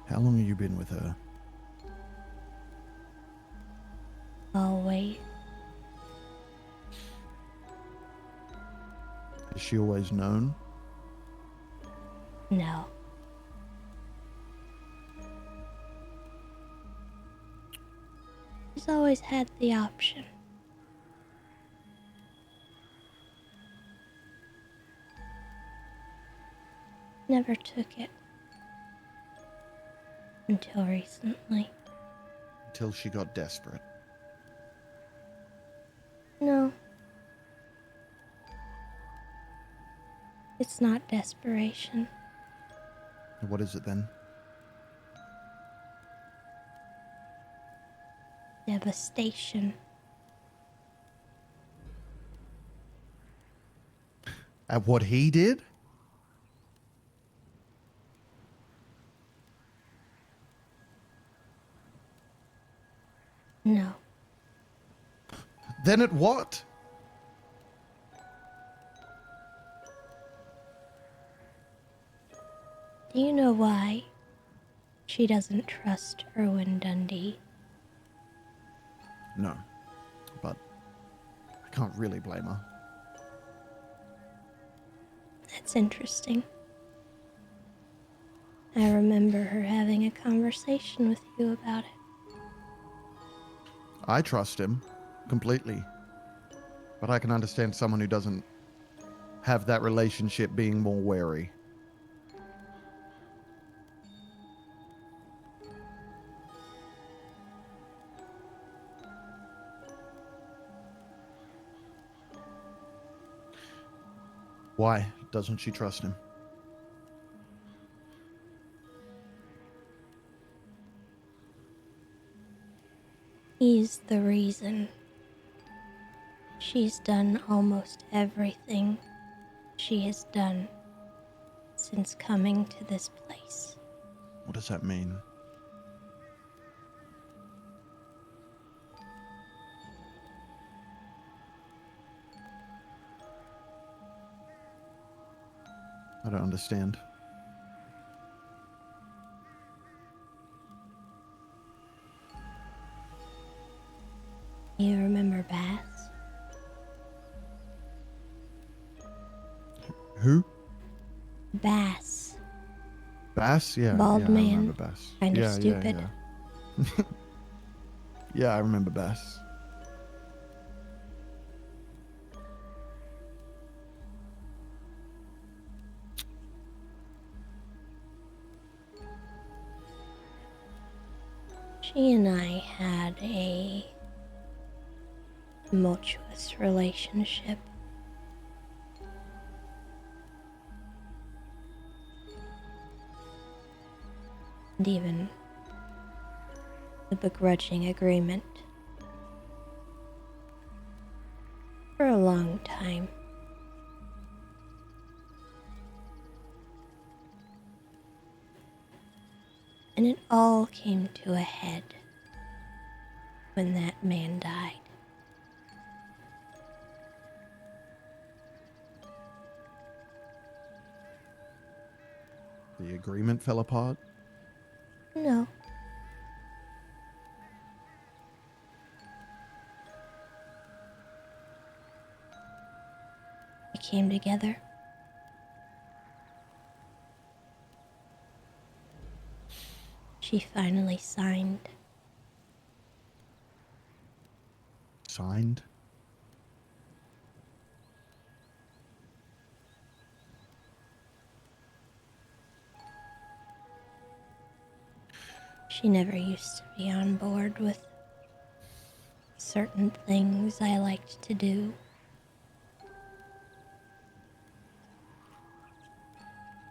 How long have you been with her? Always. Has she always known? No. She's always had the option. Never took it. Until recently. Until she got desperate. No. It's not desperation. What is it then? Devastation. At what he did? No. Then at what? Do you know why she doesn't trust Erwin Dundee? No. But I can't really blame her. That's interesting. I remember her having a conversation with you about it. I trust him completely. But I can understand someone who doesn't have that relationship being more wary. Why doesn't she trust him? He's the reason. She's done almost everything she has done since coming to this place. What does that mean? I don't understand. You remember Bass? Who? Bass. Bass? Yeah. Bald yeah, man, I remember Bass. kind of yeah, stupid. Yeah, yeah. Yeah, I remember Bass. She and I had a tumultuous relationship. And even the begrudging agreement. For a long time. And it all came to a head when that man died. The agreement fell apart. No. We came together. She finally signed. Signed? She never used to be on board with certain things I liked to do.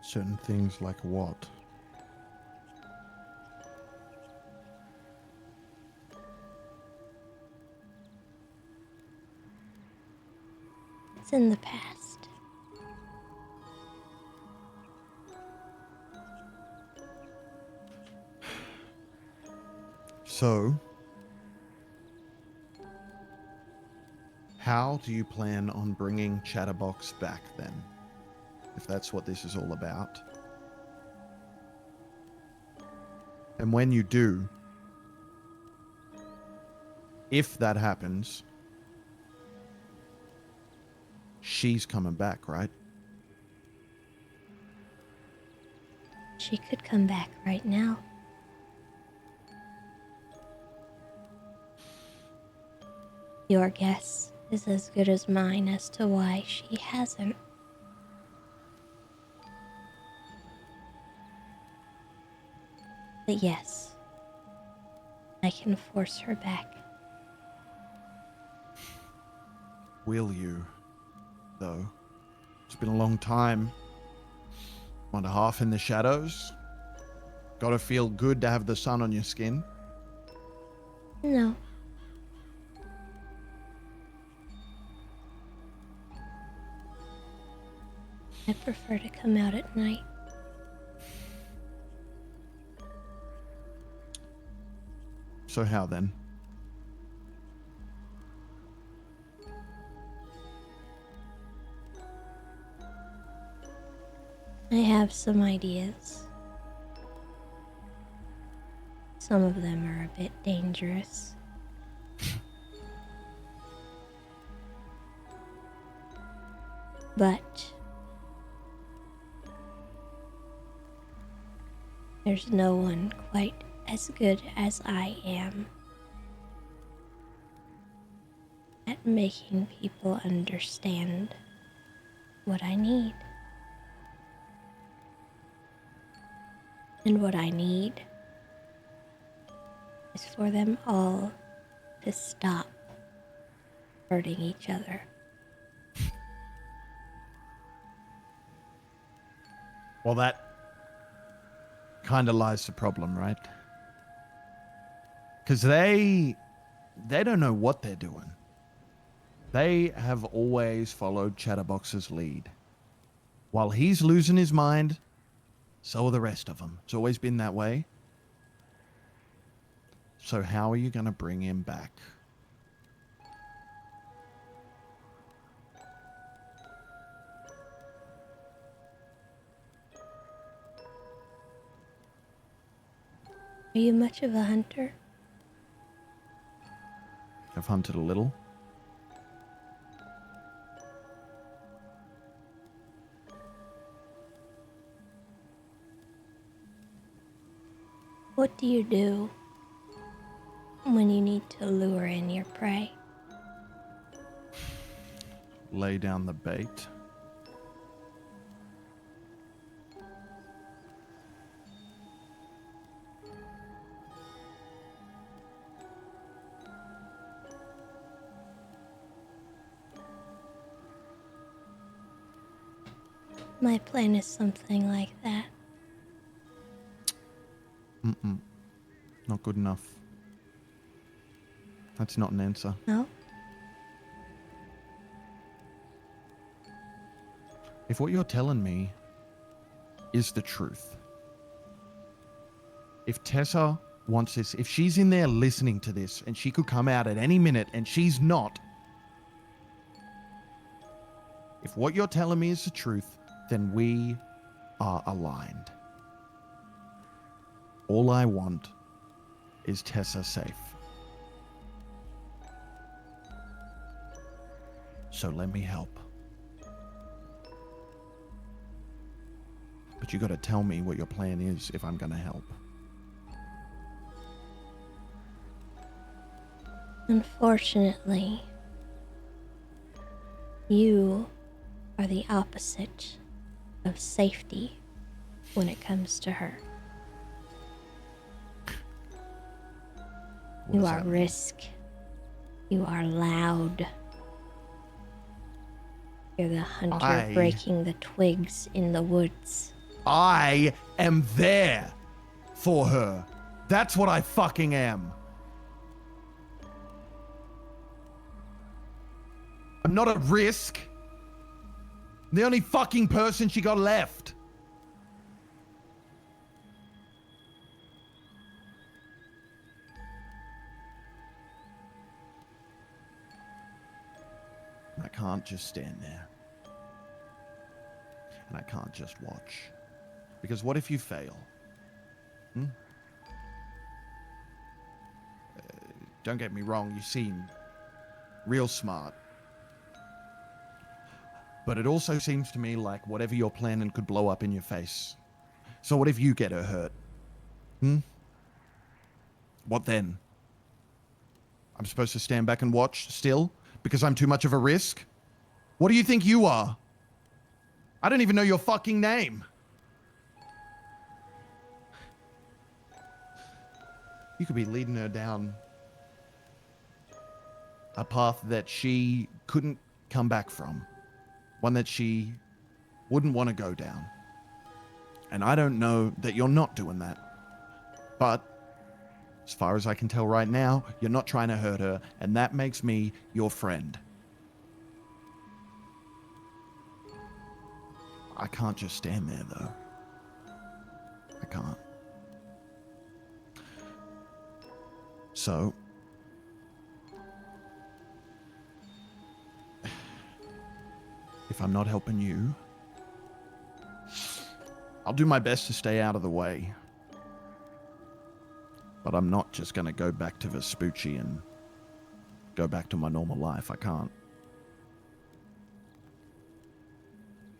Certain things like what? It's in the past. So, how do you plan on bringing Chatterbox back then? If that's what this is all about. And when you do, if that happens, she's coming back, right? She could come back right now. Your guess is as good as mine as to why she hasn't. But yes, I can force her back. Will you, though? It's been a long time. 1.5 in the shadows. Gotta feel good to have the sun on your skin. No. I prefer to come out at night. So how then? I have some ideas. Some of them are a bit dangerous. But there's no one quite as good as I am at making people understand what I need. And what I need is for them all to stop hurting each other. Well, that kind of lies the problem, right? Because they don't know what they're doing. They have always followed Chatterbox's lead. While he's losing his mind, so are the rest of them. It's always been that way. So how are you going to bring him back? Are you much of a hunter? I've hunted a little. What do you do when you need to lure in your prey? Lay down the bait. My plan is something like that. Mm-mm. Not good enough. That's not an answer. No? If what you're telling me is the truth, if Tessa wants this, if she's in there listening to this and she could come out at any minute and she's not, if what you're telling me is the truth, then we are aligned. All I want is Tessa safe. So let me help. But you got to tell me what your plan is if I'm going to help. Unfortunately, you are the opposite of safety when it comes to her. What You does are that mean? risk. You are loud. You're the hunter I- breaking the twigs in the woods. I am there for her. That's what I fucking am. I'm not at risk. I'm the only fucking person she got left. I can't just stand there. And I can't just watch. Because what if you fail? Don't get me wrong, you seem real smart. But it also seems to me like whatever you're planning could blow up in your face. So what if you get her hurt? What then? I'm supposed to stand back and watch still? Because I'm too much of a risk? What do you think you are? I don't even know your fucking name. You could be leading her down a path that she couldn't come back from. One that she wouldn't want to go down. And I don't know that you're not doing that. But as far as I can tell right now, you're not trying to hurt her, and that makes me your friend. I can't just stand there, though. I can't. So, if I'm not helping you, I'll do my best to stay out of the way. But I'm not just going to go back to Vespucci and go back to my normal life. I can't.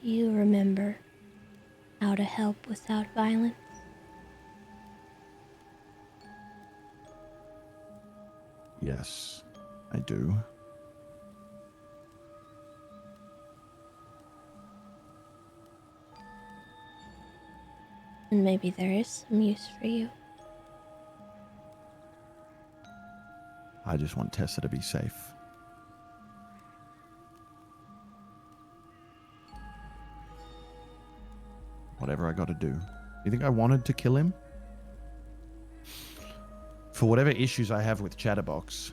Do you remember how to help without violence? Yes, I do. And maybe there is some use for you. I just want Tessa to be safe. Whatever I got to do. You think I wanted to kill him? For whatever issues I have with Chatterbox,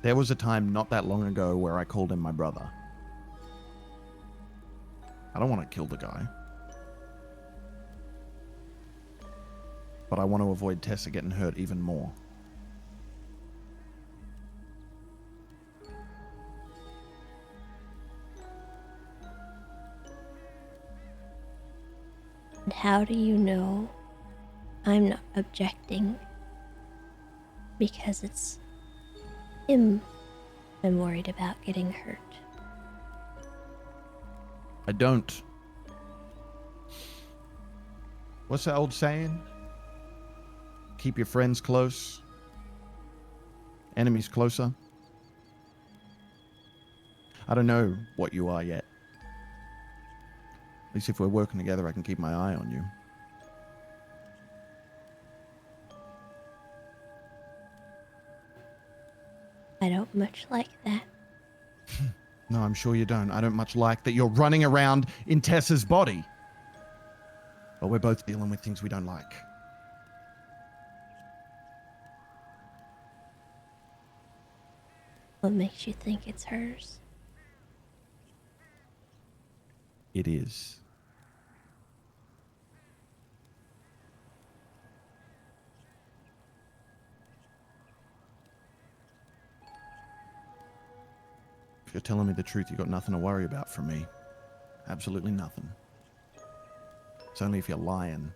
there was a time not that long ago where I called him my brother. I don't want to kill the guy. But I want to avoid Tessa getting hurt even more. And how do you know I'm not objecting? Because it's him I'm worried about getting hurt. I don't. What's that old saying? Keep your friends close, enemies closer. I don't know what you are yet. At least if we're working together, I can keep my eye on you. I don't much like that. No, I'm sure you don't. I don't much like that you're running around in Tessa's body. But we're both dealing with things we don't like. What makes you think it's hers? It is. If you're telling me the truth, you got nothing to worry about from me. Absolutely nothing. It's only if you're lying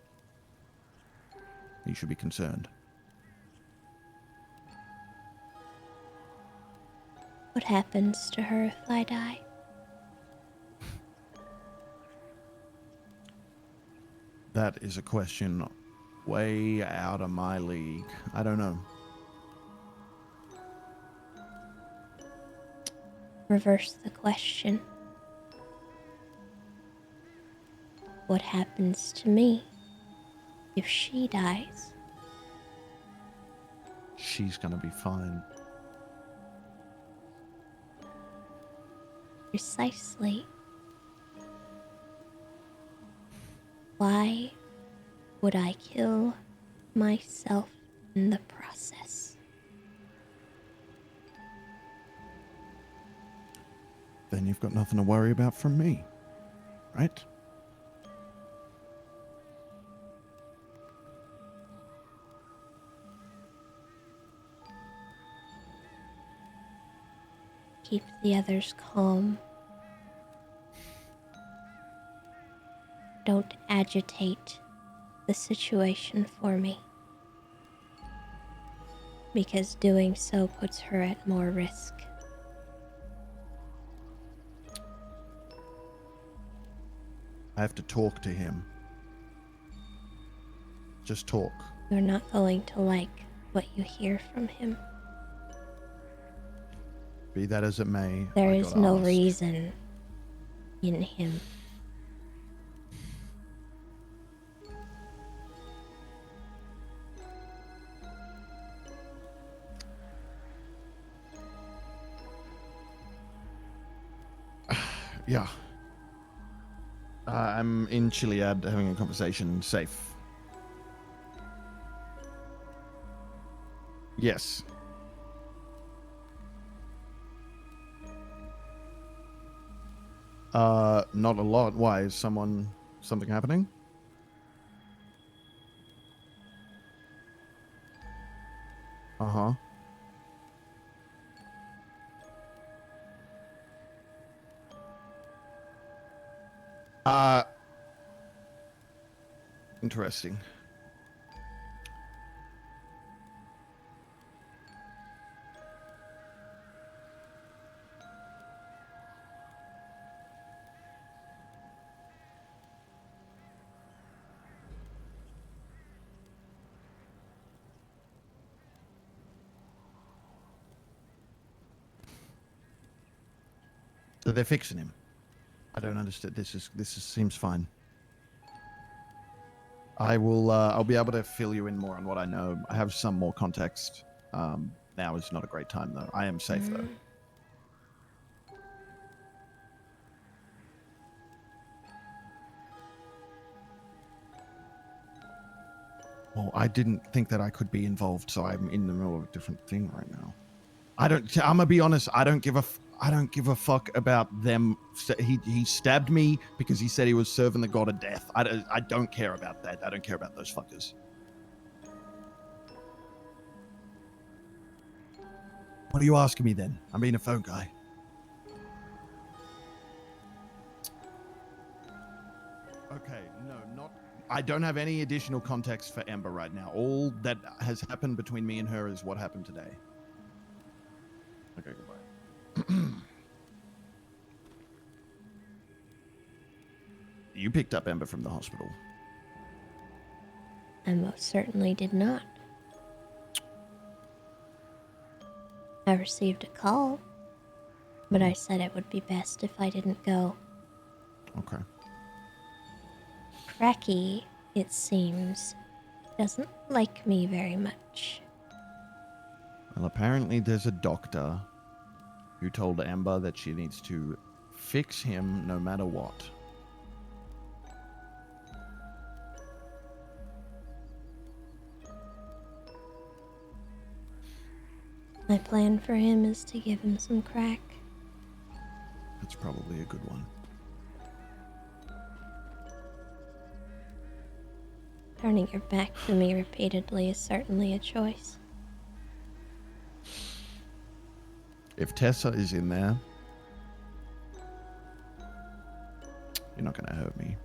you should be concerned. What happens to her if I die? That is a question way out of my league. I don't know. Reverse the question. What happens to me if she dies? She's gonna be fine. Precisely. Why would I kill myself in the process? Then you've got nothing to worry about from me, right? Keep the others calm. Don't agitate the situation for me, because doing so puts her at more risk. I have to talk to him. Just talk. You're not going to like what you hear from him. Be that as it may, There I is gotta no ask. reason in him. Yeah. I'm in Chiliad having a conversation. Safe. Yes. Not a lot. Why? Is something happening? Uh-huh. Interesting. So they're fixing him. I don't understand. Seems fine. I'll be able to fill you in more on what I know. I have some more context. Now is not a great time though. I am safe though. Well, I didn't think that I could be involved, so I'm in the middle of a different thing right now. I'm gonna be honest. I don't give a fuck about them. He stabbed me because he said he was serving the god of death. I don't care about that. I don't care about those fuckers. What are you asking me then? I'm being a phone guy. Okay, no, not. I don't have any additional context for Ember right now. All that has happened between me and her is what happened today. Okay, goodbye. You picked up Ember from the hospital. I most certainly did not. I received a call, but I said it would be best if I didn't go. Okay. Cracky, it seems, doesn't like me very much. Well, apparently there's a doctor who told Amber that she needs to fix him no matter what. My plan for him is to give him some crack. That's probably a good one. Turning your back to me repeatedly is certainly a choice. If Tessa is in there, you're not going to hurt me.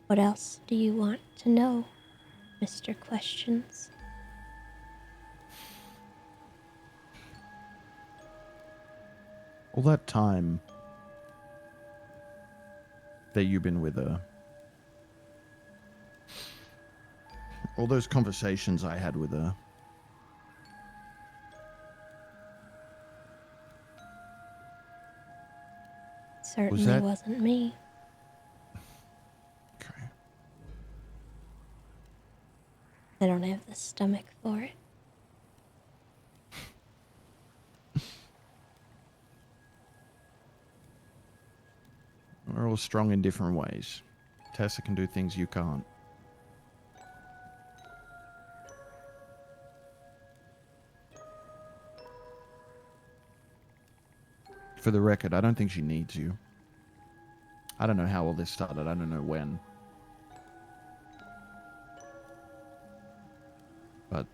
What else do you want to know, Mr. Questions? All that time that you've been with her, all those conversations I had with her. Certainly that- wasn't me. Okay. I don't have the stomach for it. We're all strong in different ways. Tessa can do things you can't. For the record, I don't think she needs you. I don't know how all this started. I don't know when. But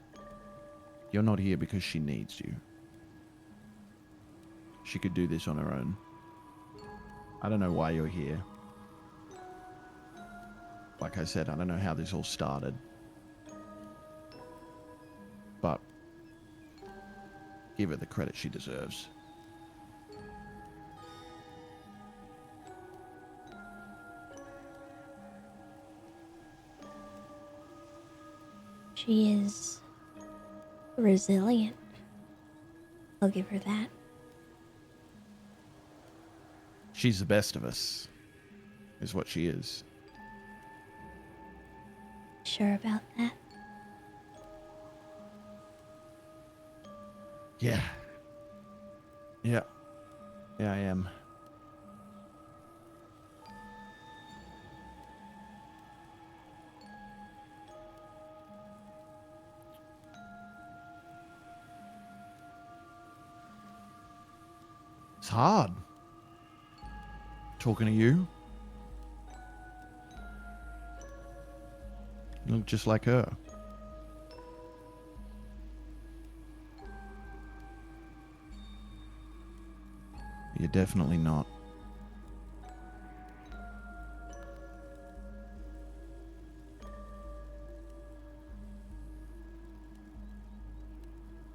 you're not here because she needs you. She could do this on her own. I don't know why you're here. Like I said, I don't know how this all started. But give her the credit she deserves. She is resilient. I'll give her that. She's the best of us, is what she is. Sure about that? Yeah. Yeah. Yeah, I am. It's hard. Talking to you. You look just like her. You're definitely not.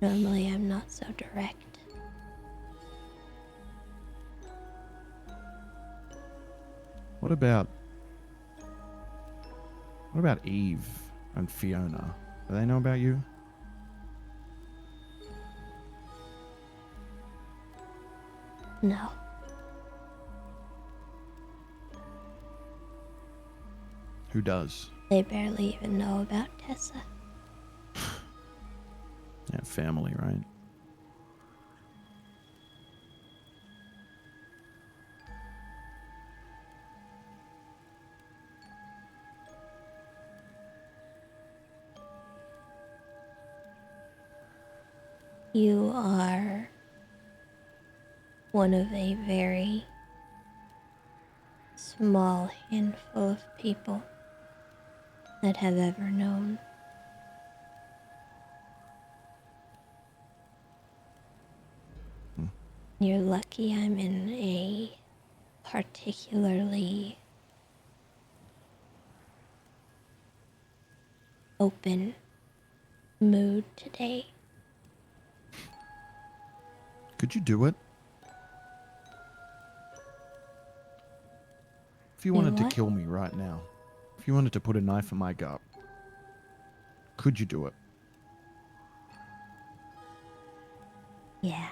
Normally I'm not so direct. What about Eve and Fiona? Do they know about you? No. Who does? They barely even know about Tessa. Yeah, family, right? You are one of a very small handful of people that have ever known. You're lucky I'm in a particularly open mood today. Could you do it? If you Do wanted to what? kill me right now, if you wanted to put a knife in my gut, could you do it? Yeah.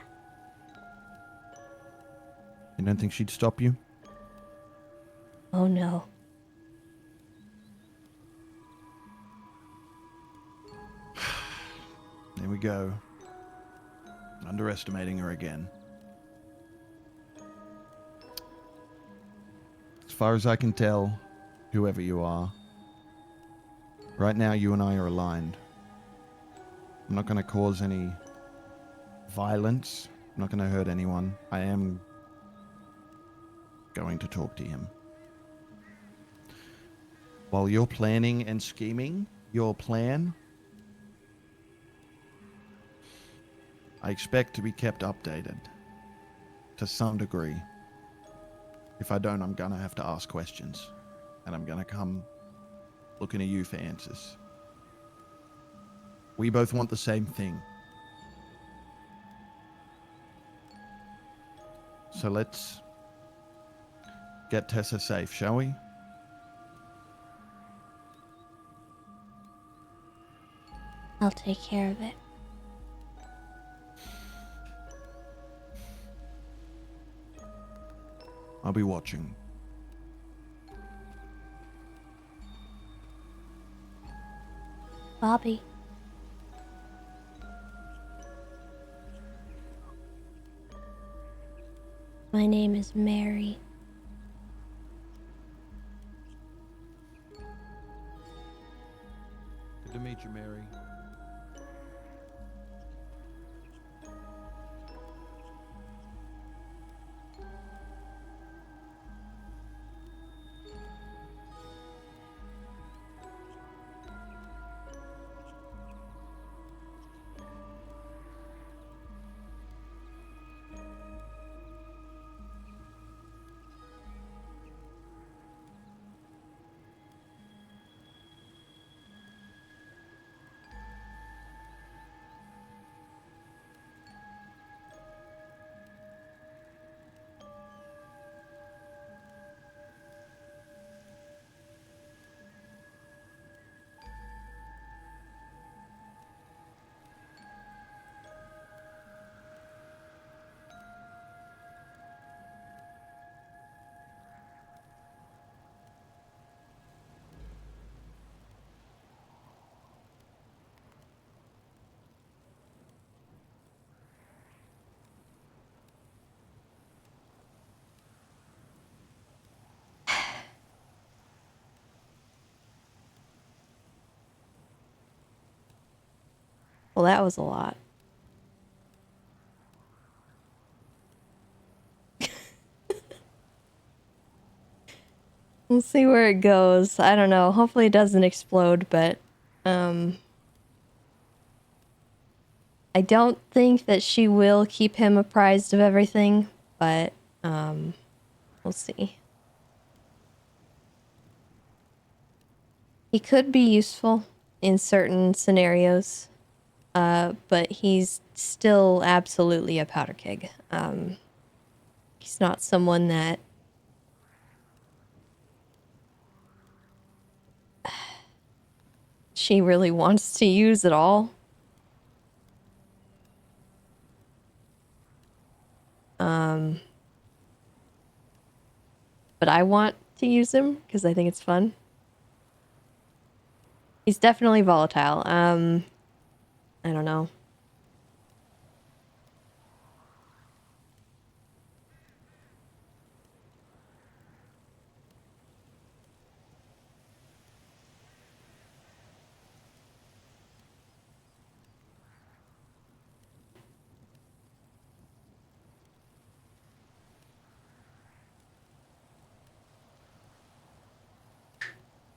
You don't think she'd stop you? Oh no. There we go. Underestimating her again. As far as I can tell, whoever you are, right now you and I are aligned. I'm not going to cause any violence. I'm not going to hurt anyone. I am going to talk to him. While you're planning and scheming your plan, I expect to be kept updated to some degree. If I don't, I'm going to have to ask questions. And I'm going to come looking at you for answers. We both want the same thing. So let's get Tessa safe, shall we? I'll take care of it. I'll be watching. Bobby. My name is Mary. Good to meet you, Mary. Well, that was a lot. We'll see where it goes. I don't know. Hopefully it doesn't explode, but I don't think that she will keep him apprised of everything, but we'll see. He could be useful in certain scenarios, but he's still absolutely a powder keg. He's not someone that she really wants to use at all. But I want to use him because I think it's fun. He's definitely volatile. I don't know.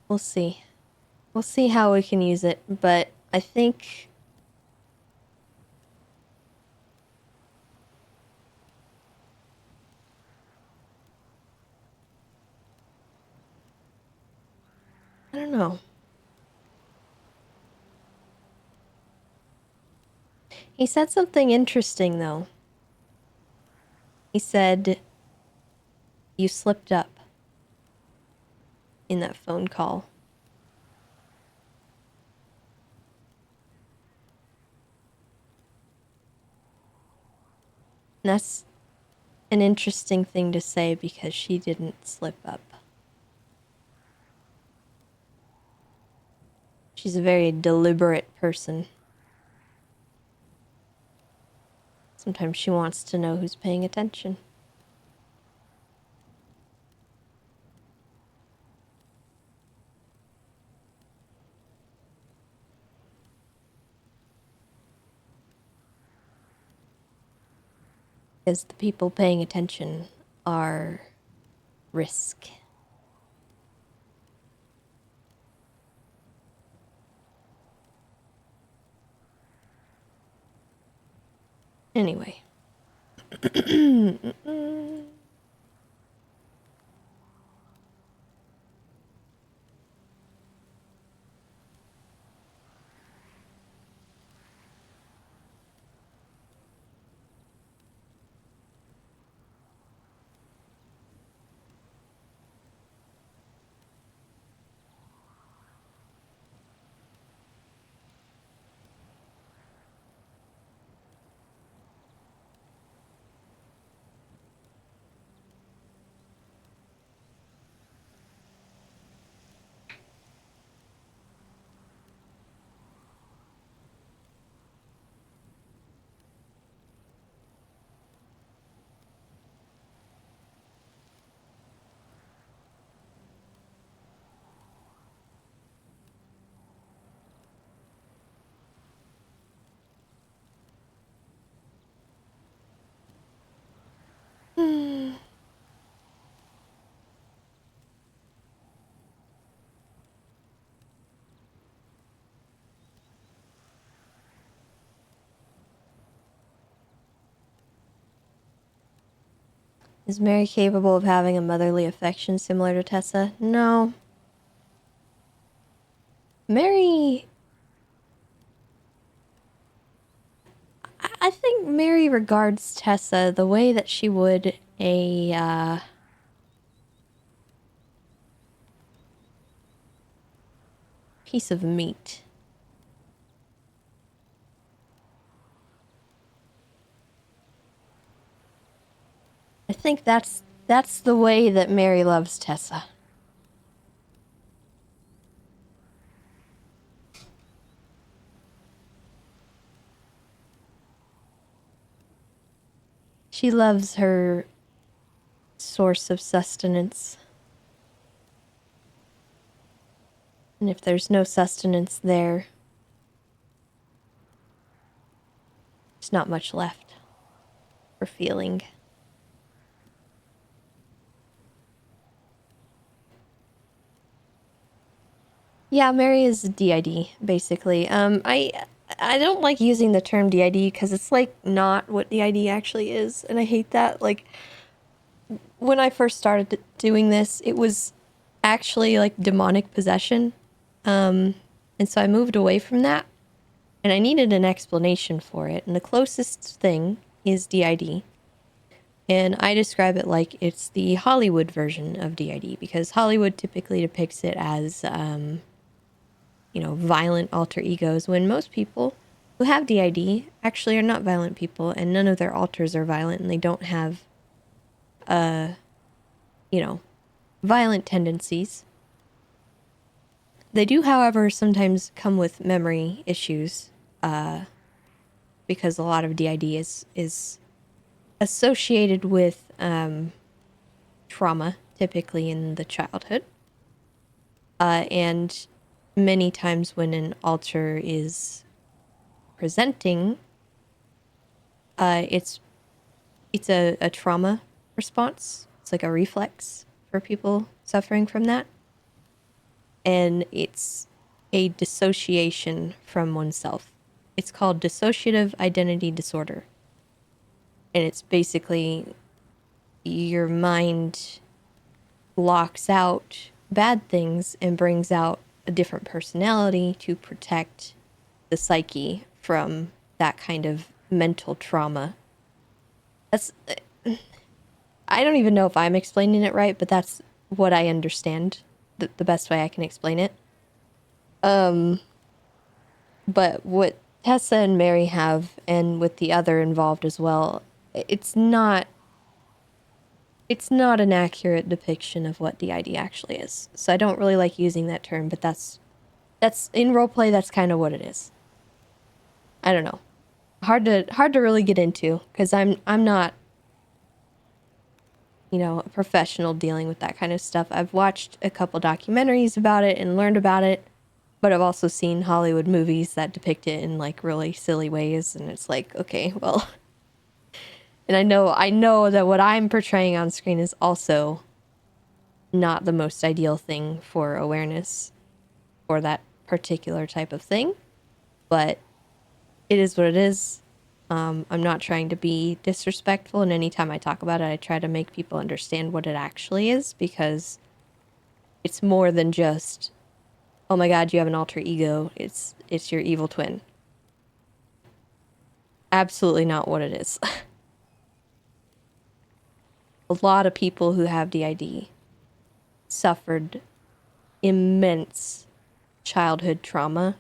We'll see. We'll see how we can use it, but I think I don't know. He said something interesting though. He said you slipped up in that phone call. And that's an interesting thing to say because she didn't slip up. She's a very deliberate person. Sometimes she wants to know who's paying attention. Because the people paying attention are risk. Anyway. Is Mary capable of having a motherly affection similar to Tessa? No. Mary... I think Mary regards Tessa the way that she would a, piece of meat. I think that's the way that Mary loves Tessa. She loves her source of sustenance. And if there's no sustenance there, there's not much left for feeling. Yeah, Mary is DID, basically. I don't like using the term DID because it's like not what DID actually is, and I hate that. Like, when I first started doing this, it was actually like demonic possession. And so I moved away from that, and I needed an explanation for it. And the closest thing is DID. And I describe it like it's the Hollywood version of DID, because Hollywood typically depicts it as, violent alter egos, when most people who have DID actually are not violent people, and none of their alters are violent, and they don't have, violent tendencies. They do, however, sometimes come with memory issues, because a lot of DID is associated with trauma, typically in the childhood. And many times when an alter is presenting, it's a trauma response. It's like a reflex for people suffering from that. And it's a dissociation from oneself. It's called dissociative identity disorder. And it's basically your mind blocks out bad things and brings out a different personality to protect the psyche from that kind of mental trauma. That's... I don't even know if I'm explaining it right, but that's what I understand. The best way I can explain it. But what Tessa and Mary have, and with the other involved as well, it's not an accurate depiction of what DID actually is. So I don't really like using that term, but that's in roleplay, that's kind of what it is. I don't know. Hard to really get into, because I'm not, a professional dealing with that kind of stuff. I've watched a couple documentaries about it and learned about it, but I've also seen Hollywood movies that depict it in like really silly ways, and it's like, okay, well, and I know that what I'm portraying on screen is also not the most ideal thing for awareness for that particular type of thing, but it is what it is. I'm not trying to be disrespectful, and anytime I talk about it, I try to make people understand what it actually is, because it's more than just, oh my god, you have an alter ego. It's your evil twin. Absolutely not what it is. A lot of people who have DID suffered immense childhood trauma.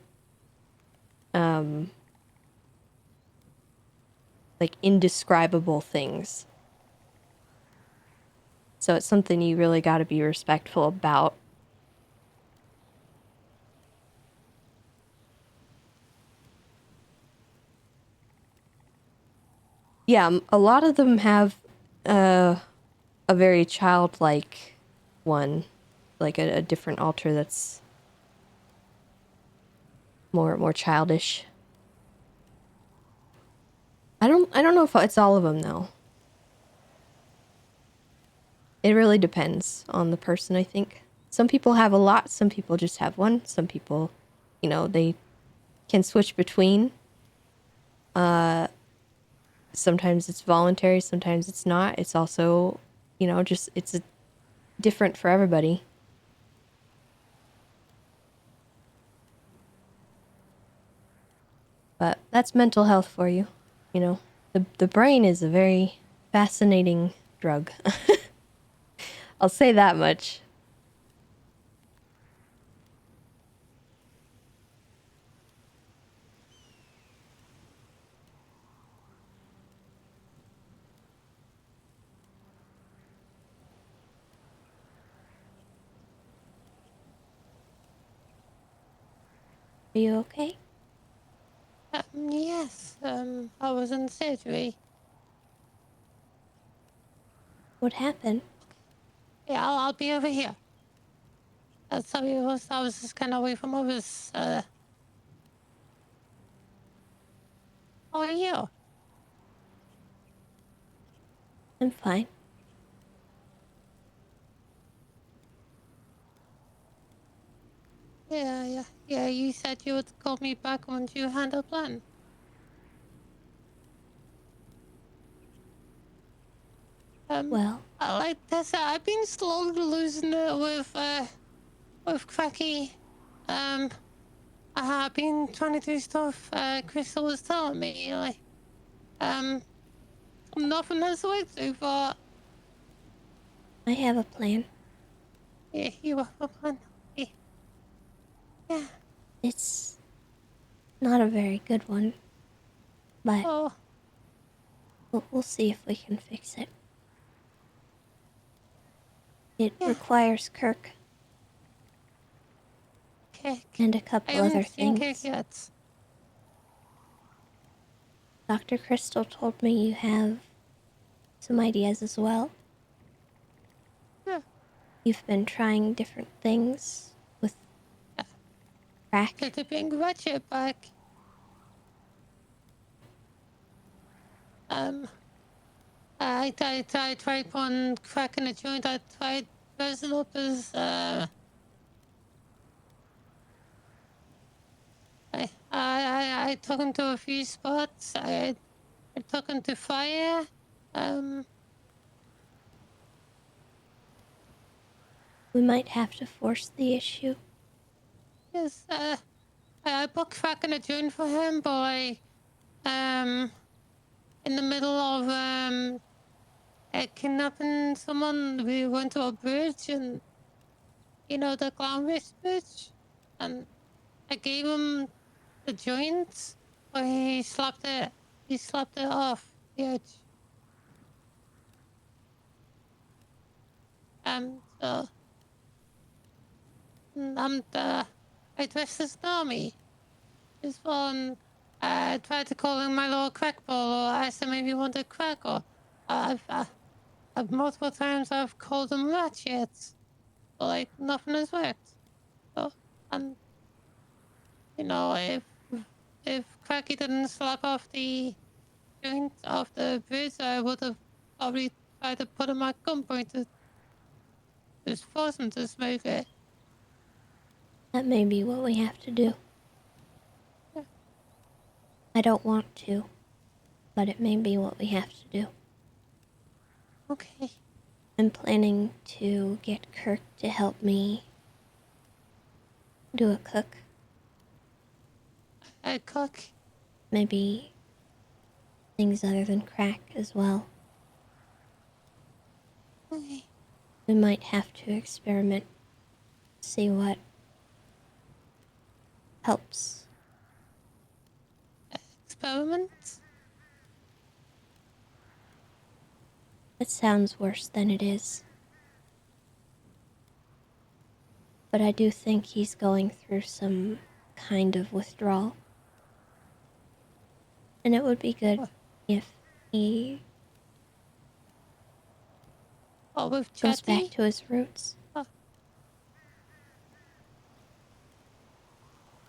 Like indescribable things. So it's something you really got to be respectful about. Yeah, a lot of them have a very childlike one, like a different alter that's more childish. I don't know if it's all of them though. It really depends on the person, I think. Some people have a lot, some people just have one, some people, they can switch between. Sometimes it's voluntary, sometimes it's not. It's also you know, just different for everybody. But that's mental health for you. You know, the brain is a very fascinating drug. I'll say that much. Are you okay? Yes, I was in surgery. What happened? Yeah, I'll be over here. Sorry, I was just kind of away from others. How are you? I'm fine. Yeah, you said you would call me back once you had a plan. Well, Like Tessa, I've been slowly losing it with Cracky. I've been trying to do stuff, Crystal was telling me, like, nothing has worked so far. I have a plan. Yeah, you have a plan. Yeah. It's not a very good one, but Oh, we'll see if we can fix it. It yeah. requires Kirk Okay. and a I couple other haven't seen Kirk things. yet. Dr. Crystal told me you have some ideas as well. Yeah. You've been trying different things with crack. Get to bring Ratchet back. I tried one crack in the joint. I tried dressing up as, I took him to a few spots. I took him to fire. Um, We might have to force the issue. yes, I booked crack in the joint for him, but in the middle of, kidnapping someone, we went to a bridge and, you know, the Glamorous Bridge, and I gave him the joint, but he slapped it off the edge. So, I dressed as Nami. This one, I tried to call him my little crack ball, or I asked him if he wanted crack, or I've multiple times I've called him Ratchet, but like nothing has worked. So, and you know, if Cracky didn't slap off the joint off the bridge, I would have probably tried to put him at gunpoint to just force him to smoke it. That may be what we have to do. Yeah. I don't want to, but it may be what we have to do. Okay. I'm planning to get Kirk to help me do a cook. I cook. Maybe things other than crack as well. Okay. We might have to experiment, see what helps. Experiment? It sounds worse than it is. But I do think he's going through some kind of withdrawal. And it would be good if he Oh, with goes back Chatty? to his roots.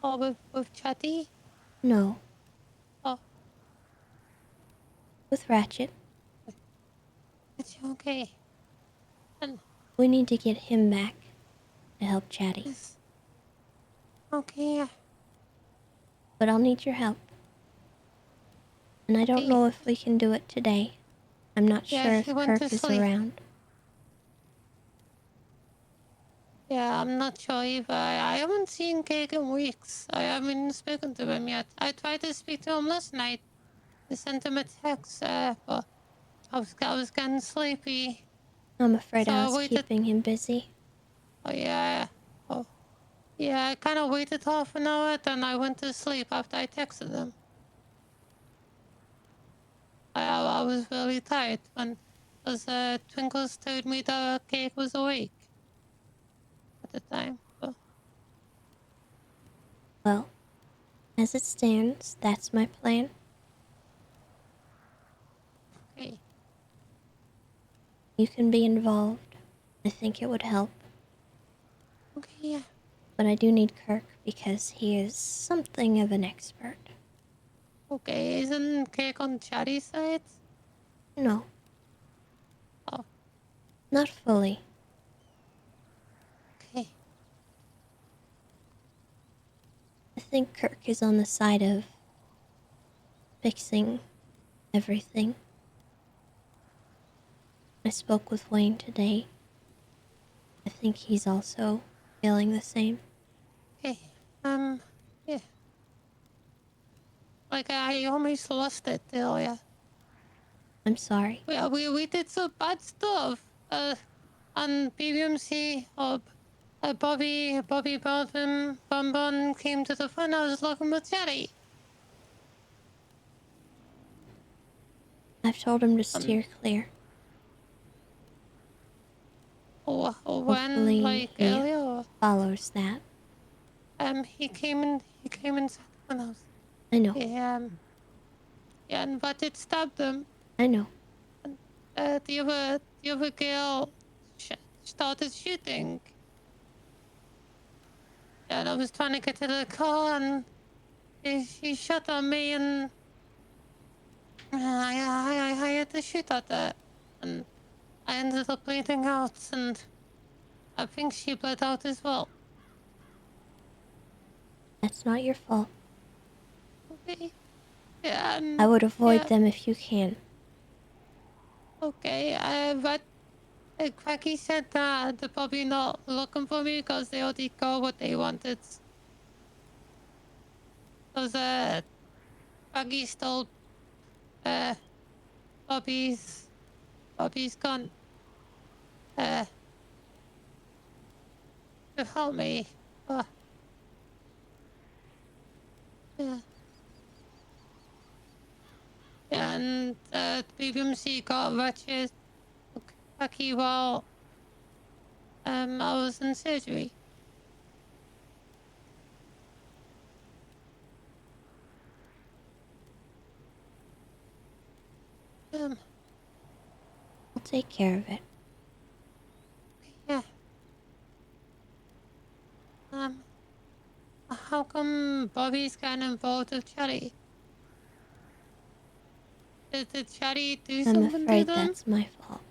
Oh, with Chatty? No, Oh, with Ratchet. it's okay. And We need to get him back to help Chatty. yes. Okay. But I'll need your help. And I don't know if we can do it today. I'm not Yeah, sure he if went to Kirk is sleep. around. Yeah, I'm not sure either. I haven't seen Cake in weeks. I haven't spoken to him yet. I tried to speak to him last night. I sent him a text, but I was getting sleepy. I'm afraid So I I was waited. keeping him busy. Oh, yeah. Oh, yeah, I kind of waited half an hour, then I went to sleep after I texted him. I was really tired when because Twinkles told me the cake was awake at the time. But, Well, as it stands, that's my plan. okay. You can be involved. I think it would help. Okay, yeah. But I do need Kirk because he is something of an expert. Okay, isn't cake on Chatty's side? No, Oh, not fully. okay. I think Kirk is on the side of fixing everything. I spoke with Wayne today. I think he's also feeling the same. Okay. Yeah. Like I almost lost it earlier. I'm sorry. We did some bad stuff. On BBMC, Bobby Bonbon came to the front. I was looking with Chatty. I've told him to Um, steer clear. when Hopefully like he earlier, follows that. he came inside the front house. I know. Yeah, and but it stabbed him. I know. And the other girl started shooting. And I was trying to get to the car, and she shot at me, and I had to shoot at her, and I ended up bleeding out, and I think she bled out as well. That's not your fault. Okay. Yeah, I and would avoid yeah, them if you can. okay. But Cracky said that they're probably not looking for me because they already got what they wanted. Because Cracky stole uh Bobby's gun uh to help me. Uh, yeah. Yeah, and BBMC got wretched Cracky while I was in surgery. Um, I'll take care of it. yeah. Um, how come Bobby's gotten involved with Chatty? Did Chatty do I'm something to afraid them? that's my fault.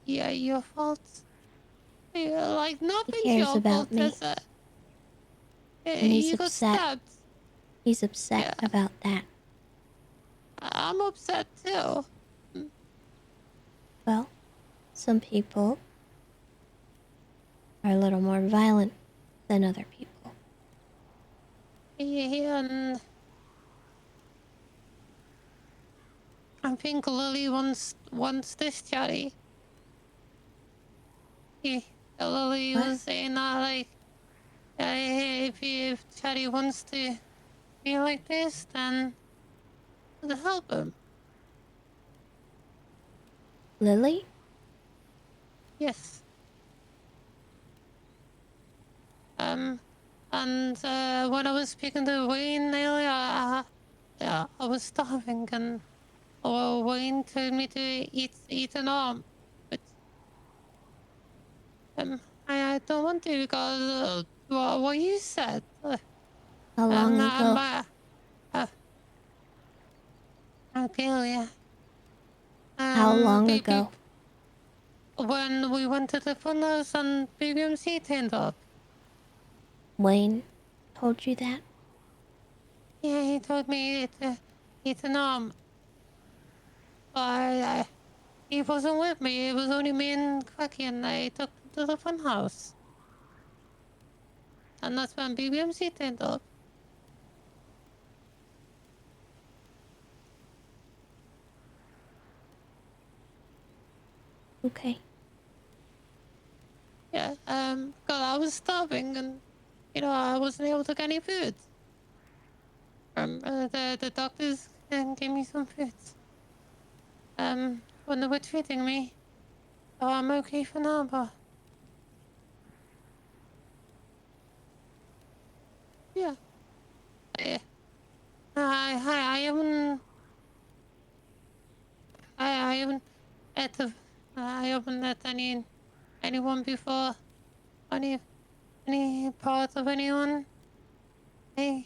Yeah, your fault. Yeah, like He nothing's cares your fault, about me, Tessa. and he's You got upset. stabbed. He's upset Yeah, about that. I'm upset too. Well, some people are a little more violent than other people. Yeah, and I think Lily wants this Chatty. Yeah, Lily What? was saying that like, if Chatty wants to be like this, then to help him. Lily? Yes. And when I was speaking to Wayne earlier, yeah, I was starving, and Wayne told me to eat an arm, but I don't want to because what you said. How long ago? Uh, okay, yeah. How long Baby, ago? when we went to the funhouse and BBMC turned up. Wayne told you that? Yeah, he told me to eat an arm. But he wasn't with me. It was only me and Quacky, and I took to the fun house. And that's when BBMC turned up. Okay. Yeah, because I was starving and, I wasn't able to get any food. The doctors gave me some food. When they were treating me. So I'm okay for now, but yeah. I, I haven't, I haven't had to, I haven't had anyone before, any, any part of anyone. Hey,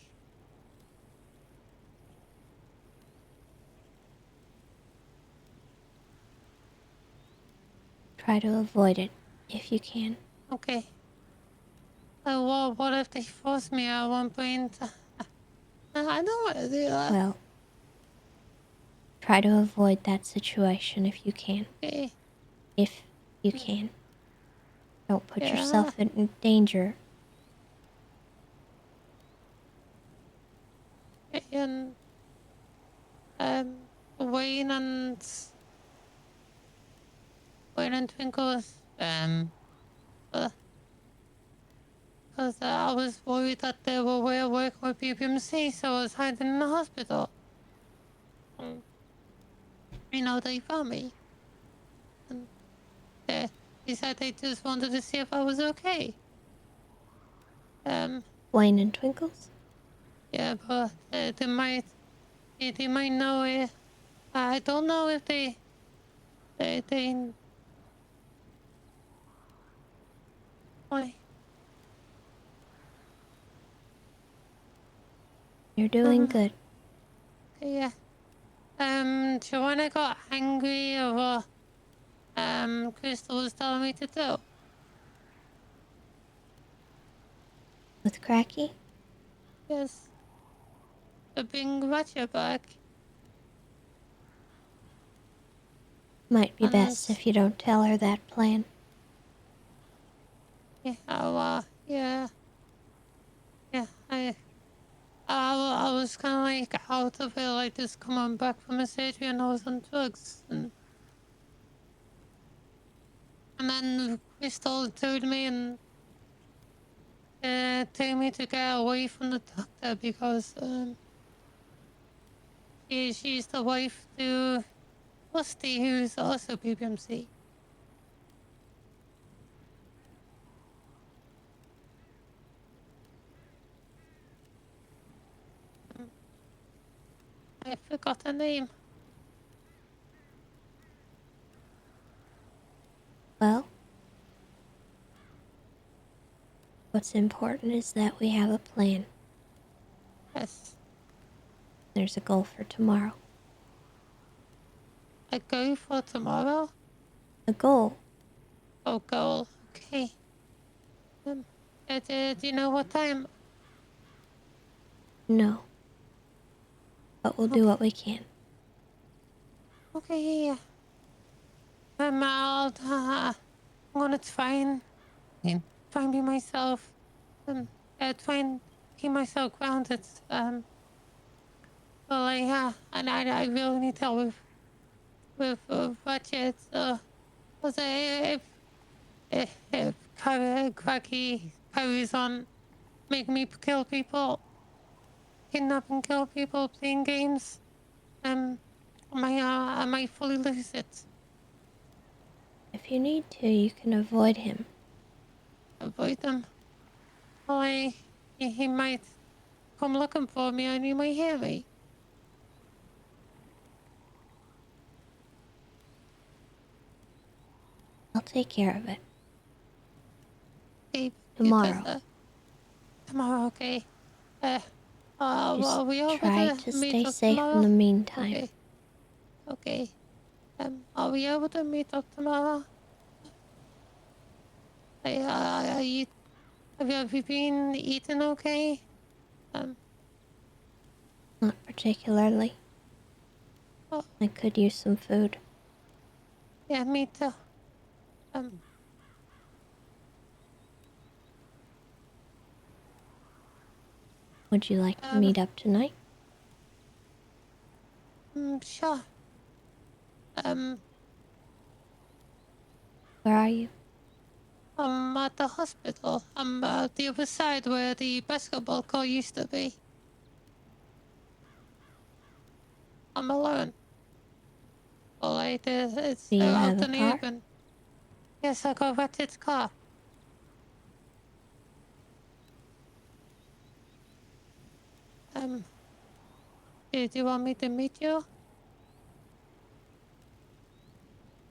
Try to avoid it if you can. okay. Well, what if they force me at one point? I don't want to do that. Well, try to avoid that situation if you can. Okay, If you can. Don't put yeah, yourself in danger. and, Wayne and, Wayne and Twinkles, because I was worried that they were working with BBMC, so I was hiding in the hospital. They found me. And they said they just wanted to see if I was okay. Wayne and Twinkles? Yeah, but they might know it. I don't know if they, why? You're doing good. Yeah. Joanna got angry over, Crystal was telling me to do. With Cracky? Yes. To bring Ratchet back. Might be And best if you don't tell her that plan. yeah, yeah. Yeah, I was kind of like out of it, like just coming back from a surgery and I was on drugs. And then Crystal told me and told me to get away from the doctor because she's the wife to Rusty, who's also BBMC. I forgot her name. Well, what's important is that we have a plan. Yes. There's a goal for tomorrow. A go for tomorrow? A goal? Oh, goal. Okay. Do you know what time? No. But we'll do what we can. Okay, yeah. I'm gonna try and be myself. Try and keep myself grounded. Well, yeah, and I really need help with budget. Was if Cracky carries on making me kill people, kidnap and kill people, playing games, I might fully lose it. If you need to, you can avoid him. Avoid them. Well, he might come looking for me and he might hear me. I'll take care of it. Hey, Tomorrow. Tomorrow, okay. Just Are we able try to to meet stay up safe in tomorrow? the meantime. Okay. Okay. Are we able to meet up tomorrow? You, have you been eating okay? Not particularly. Oh, I could use some food. yeah, me too. Would you like to meet up tonight? Sure. Where are you? I'm at the hospital. I'm the other side where the basketball court used to be. I'm alone. Well, it's Do you out have a in the car? open. Yes, I got Ratchet's car. Do you want me to meet you?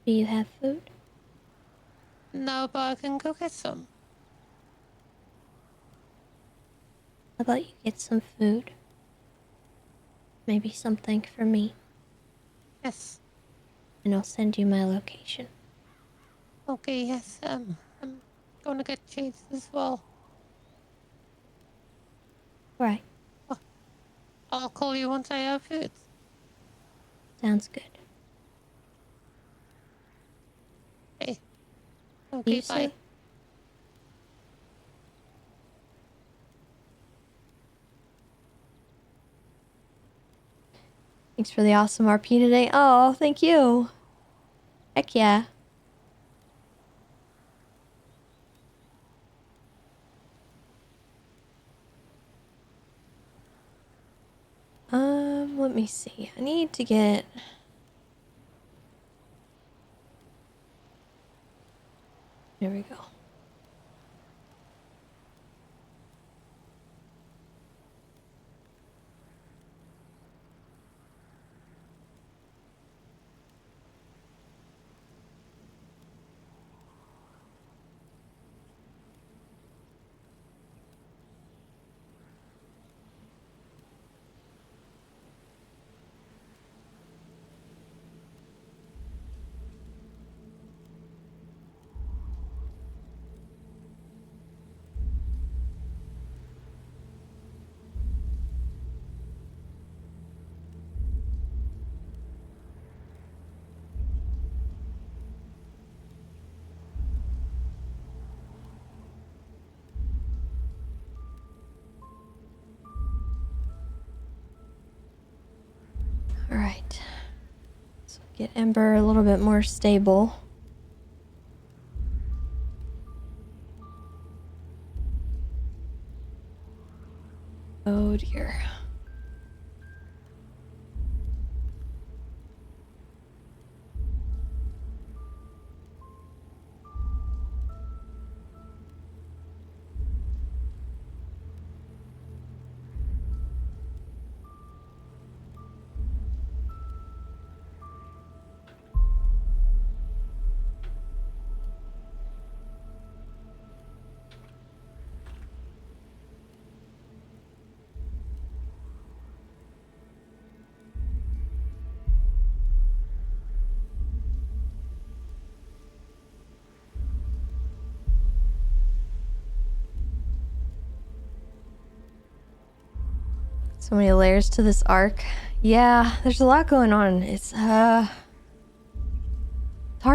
Do you have food? No, but I can go get some. How about you get some food? Maybe something for me, Yes. and I'll send you my location. Okay, yes. I'm gonna get changed as well. Right. I'll call you once I have food. Sounds good. Okay. See Okay, you bye. soon. Thanks for the awesome RP today. Oh, thank you. Heck yeah. Let me see. I need to get... There we go. Alright. So get Ember a little bit more stable. Oh dear. So many layers to this arc. Yeah, there's a lot going on. It's hard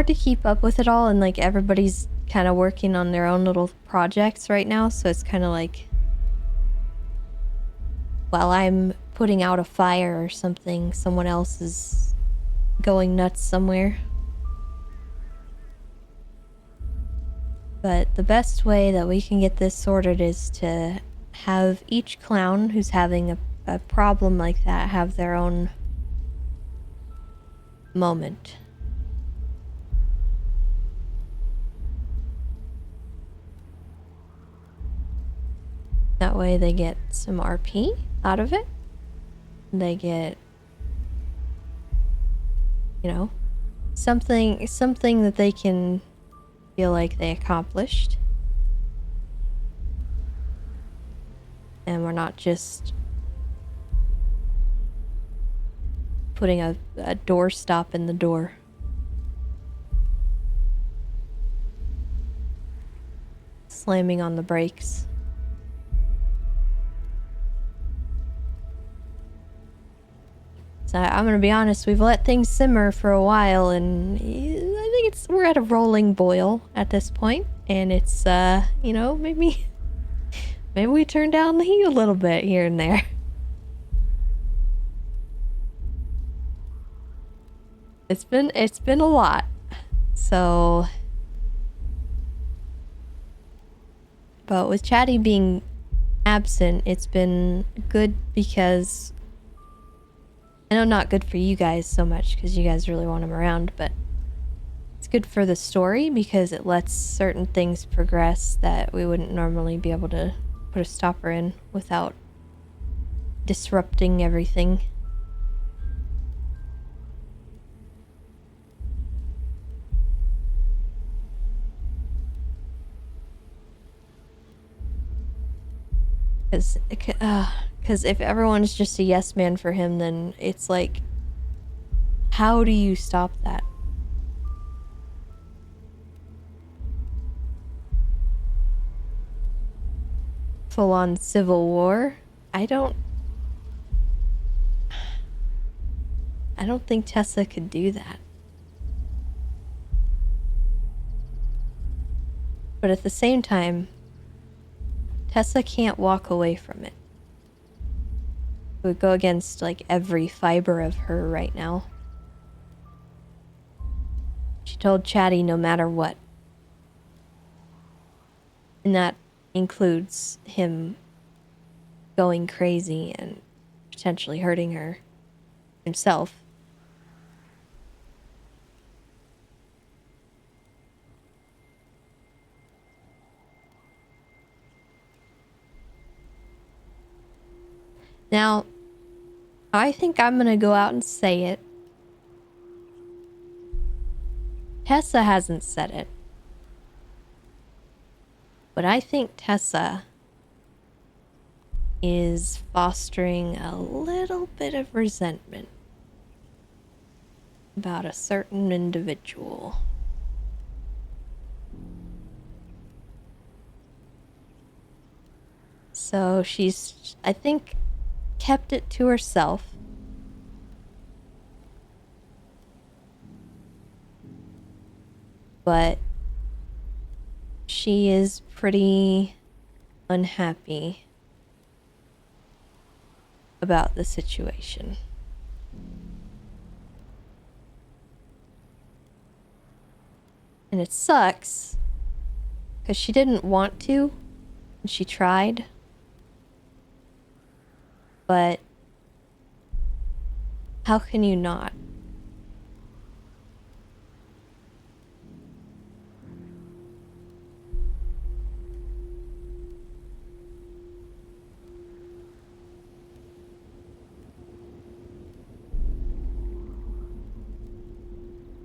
to keep up with it all, and like everybody's kind of working on their own little projects right now, so it's kind of like while I'm putting out a fire or something, someone else is going nuts somewhere. But the best way that we can get this sorted is to have each clown who's having a problem like that have their own moment. That way they get some RP out of it. They get, you know, something that they can feel like they accomplished. And we're not just putting a doorstop in the door. Slamming on the brakes. So I'm gonna be honest, we've let things simmer for a while, and I think we're at a rolling boil at this point, and it's you know, maybe maybe we turn down the heat a little bit here and there. It's been a lot. So, but with Chatty being absent, it's been good because I know not good for you guys so much because you guys really want him around, but it's good for the story because it lets certain things progress that we wouldn't normally be able to put a stopper in without disrupting everything. Because if everyone's just a yes man for him, then it's like, how do you stop that? Full-on civil war? I don't think Tessa could do that. But at the same time, Tessa can't walk away from it. It would go against like every fiber of her right now. She told Chatty no matter what. And that includes him going crazy and potentially hurting her himself. Now, I think I'm gonna go out and say it. Tessa hasn't said it. But I think Tessa is fostering a little bit of resentment about a certain individual. So she's, I think, kept it to herself. But she is pretty unhappy about the situation. And it sucks because she didn't want to, and she tried. But how can you not?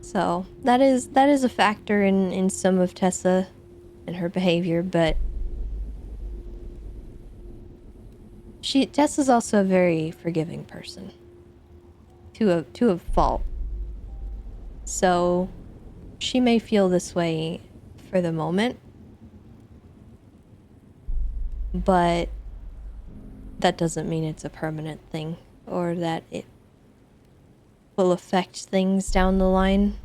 So that is a factor in some of Tessa and her behavior, but Tessa's also a very forgiving person to a fault. So she may feel this way for the moment, but that doesn't mean it's a permanent thing or that it will affect things down the line.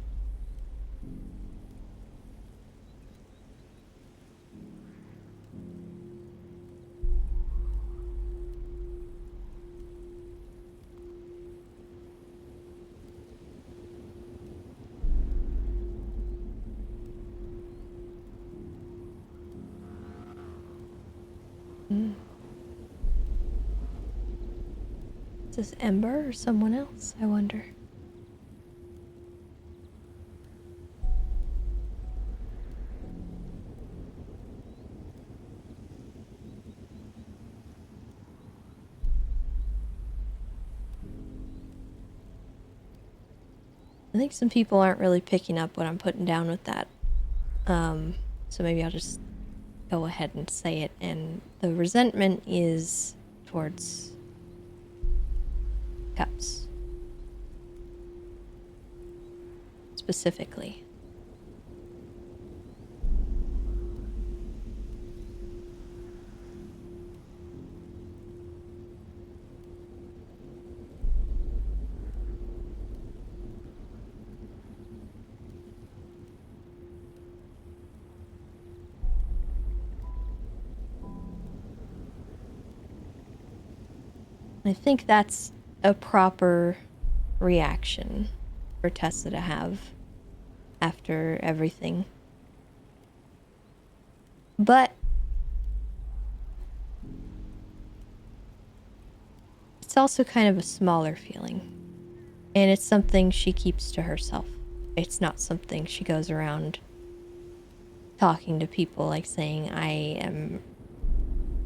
Is this Ember or someone else, I wonder? I think some people aren't really picking up what I'm putting down with that. So maybe I'll just go ahead and say it. And the resentment is towards Cups. Specifically. I think that's a proper reaction for Tessa to have after everything. But it's also kind of a smaller feeling. And it's something she keeps to herself. It's not something she goes around talking to people, like saying, I am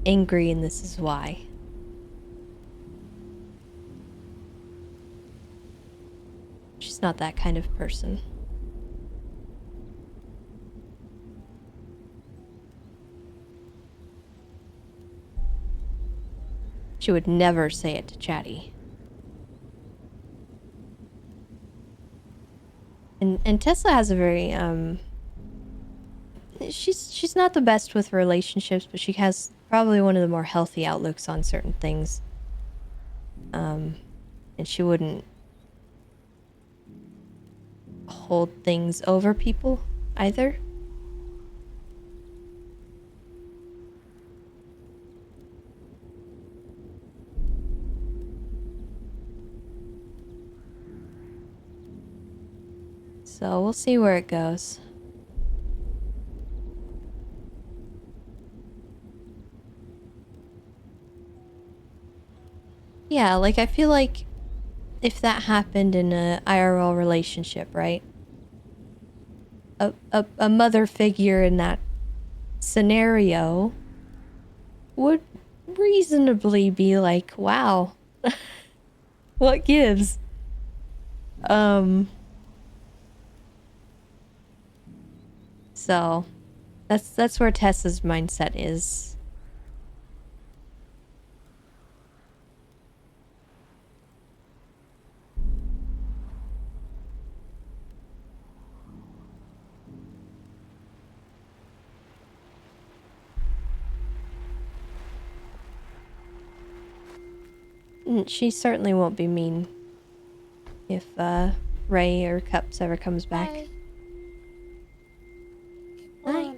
angry and this is why. She's not that kind of person. She would never say it to Chatty. And Tessa has a very she's not the best with relationships, but she has probably one of the more healthy outlooks on certain things. And she wouldn't hold things over people either. So we'll see where it goes. Yeah, like I feel like if that happened in a IRL relationship, right? A mother figure in that scenario would reasonably be like, wow, what gives? So that's where Tessa's mindset is. She certainly won't be mean if Ray or Cups ever comes back. Hi.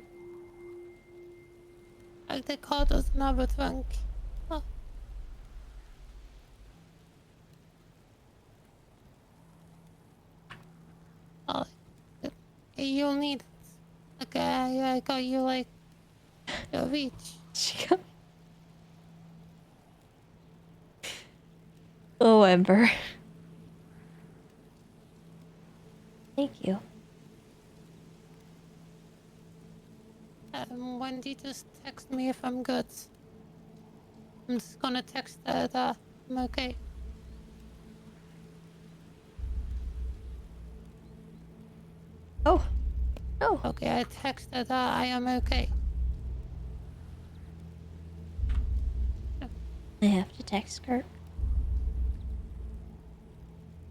Hi. The car doesn't have a trunk. Oh. Oh. You'll need it. Okay, I got you like a reach. She got... Oh, Ember. Thank you. Wendy, just text me if I'm good. I'm just gonna text her that I'm okay. Oh. Oh. Okay, I texted her I am okay. I have to text Kirk.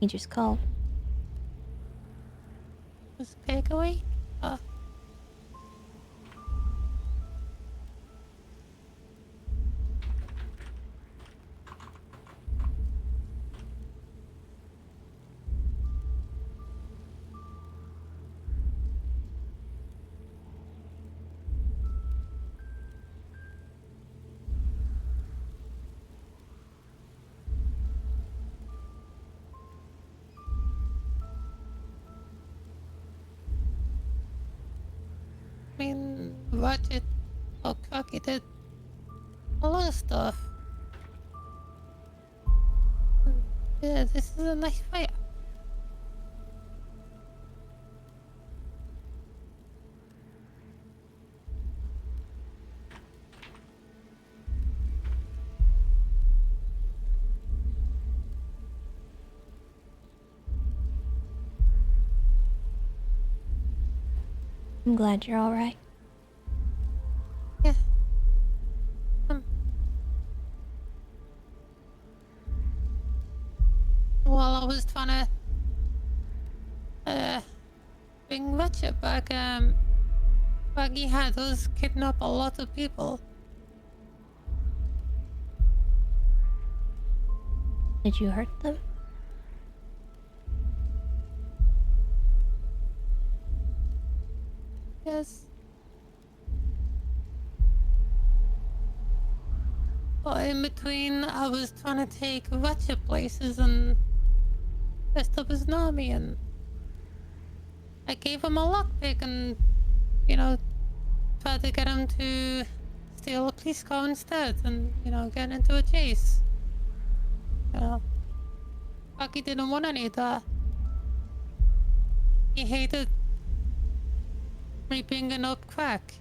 He just called. Was Peg away? I mean, Ratchet or Cracky did a lot of stuff. Yeah, this is a nice fight. I'm glad you're all right. Yeah. While I was trying to bring Ratchet back, Baggy had us kidnap a lot of people. Did you hurt them? Yes. Well, in between, I was trying to take Ratchet places and messed up his Nami, and I gave him a lockpick and, tried to get him to steal a police car instead and, get into a chase. Bucky didn't want any of that. He hated me bringing up crack.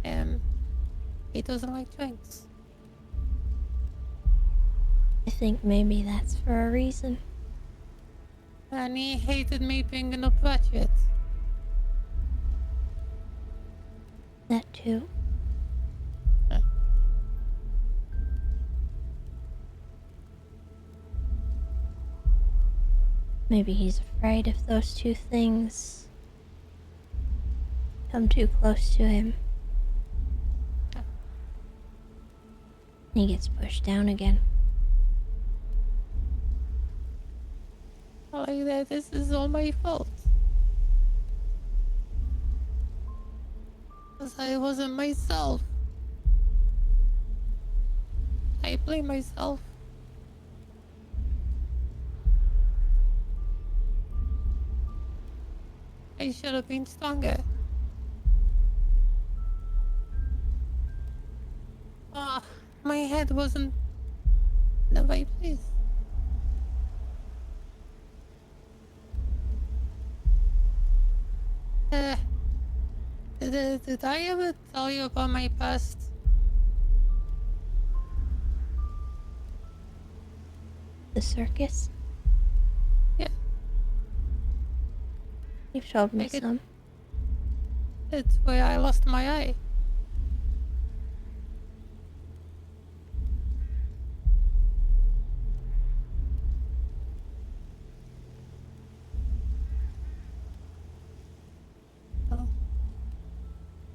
And he doesn't like drinks. I think maybe that's for a reason. And he hated me bringing up Ratchet. That too. Maybe he's afraid if those two things come too close to him. He gets pushed down again. Like that, this is all my fault. Because I wasn't myself. I blame myself. I should have been stronger. My head wasn't in the right place. Did I ever tell you about my past? The circus? Yeah. You've told me Like some. It's where I lost my eye. Oh.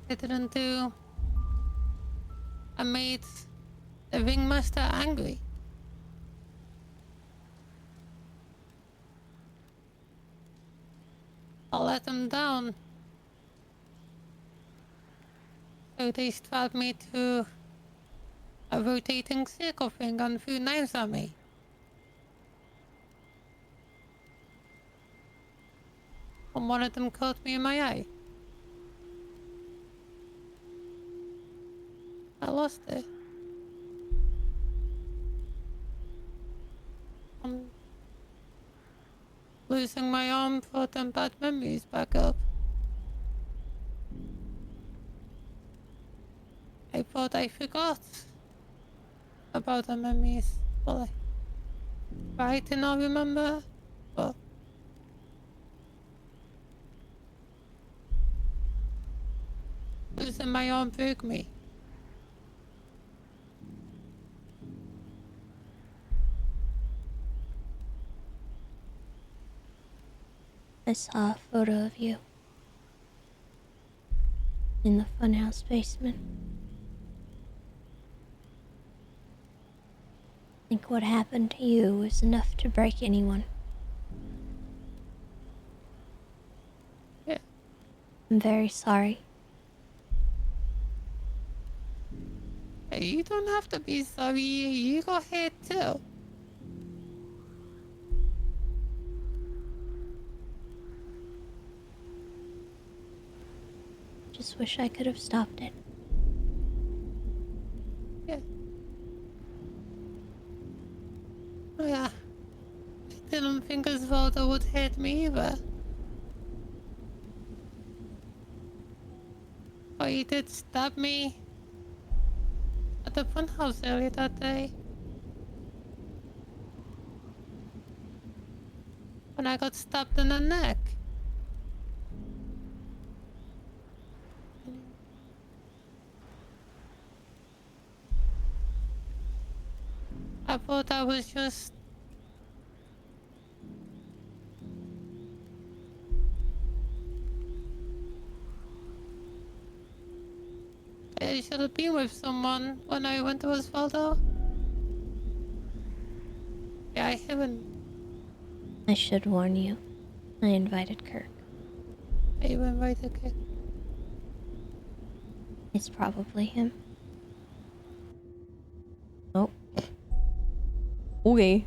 I didn't do. I made the ringmaster angry. I let them down. So they strapped me to a rotating circle thing and threw knives at me. And one of them caught me in my eye. I lost it. I'm losing my arm brought them bad memories back up. I thought I forgot about the memories. Well, I tried to not remember, but losing my arm broke me. I saw a photo of you in the funhouse basement. I think what happened to you was enough to break anyone. Yeah. I'm very sorry. Hey, you don't have to be sorry. You got hit too. Just wish I could have stopped it. Yeah. Oh yeah. I didn't think his father would hit me either. But he did stab me at the funhouse earlier that day. When I got stabbed in the neck. I thought I was just... I should have been with someone when I went to Osvaldo. Yeah, I haven't. I should warn you. I invited Kirk. I even right okay. It's probably him. Okay.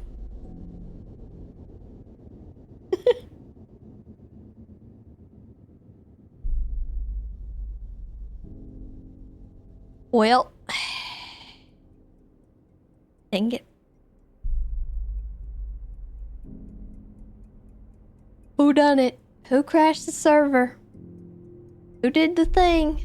Well, dang it. Who done it? Who crashed the server? Who did the thing?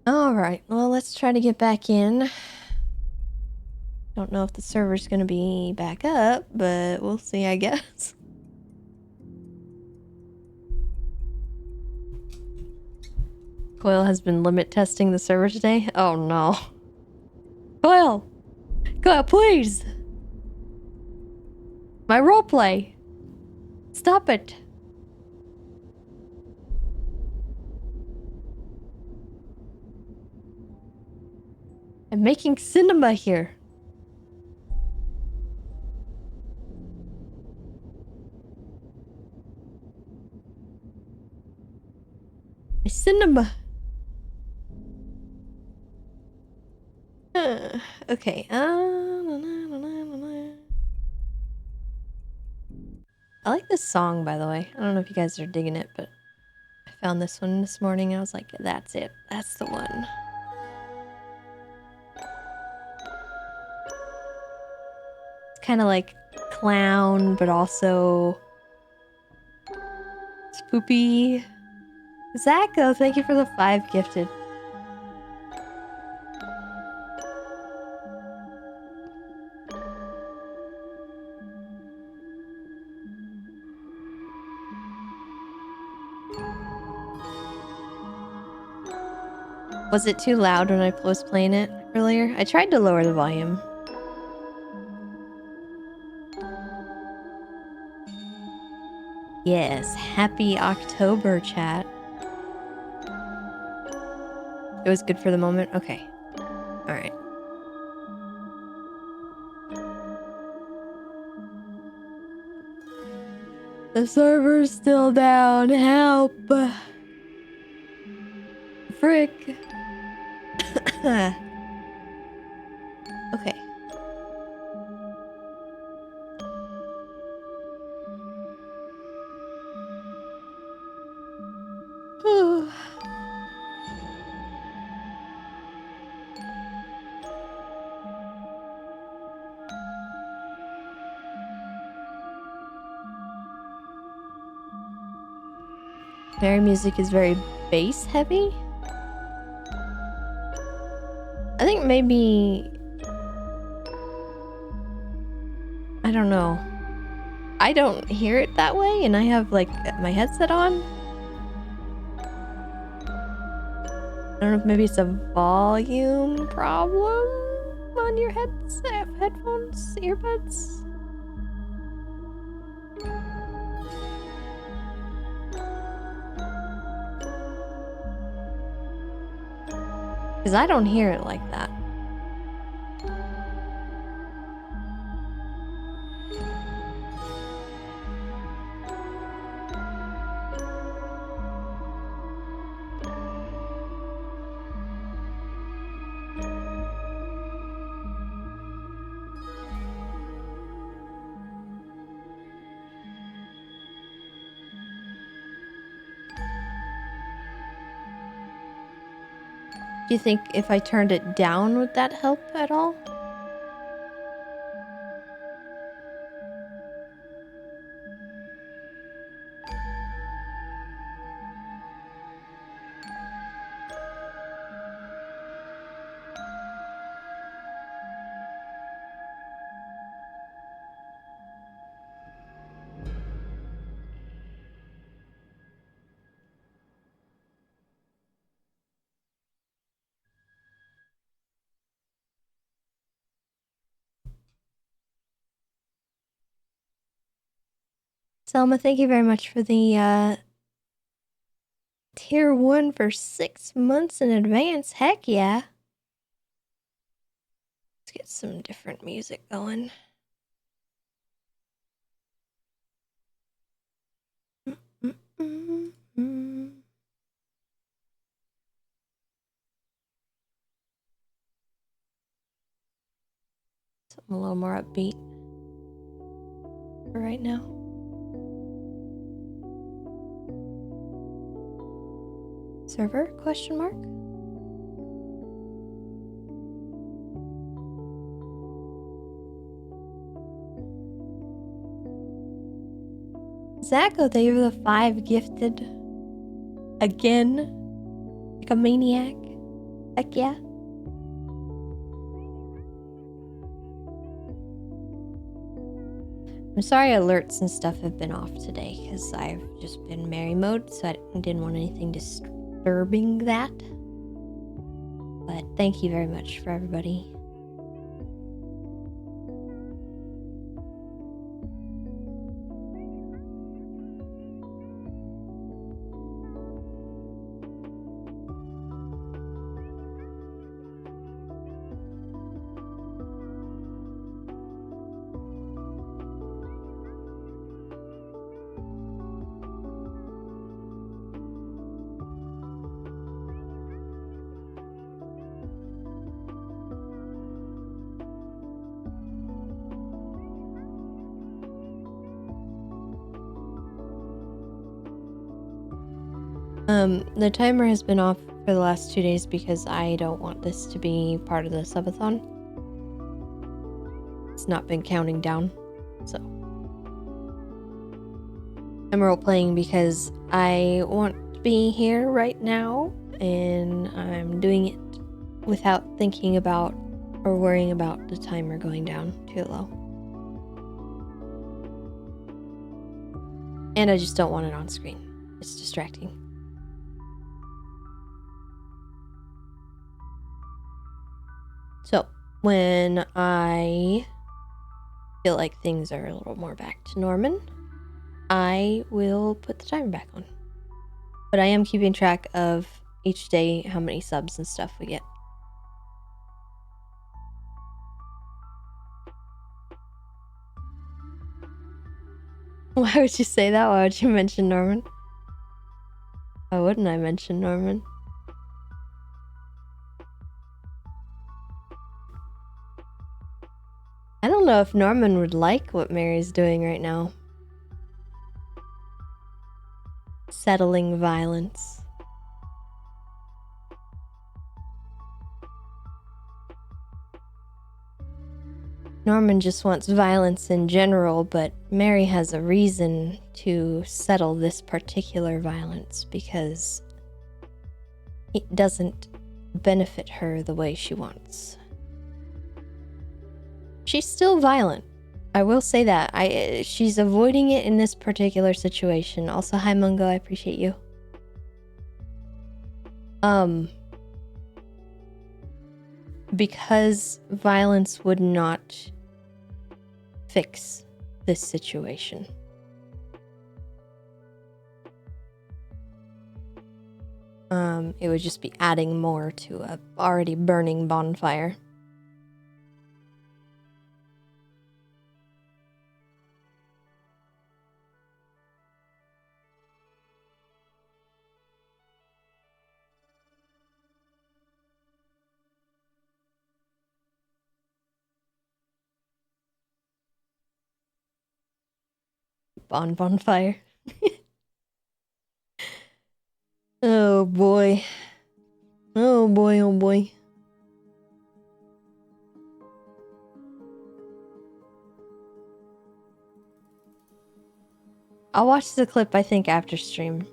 Alright, well, let's try to get back in. Don't know if the server's gonna be back up, but we'll see, I guess. Coil has been limit testing the server today. Oh no. Coil! Coil, please! My roleplay! Stop it! I'm making cinema here. My cinema. Okay. I like this song, by the way. I don't know if you guys are digging it, but I found this one this morning. I was like, that's it. That's the one. It's kind of like clown, but also spoopy. Zach, thank you for the 5 gifted. Was it too loud when I was playing it earlier? I tried to lower the volume. Yes, happy October, chat. It was good for the moment? Okay. Alright. The server's still down. Help! Frick. Okay. Merry music is very bass heavy. I think maybe... I don't know. I don't hear it that way, and I have, like, my headset on. I don't know if maybe it's a volume problem on your headphones, earbuds. Because I don't hear it like that. Do you think if I turned it down, would that help at all? Selma, thank you very much for the tier 1 for 6 months in advance. Heck yeah. Let's get some different music going. Something a little more upbeat for right now. Server? Question mark? Zacho, thank you for the 5 gifted. Again? Like a maniac? Heck yeah. I'm sorry alerts and stuff have been off today because I've just been Mary mode, so I didn't want anything disturbing that. But thank you very much for everybody. The timer has been off for the last 2 days because I don't want this to be part of the subathon. It's not been counting down, so. I'm role-playing because I want to be here right now, and I'm doing it without thinking about or worrying about the timer going down too low. And I just don't want it on screen. It's distracting. So, when I feel like things are a little more back to normal, I will put the timer back on. But I am keeping track of each day how many subs and stuff we get. Why would you say that? Why would you mention Norman? Why wouldn't I mention Norman? I don't know if Norman would like what Mary's doing right now. Settling violence. Norman just wants violence in general, but Mary has a reason to settle this particular violence because it doesn't benefit her the way she wants. She's still violent. I will say that. She's avoiding it in this particular situation. Also, hi Mungo, I appreciate you. Because violence would not fix this situation. It would just be adding more to a already burning bonfire. Bonfire. Oh boy. Oh boy, oh boy. I'll watch the clip, I think, after stream.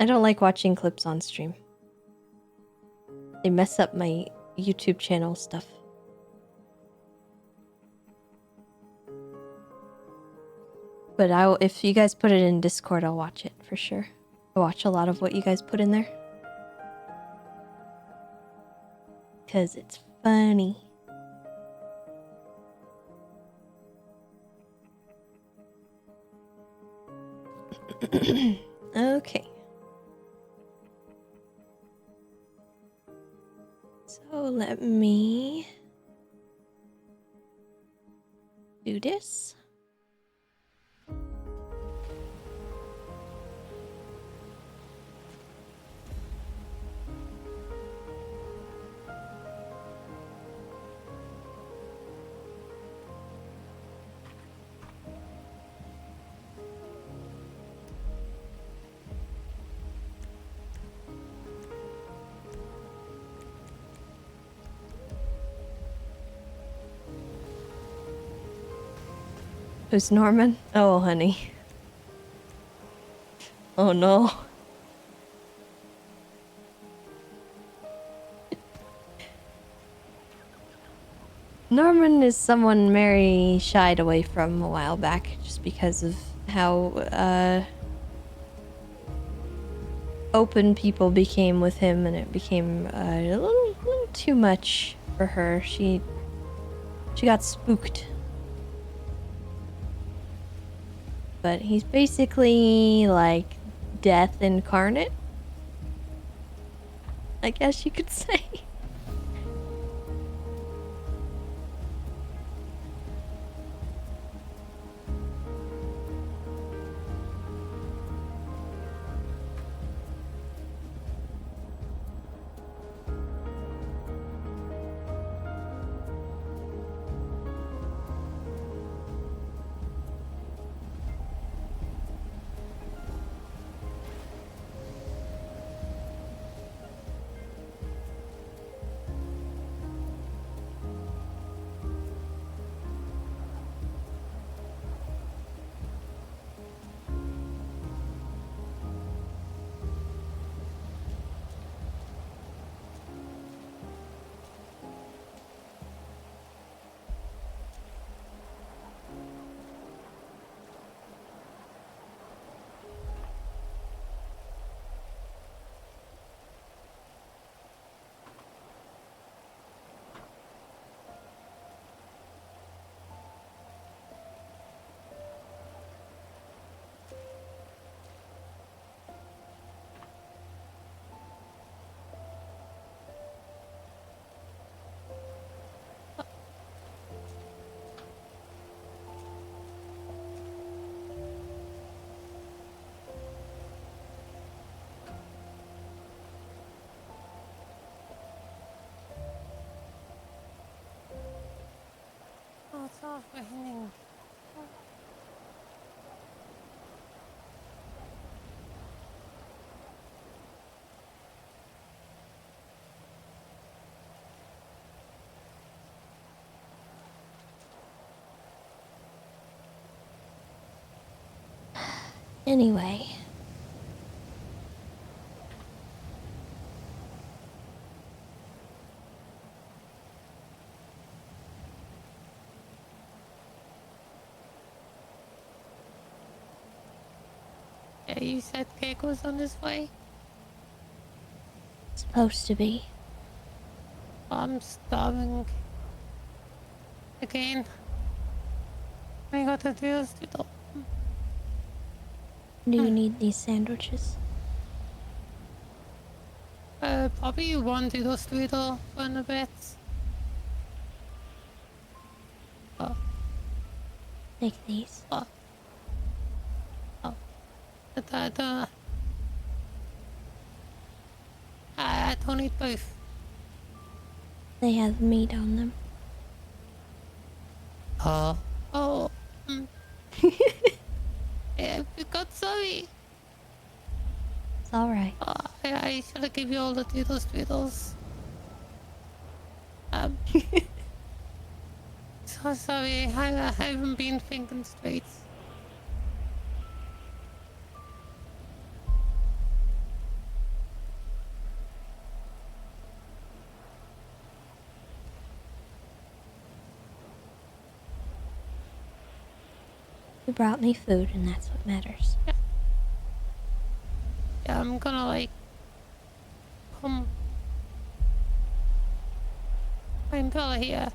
I don't like watching clips on stream. They mess up my YouTube channel stuff. But if you guys put it in Discord, I'll watch it for sure. I watch a lot of what you guys put in there. Because it's funny. Okay. So let me do this. Who's Norman? Oh, honey. Oh, no. Norman is someone Mary shied away from a while back just because of how, open people became with him, and it became a little too much for her. She got spooked. But he's basically like death incarnate, I guess you could say. Oh, it's all raining. Anyway. Yeah, you said Cake was on his way? Supposed to be. I'm starving. Again. I got the deals to do. Do you need these sandwiches? Probably one doodle strudel for a bit. Oh, Take these. oh. But I don't eat both. They have meat on them. Oh. Oh. Yeah, I got sorry. It's alright. Oh, I should have given you all the doodle strudels. So sorry, I haven't been thinking straight. You brought me food, and that's what matters. Yeah, I'm gonna like come find Bella here.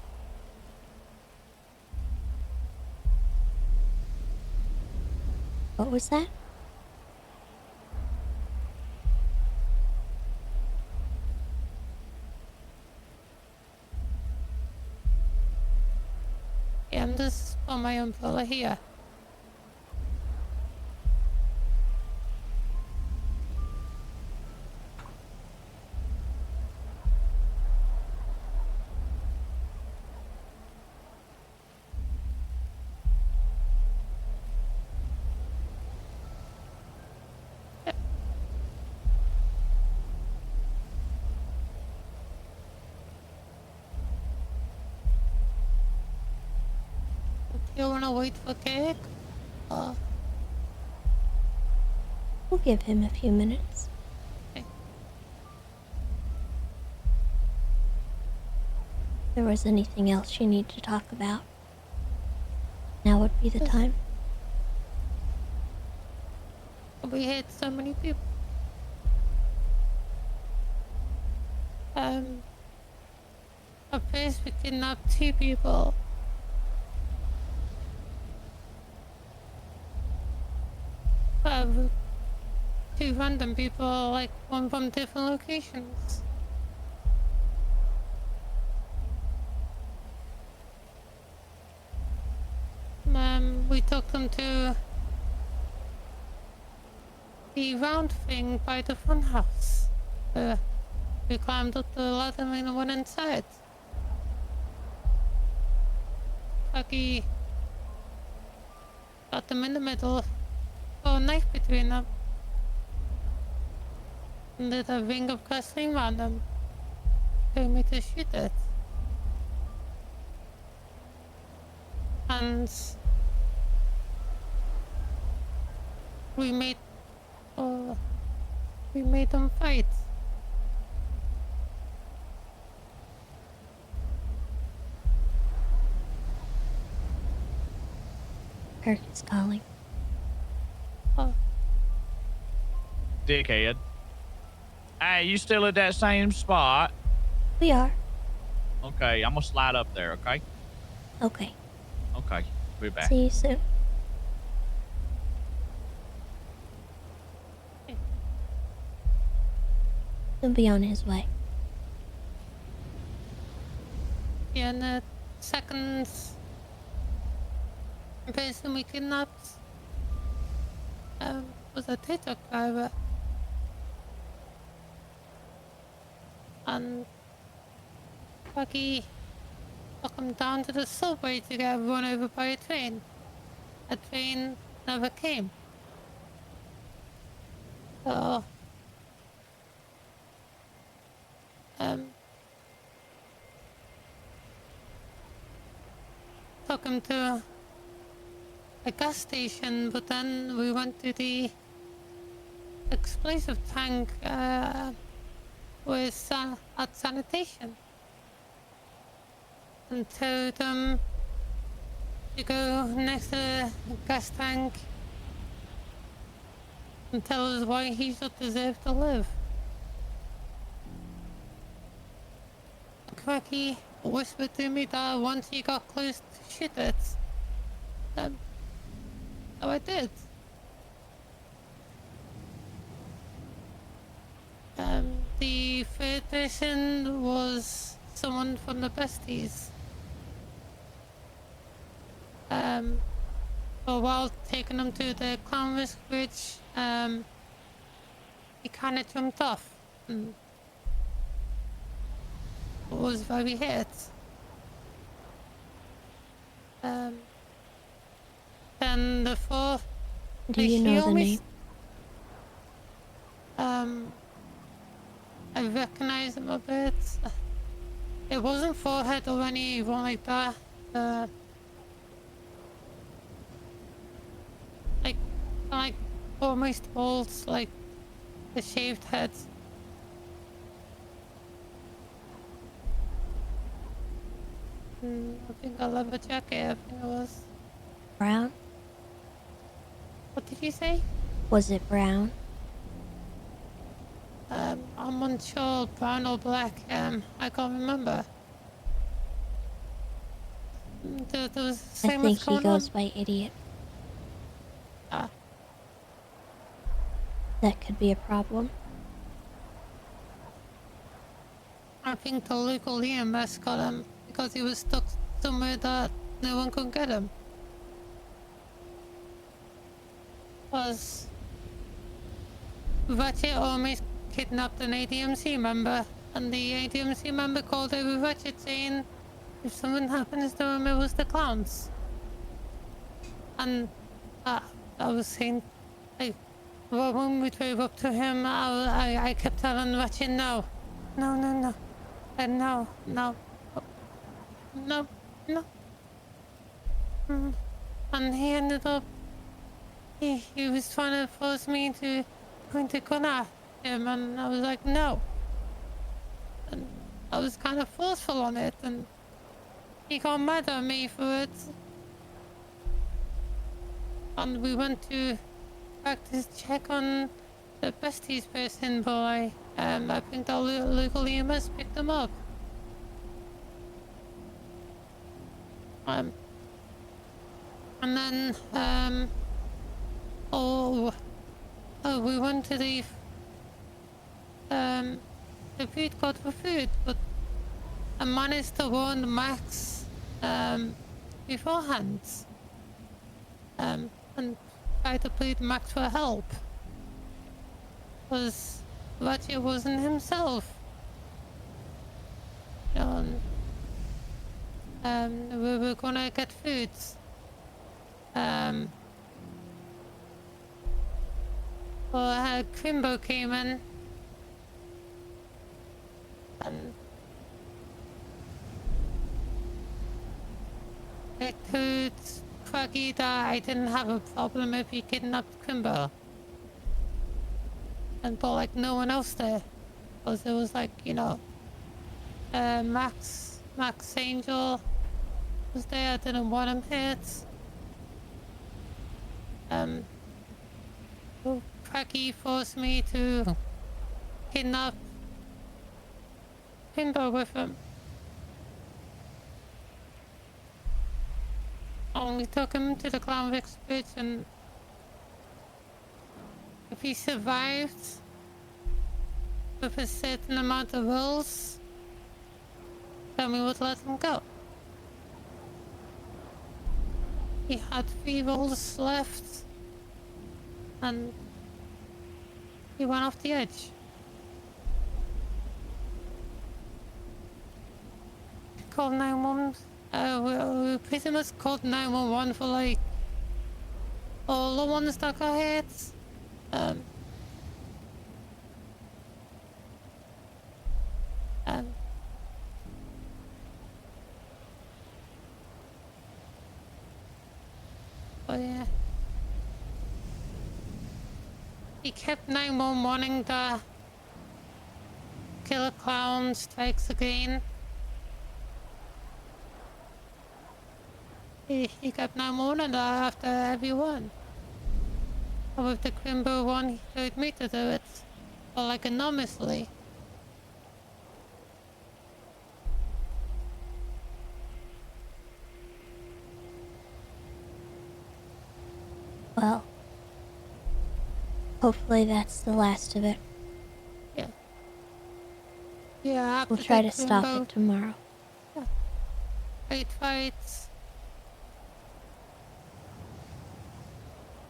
What was that? this is for my umbrella here. Do you wanna wait for cake? We'll give him a few minutes. Okay. If there was anything else you need to talk about, now would be the time. We hit so many people. At first we kidnapped 2 people. Two random people, like one from different locations. We took them to the round thing by the fun house. We climbed up the ladder and went inside. Lucky got them in the middle, threw a knife between them, and did a ring of gasoline around them. Told me to shoot it. And we made them fight. Kirk is calling. Dickhead. Hey, you still at that same spot? We are. Okay, I'm gonna slide up there, okay? Okay. Okay, be back. See you soon. He'll be on his way. Yeah, and the second person we kidnapped was a TikTok driver. And Bucky took him down to the subway to get run over by a train. A train never came. So, took him to a gas station, but then we went to the explosive tank with at sanitation and told them to go next to the gas tank and tell us why he should deserve to live. Cracky whispered to me that once he got close to shoot it, so I did. The third person was someone from the besties. But while taking them to the clown risk bridge, he kind of jumped off and was very hurt. Then the fourth. Do you know the name? I recognize him a bit. It wasn't forehead or anyone like that. Like almost bald, like the shaved head. I think a leather jacket, I think it was. Brown? What did you say? Was it brown? I'm unsure, brown or black. I can't remember. There was so I much think he going goes on. by Idiot. Ah. That could be a problem. I think the local EMS got him because he was stuck somewhere that no one could get him. Was Ratchet almost kidnapped an ADMC member, and the ADMC member called over Ratchet saying if something happens to him, it was the clowns. And I was saying, like, well, when we drove up to him, I kept telling Ratchet, no, no, no, no, no, no, no, no. And he ended up, he was trying to force me to point a gun at him, and I was like, no. And I was kind of forceful on it, and he got mad at me for it. And we went to practice check on the besties person boy. I think the local EMS picked him up. And then, we went to the food court for food, but I managed to warn Max, beforehand, and tried to plead Max for help. Was Ratchet wasn't himself. We were gonna get food. Crimbo came in, and I told Craggy that I didn't have a problem if he kidnapped Crimbo. But like no one else there, because it was like, you know, Max Angel was there. I didn't want him hit. Craggy forced me to kidnap Crimbo with him. And we took him to the Clownvix Bridge, and if he survived with a certain amount of rolls, then we would let him go. He had 3 rolls left, and he went off the edge. Called 911. We pretty much called 911 for like all the ones that got hit. But yeah, he kept 911 the Killer Clown strikes again. He kept 911 after everyone. And with the Crimbo one, he told me to do it, but like anonymously. Well, hopefully that's the last of it. Yeah. Yeah, after We'll try the to stop Crimbo, it tomorrow. Yeah. Fights.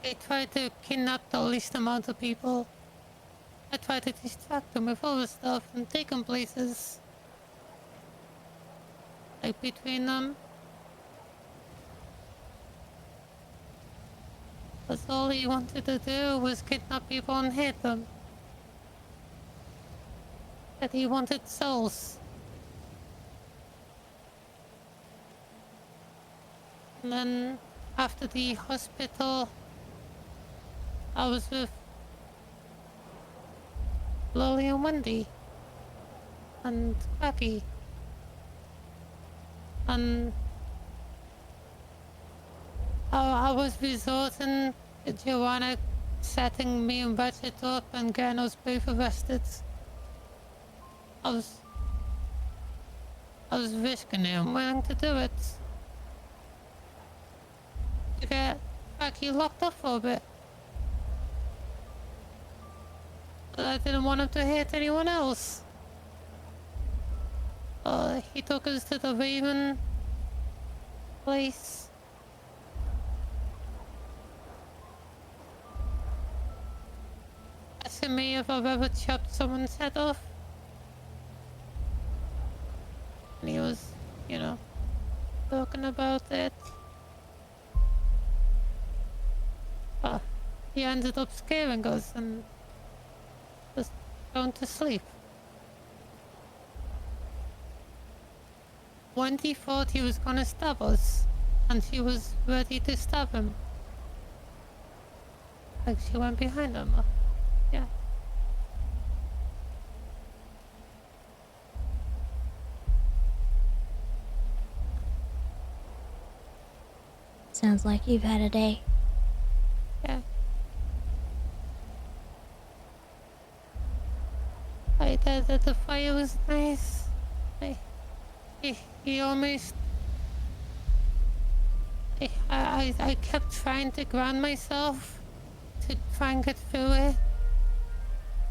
They tried to kidnap the least amount of people. I tried to distract them with other stuff and take them places. Like between them. That's all he wanted to do was kidnap people and hit them. That he wanted souls. And then after the hospital, I was with Lily and Wendy and Becky. And I was resorting to Joanna setting me and Ratchet up and getting us both arrested. I was risking it and willing to do it. To get Becky locked up for a bit. But I didn't want him to hurt anyone else. He took us to the Raven place. Asking me if I've ever chopped someone's head off. And he was, you know, talking about it. But he ended up scaring us and just going to sleep. Wendy thought he was gonna stab us, and she was ready to stab him. Like she went behind him. Yeah. Sounds like you've had a day. Yeah. The fire was nice. He almost... I kept trying to ground myself to try and get through it.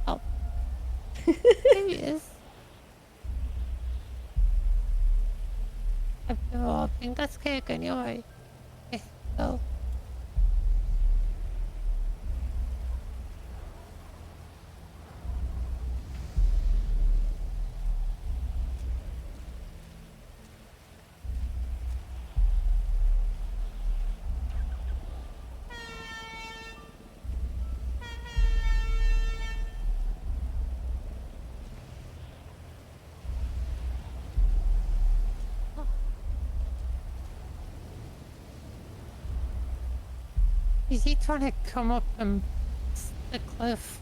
Oh. There he is. I think that's cake anyway. Okay, so... Is he trying to come up the cliff?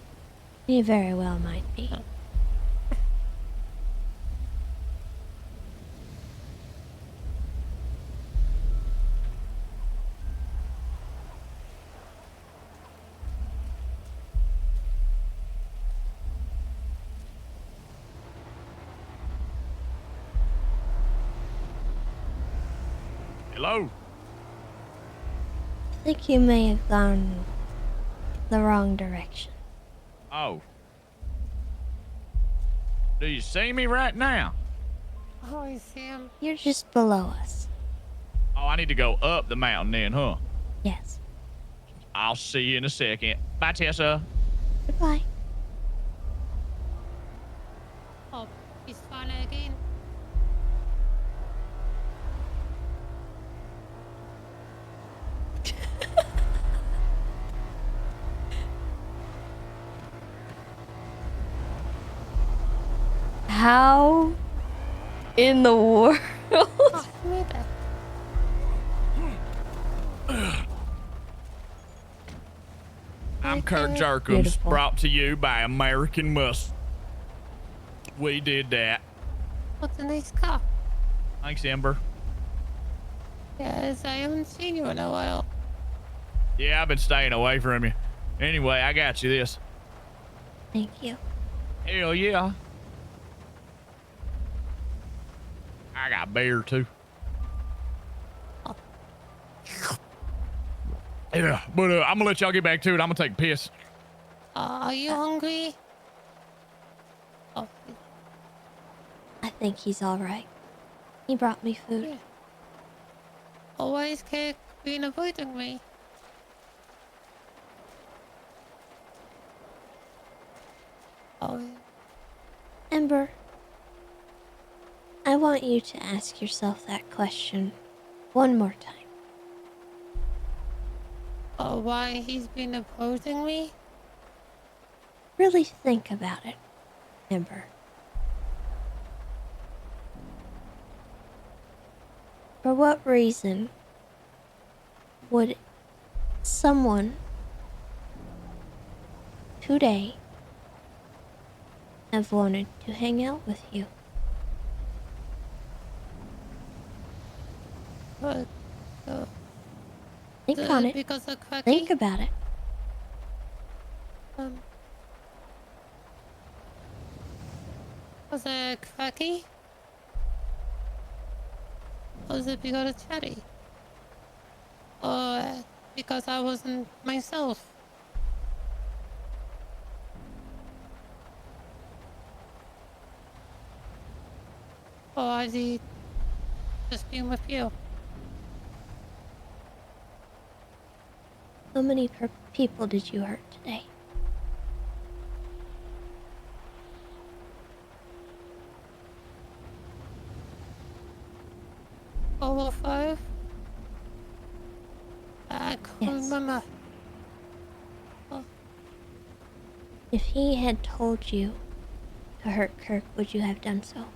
He very well might be. Oh. Hello? I think you may have gone the wrong direction. Oh. Do you see me right now? Oh, I see him. You're just below us. Oh, I need to go up the mountain then, huh? Yes. I'll see you in a second. Bye, Tessa. Goodbye. Oh, he's fine again. How in the world? Oh, made that. I'm Kurt Okay. Jerkins, Beautiful. brought to you by American Muscle. We did that. What's a nice car? Thanks, Ember. Yes, I haven't seen you in a while. Yeah, I've been staying away from you. Anyway, I got you this. Thank you. Hell yeah. I got beer too. Oh. Yeah, but I'm gonna let y'all get back to it. I'm gonna take a piss. Are you hungry? Oh, I think he's all right. He brought me food. yeah. Oh, why is Cake been avoiding me? Oh, yeah. Ember, I want you to ask yourself that question one more time. Oh, why he's been opposing me? Really think about it, Ember. For what reason would someone today have wanted to hang out with you? What? Think on it. Because of Cracky? Think about it. Was it Cracky? Or was it because of Chatty? Or because I wasn't myself? Or has he just been with you? How many people did you hurt today? All of 5? I can't Yes. remember. If he had told you to hurt Kirk, would you have done so?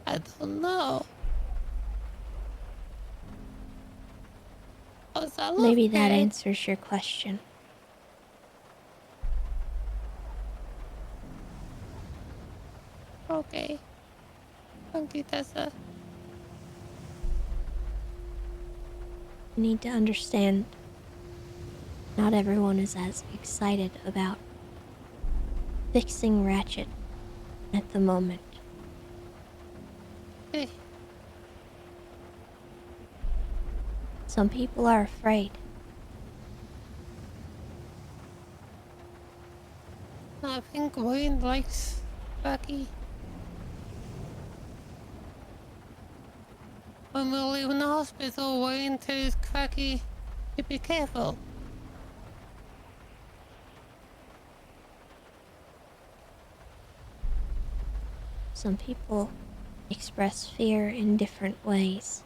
I don't know. Was I Maybe that okay? answers your question. Okay. Thank you, Tessa. You need to understand, not everyone is as excited about fixing Ratchet at the moment. Eh, Some people are afraid. I think Wayne likes Becky. When we were leaving the hospital, Wayne tells Cracky to be careful. Some people express fear in different ways.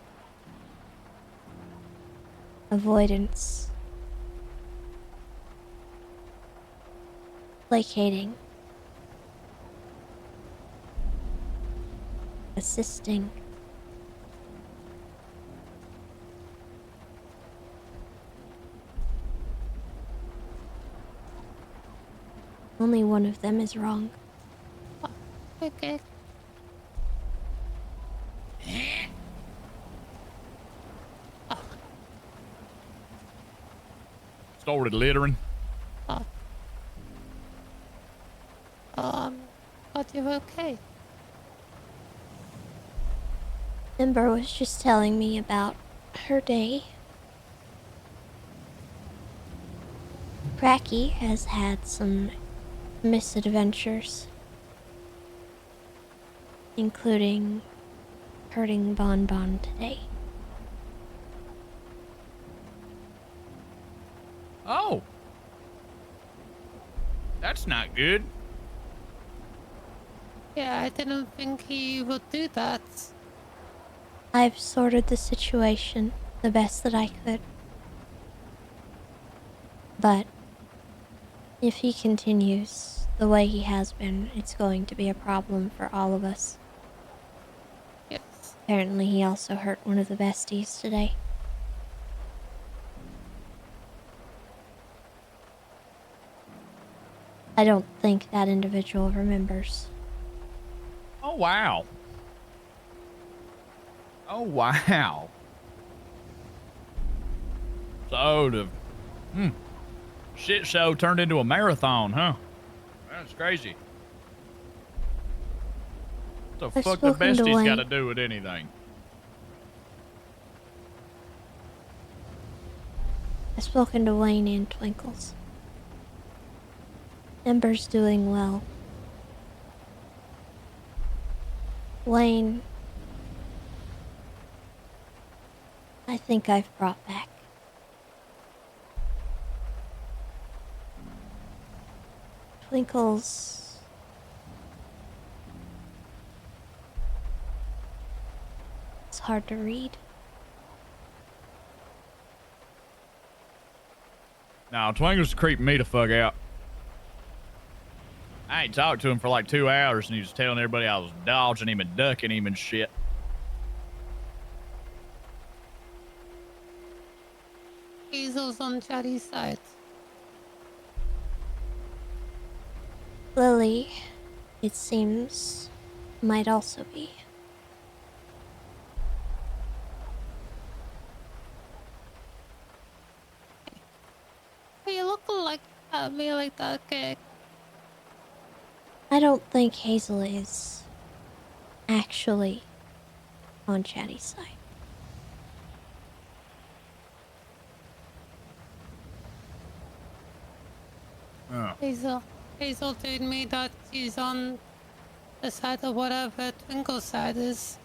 Avoidance, placating, assisting. Only one of them is wrong. Okay. Started littering. But you're okay. Ember was just telling me about her day. Cracky has had some misadventures, including hurting Bon Bon today. Oh. That's not good. Yeah, I didn't think he would do that. I've sorted the situation the best that I could. But if he continues the way he has been, it's going to be a problem for all of us. Yes. Apparently, he also hurt one of the besties today. I don't think that individual remembers. Oh, wow. Oh, wow. So the shit show turned into a marathon, huh? That's crazy. What the I've fuck the spoken to besties got to Wayne. do with anything? I've spoken to Wayne and Twinkles. Ember's doing well. Wayne, I think I've brought back. Twinkles, it's hard to read. Now, Twinkle's creeping me the fuck out. I ain't talked to him for like 2 hours, and he was telling everybody I was dodging him and ducking him and shit. Hazel's on Chatty's side. Lily, it seems, might also be. You look like at me like that, okay? I don't think Hazel is actually on Chatty's side. Oh. Hazel, Hazel told me that she's on the side of whatever Twinkle's side is.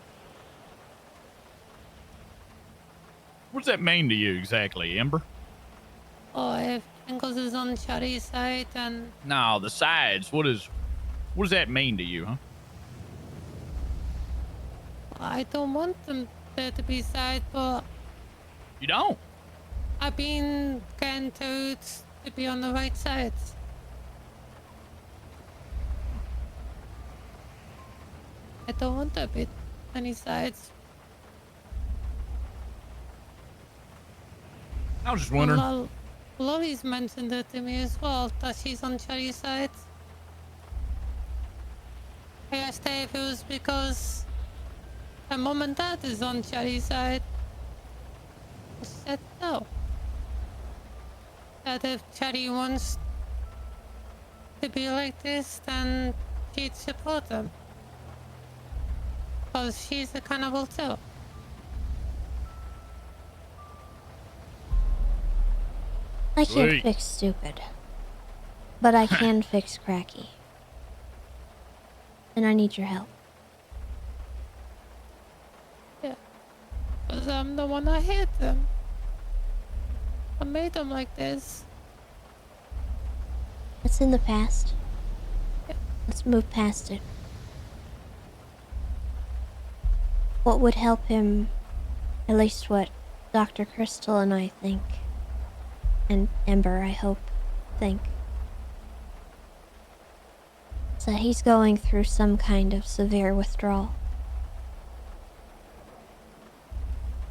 What does that mean to you exactly, Ember? Or if Twinkle's is on Shari's side, then No, the sides. What does that mean to you, huh? I don't want them there to be side, but You don't. I've been getting told to be on the right side. I don't want to be any sides. I was just wondering. Lolly's mentioned it to me as well, that she's on Cherry's side. I asked her if it was because her mom and dad is on Cherry's side. She said no. That if Cherry wants to be like this, then she'd support them. Because she's a cannibal too. I can't Sweet. fix stupid, but I can fix cracky. And I need your help. Yeah. Because I'm the one that hit them. I made them like this. It's in the past. Yeah. Let's move past it. What would help him, at least what Dr. Crystal and I think, and Ember, I hope, think, is that he's going through some kind of severe withdrawal.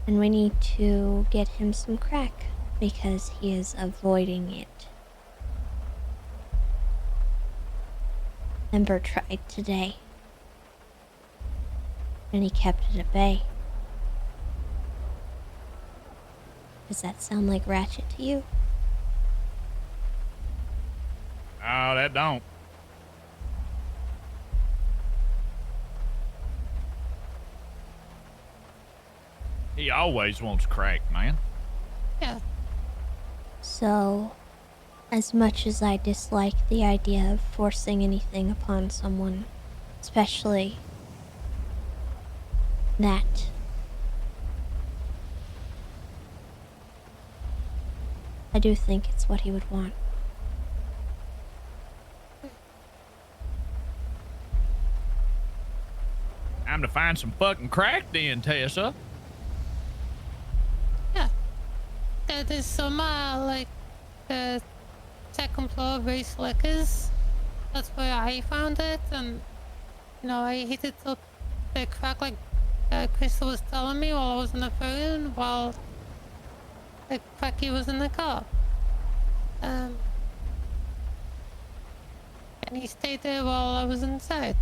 And we need to get him some crack, because he is avoiding it. Ember tried today, and he kept it at bay. Does that sound like Ratchet to you? Oh, that don't. He always wants crack, man. Yeah. So, as much as I dislike the idea of forcing anything upon someone, especially that, I do think it's what he would want. Time to find some fucking crack then, Tessa. Yeah. There's some, like, the second floor Race Liquors. That's where I found it, and, you know, I hit it up the crack like Crystal was telling me while I was on the phone, while the cracky was in the car. And he stayed there while I was inside.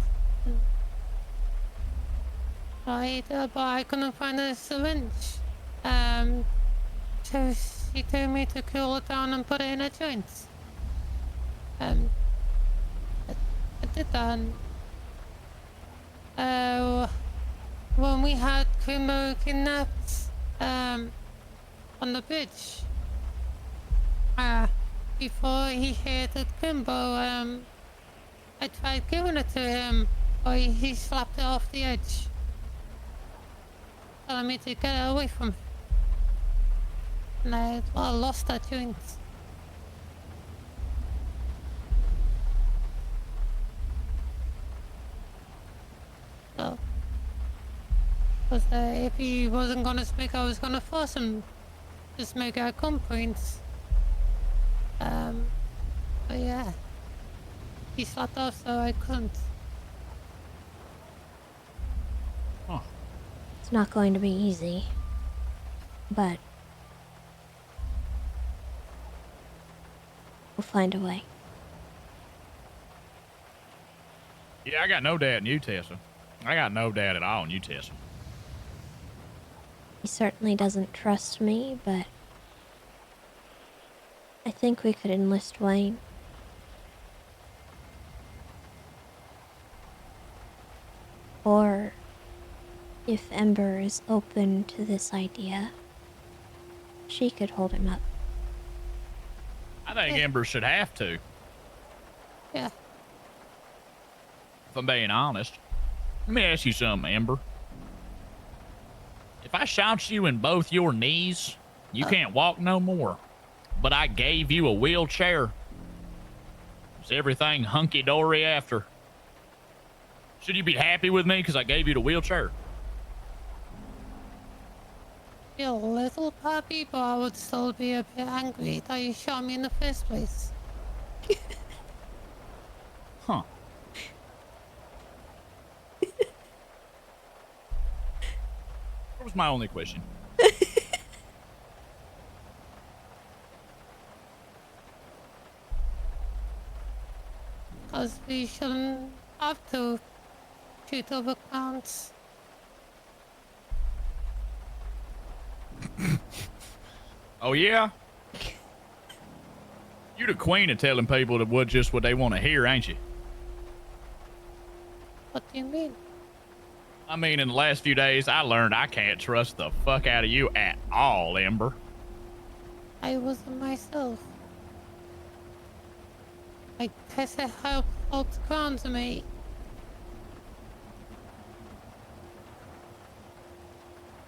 But I couldn't find a syringe. So she told me to cool it down and put it in a joint. I did that. And, when we had Kumo kidnapped on the bridge, before he hit Kimbo, I tried giving it to him, but he slapped it off the edge, telling me to get it away from him. And I lost that joint. So, because if he wasn't gonna smoke, I was gonna force him to smoke at gunpoint. But yeah, he slapped off, so I couldn't. Huh. It's not going to be easy, but we'll find a way. Yeah, I got no doubt in you, Tessa. I got no doubt at all in you, Tessa. He certainly doesn't trust me, but I think we could enlist Wayne. Or, if Ember is open to this idea, she could hold him up. I think Ember should have to. Yeah. If I'm being honest. Let me ask you something, Amber. If I shot you in both your knees, you can't walk no more. But I gave you a wheelchair. Is everything hunky-dory after? Should you be happy with me because I gave you the wheelchair? Be a little puppy, but I would still be a bit angry that you shot me in the first place. Huh. That was my only question. Because we shouldn't have to shoot over clowns. Oh, yeah? You the queen of telling people that what just what they want to hear, ain't you? What do you mean? I mean, in the last few days, I learned I can't trust the fuck out of you at all, Ember. I wasn't myself. Like Tessa helped ground me.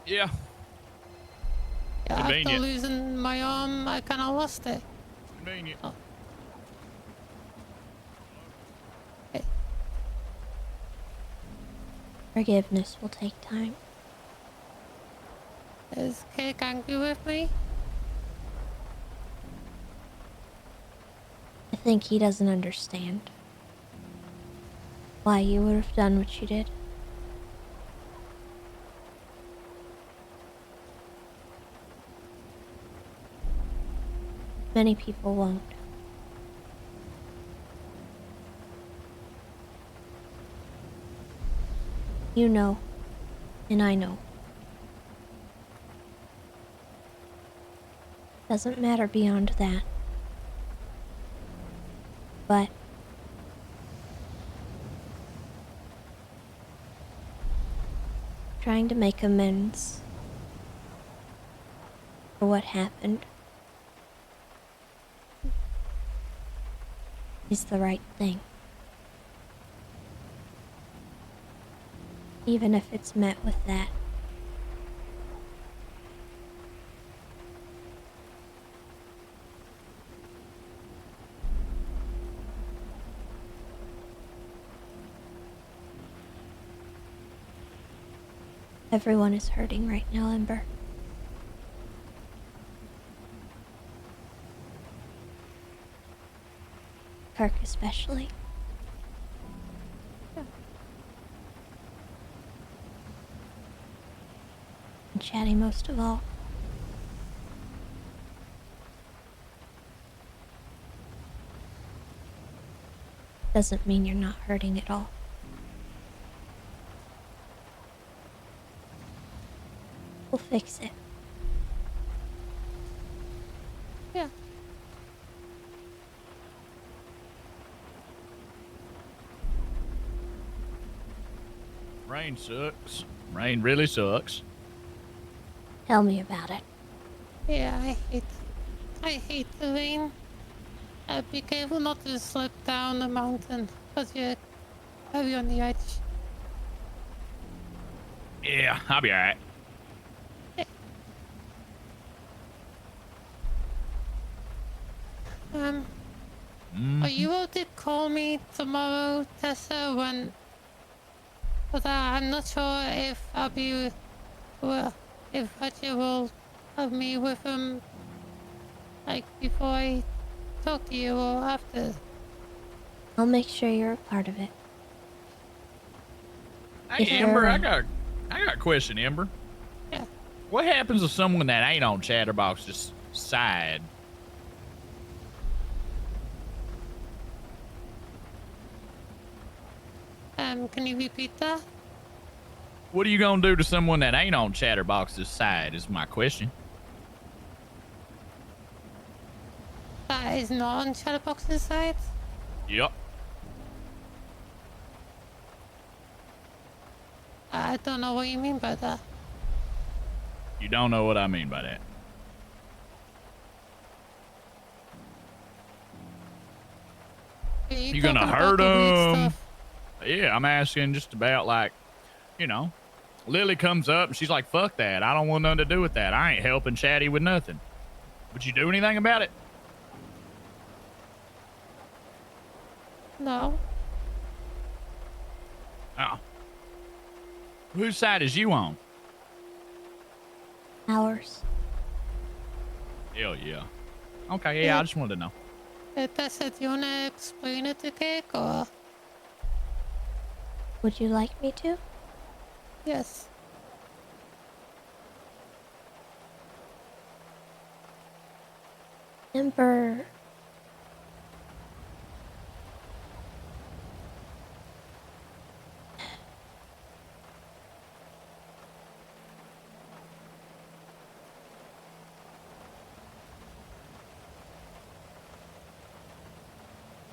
Yeah. Yeah, after Convenient. losing my arm, I kind of lost it. Convenient. Oh. Okay. Forgiveness will take time. Is Cake angry with me? I think he doesn't understand why you would have done what you did. Many people won't. You know, and I know. Doesn't matter beyond that. But trying to make amends for what happened is the right thing. Even if it's met with that. Everyone is hurting right now, Ember. Kirk especially. And Chatty most of all. Doesn't mean you're not hurting at all. We'll fix it. Yeah. Rain sucks. Rain really sucks. Tell me about it. Yeah, I hate the rain. Be careful not to slip down the mountain, because you're heavy on the edge. Yeah, I'll be alright. Are you able to call me tomorrow, Tessa, when... But I'm not sure if I'll be... Well, if Roger will have me with him, like, before I talk to you or after. I'll make sure you're a part of it. Hey, If you're Amber, I around. got a question, Amber. Yeah. What happens to someone that ain't on Chatterbox's side? Can you repeat that? What are you gonna do to someone that ain't on Chatterbox's side is my question. That is not on Chatterbox's side? Yep. I don't know what you mean by that. You don't know what I mean by that. Can You gonna talking hurt about the weed them? stuff? Yeah, I'm asking just about like, you know, Lily comes up and she's like, fuck that. I don't want nothing to do with that. I ain't helping Chatty with nothing. Would you do anything about it? No. Oh. Whose side is you on? Ours. Hell yeah. Okay, yeah, I just wanted to know. Tessa, do you want to explain it to Cake, or? Would you like me to? Yes. Ember.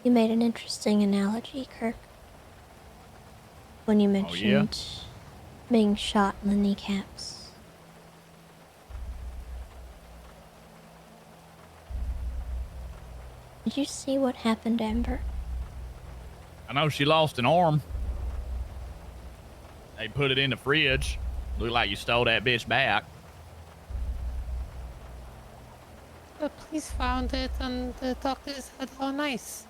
You made an interesting analogy, Kirk. When you mentioned being shot in the kneecaps. Did you see what happened to Ember? I know she lost an arm. They put it in the fridge. Looked like you stole that bitch back. The police found it, and the doctors said how nice.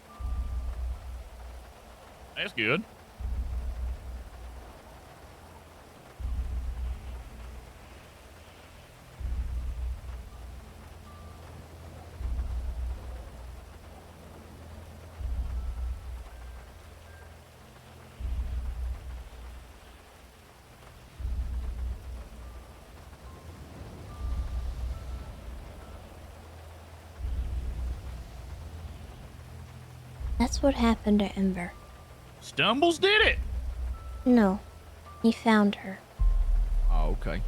That's good. That's what happened to Ember. Stumbles did it. No, he found her. Oh, okay.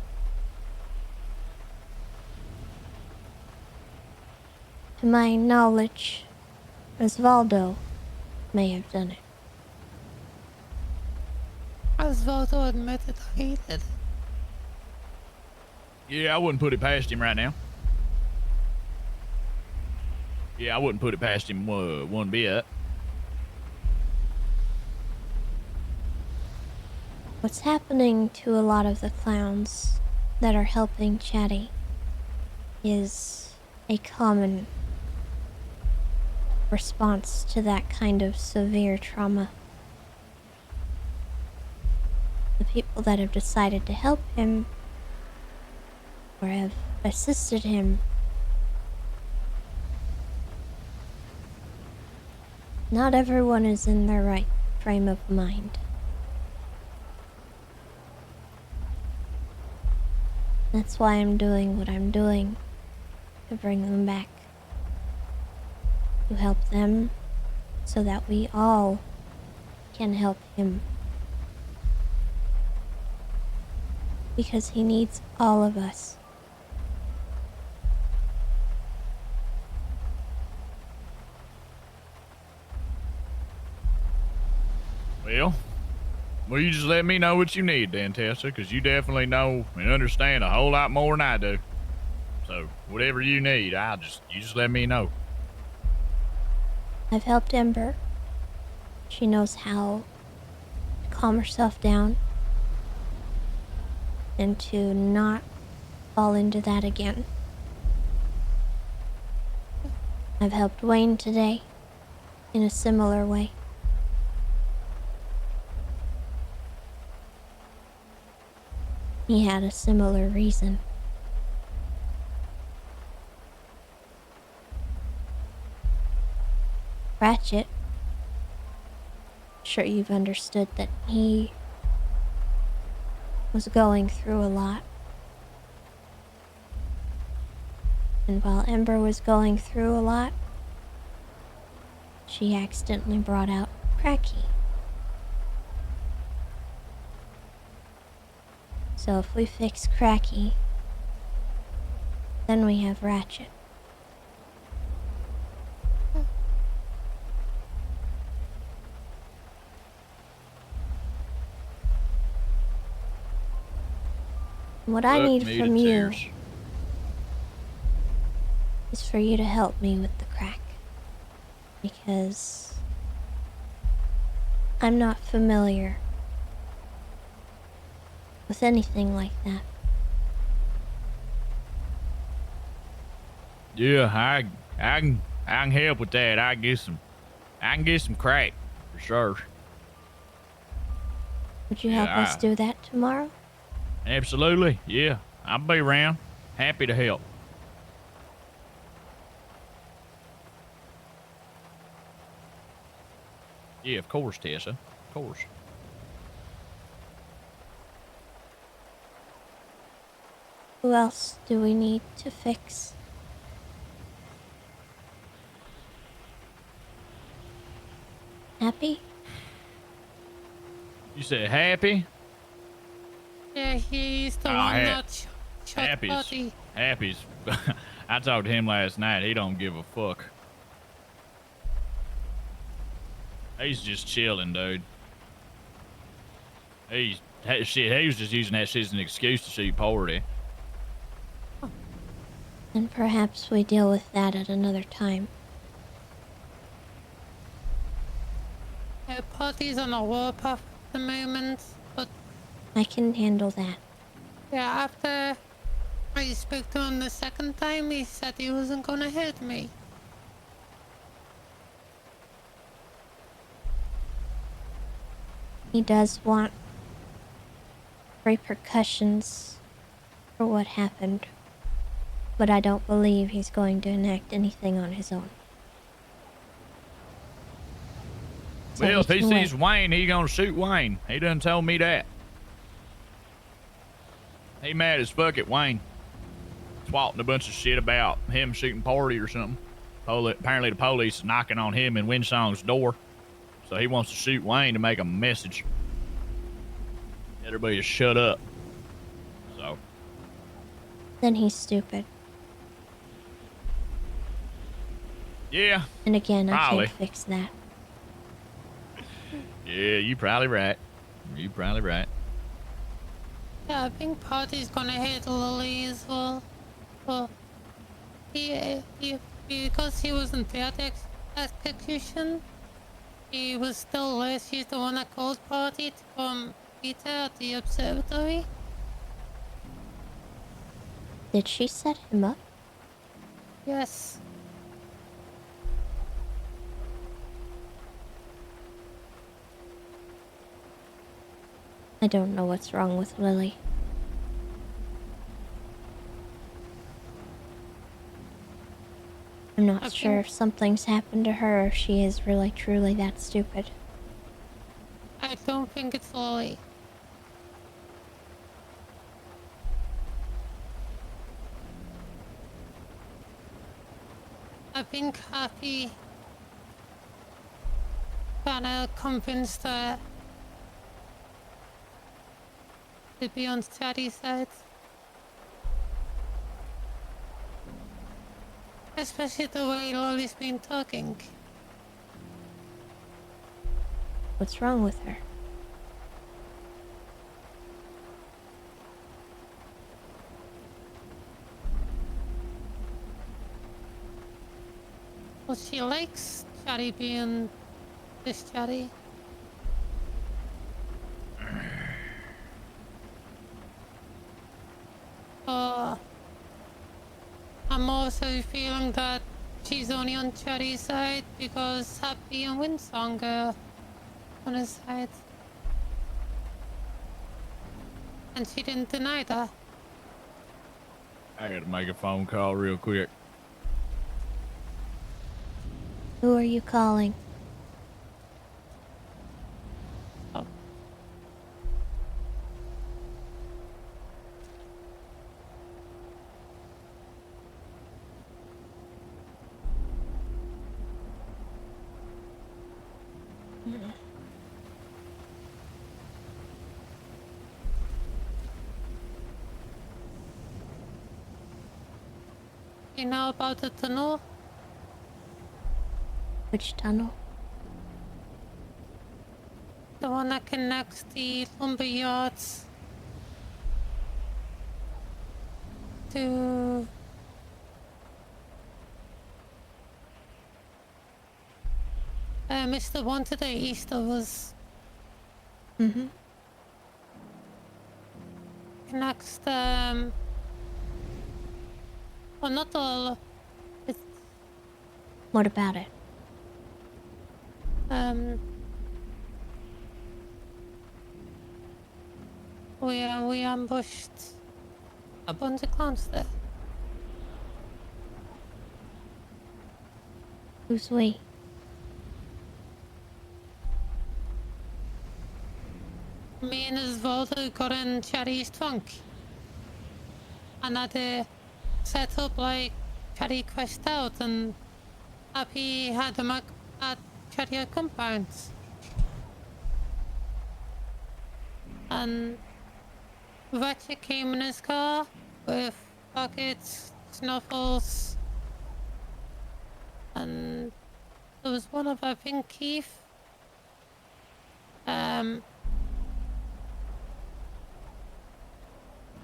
To my knowledge, Osvaldo may have done it. Osvaldo admitted he did. Yeah, I wouldn't put it past him right now. Yeah, I wouldn't put it past him one bit. What's happening to a lot of the clowns that are helping Chatty is a common response to that kind of severe trauma. The people that have decided to help him or have assisted him not everyone is in their right frame of mind. That's why I'm doing what I'm doing, to bring them back. To help them, so that we all can help him. Because he needs all of us. Well, you just let me know what you need then, Tessa, because you definitely know and understand a whole lot more than I do. So, whatever you need, you just let me know. I've helped Ember. She knows how to calm herself down and to not fall into that again. I've helped Wayne today in a similar way. He had a similar reason. Ratchet, sure you've understood that he was going through a lot. And while Ember was going through a lot, she accidentally brought out Cracky. So if we fix Cracky, then we have Ratchet. What I need from you is for you to help me with the crack. Because I'm not familiar with anything like that. Yeah, I can help with that. I can get some crack for sure. Would you Yeah, help us do that tomorrow? Absolutely. Yeah, I'll be around. Happy to help. Yeah, of course, Tessa. Of course. Who else do we need to fix? Happy? You said Happy? Yeah, he's the Oh, one that shot Happy's. Potty. Happy's. I talked to him last night. He don't give a fuck. He's just chilling, dude. He was just using that shit as an excuse to shoot Party. And perhaps we deal with that at another time. Potty's on a warpath at the moment, but I can handle that. yeah, after I spoke to him the second time, he said he wasn't gonna hurt me. He does want repercussions for what happened, but I don't believe he's going to enact anything on his own. So Well, if he can sees wait. Wayne, he gonna shoot Wayne. He done told me that. He mad as fuck at Wayne. Swatting a bunch of shit about him shooting Party or something. Apparently the police is knocking on him and Winsong's door. So he wants to shoot Wayne to make a message. Everybody just shut up. So. Then he's stupid. Yeah. And again, probably. I can't fix that. Yeah, you probably right. You probably right. Yeah, I think Potty's gonna hit Lily as well. Well, because he wasn't there at the execution, he was still there. She's the one that called Potty to come meet her at the observatory. Did she set him up? Yes. I don't know what's wrong with Lily. I'm not sure if something's happened to her or if she is really truly that stupid. I don't think it's Lily. I think Happy kinda convinced her to be on Chatty's side. Especially the way Lily's been talking. What's wrong with her? Well, she likes Chatty being this Chatty. I'm also feeling that she's only on Chatty's side because Happy and Winsong are on his side. And she didn't deny that. I gotta make a phone call real quick. Who are you calling? Oh. You know about the tunnel? Which tunnel? The one that connects the lumber yards to Mr. One to the east of us. Mm-hmm. Next, well, not all. It's, What about it? we ambushed a bunch of clowns there. Who's we? Me and his father got in Cherry's trunk. And had to set up like Cherry crashed out and Happy had him at Cherry compounds. And Ratchet came in his car with buckets, snuffles, and there was one of I think Keith.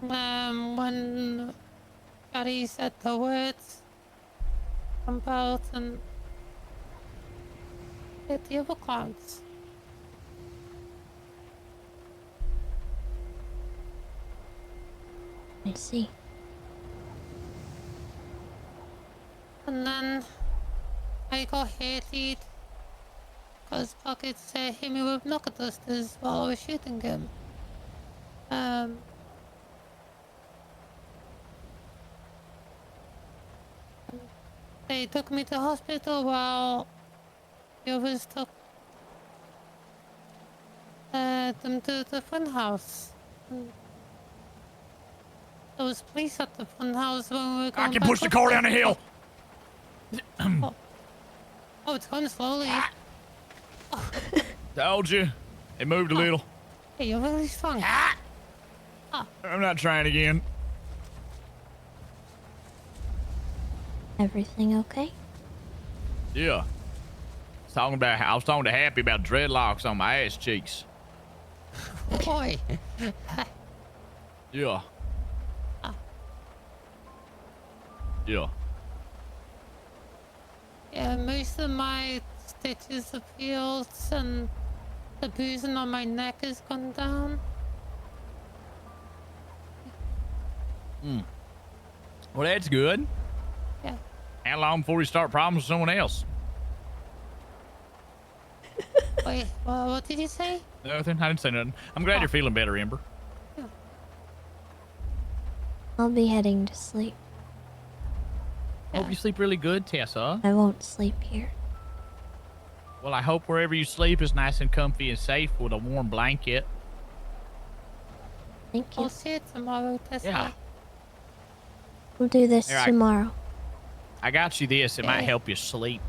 When Gary said the words, jump out and hit the other clouds. I see. And then I got hated because Pockets hit me with knuckle dusters while I was shooting him. They took me to hospital while the others took them to the fun house. And there was police at the fun house when we were going I can back push the up car there. down the hill. Oh, it's going slowly. Told you. It moved a little. Hey, you're really strong. I'm not trying again. Everything okay? Yeah. I was talking to Happy about dreadlocks on my ass cheeks. Boy. Yeah. Yeah. Yeah, most of my stitches have healed and the bruising on my neck has gone down. Well, that's good. Yeah. How long before we start problems with someone else? Wait, well, what did you say? Nothing. I didn't say nothing. I'm glad you're feeling better, Ember. I'll be heading to sleep. Hope you sleep really good, Tessa. I won't sleep here. Well, I hope wherever you sleep is nice and comfy and safe with a warm blanket. Thank you. I'll see you tomorrow, Tessa. Yeah. We'll do this Here, tomorrow. I got you this. It might help you sleep.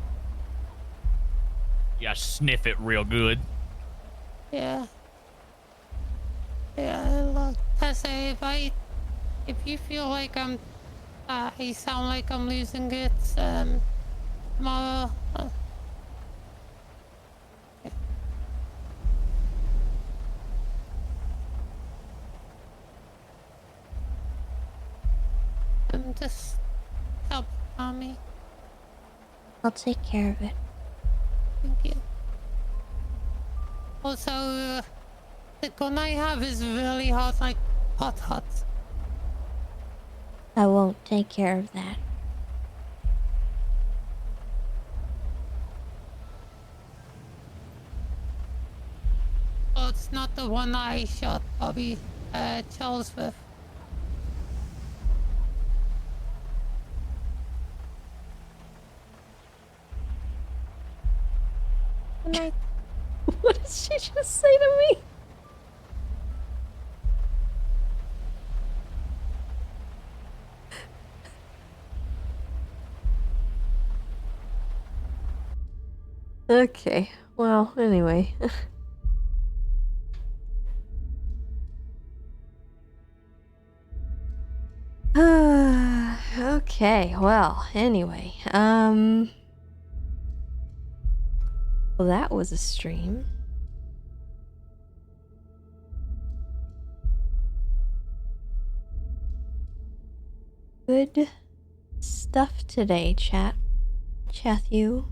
You gotta sniff it real good. Yeah. Yeah, look, Tessa, if you feel like I sound like I'm losing it, tomorrow, just help Mommy. I'll take care of it. Thank you. Also, the gun I have is really hot, like hot. I won't take care of that. Oh, it's not the one I shot Bobby Charles with. Good night. What did she just say to me? Okay, well, anyway. Okay, well, anyway. Well, that was a stream. Good stuff today, chat. Chathu.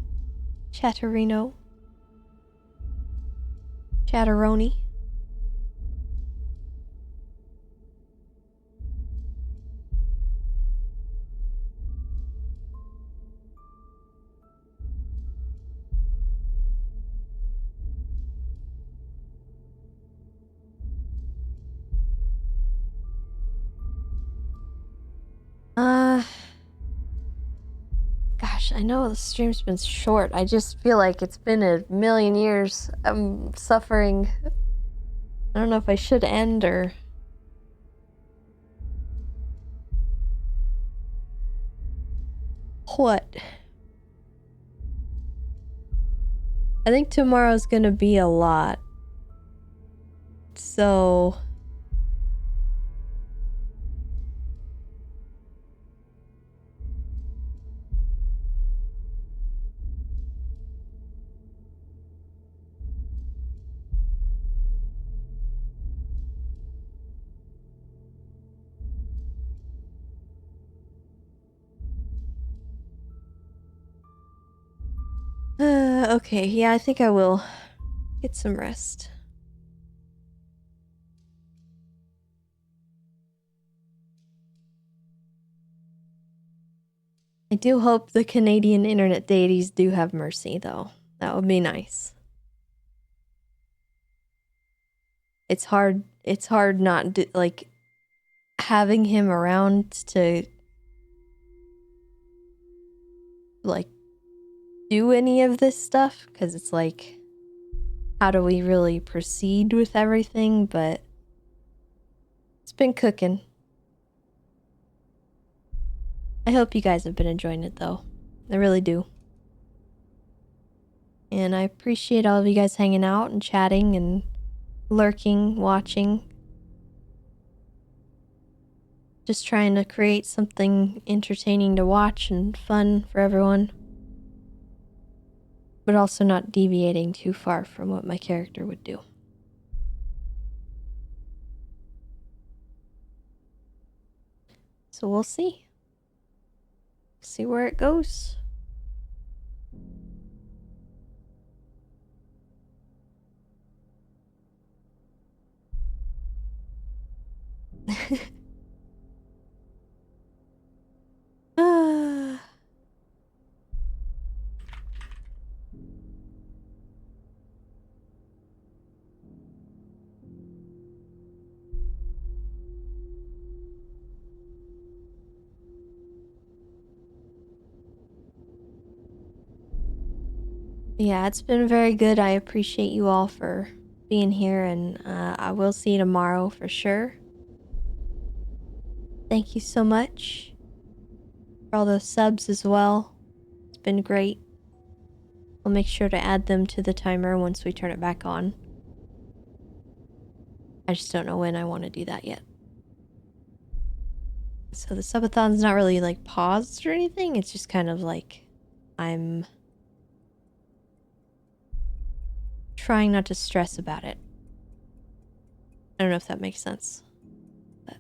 Chatterino. Chatteroni. I know the stream's been short. I just feel like it's been a million years. I'm suffering. I don't know if I should end or... what? I think tomorrow's gonna be a lot. So... okay, yeah, I think I will get some rest. I do hope the Canadian internet deities do have mercy, though. That would be nice. It's hard not to, like, having him around to, like, do any of this stuff, because it's like, how do we really proceed with everything? But it's been cooking. I hope you guys have been enjoying it, though. I really do. And I appreciate all of you guys hanging out and chatting and lurking, watching. Just trying to create something entertaining to watch and fun for everyone. But also not deviating too far from what my character would do. So we'll see. See where it goes. Ah. Yeah, it's been very good. I appreciate you all for being here, and I will see you tomorrow for sure. Thank you so much for all those subs as well. It's been great. I'll make sure to add them to the timer once we turn it back on. I just don't know when I want to do that yet. So the subathon's not really like paused or anything. It's just kind of like I'm trying not to stress about it. I don't know if that makes sense. But...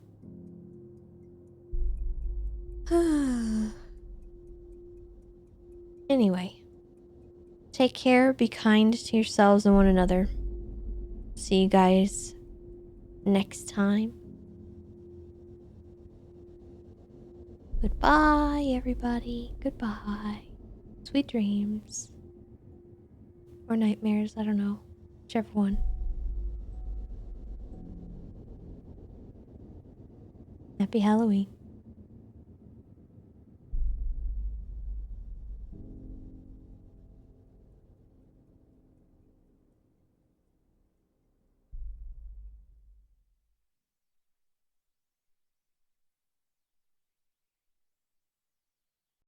anyway, take care, be kind to yourselves and one another. See you guys next time. Goodbye, everybody. Goodbye. Sweet dreams. Or nightmares, I don't know. Whichever one. Happy Halloween.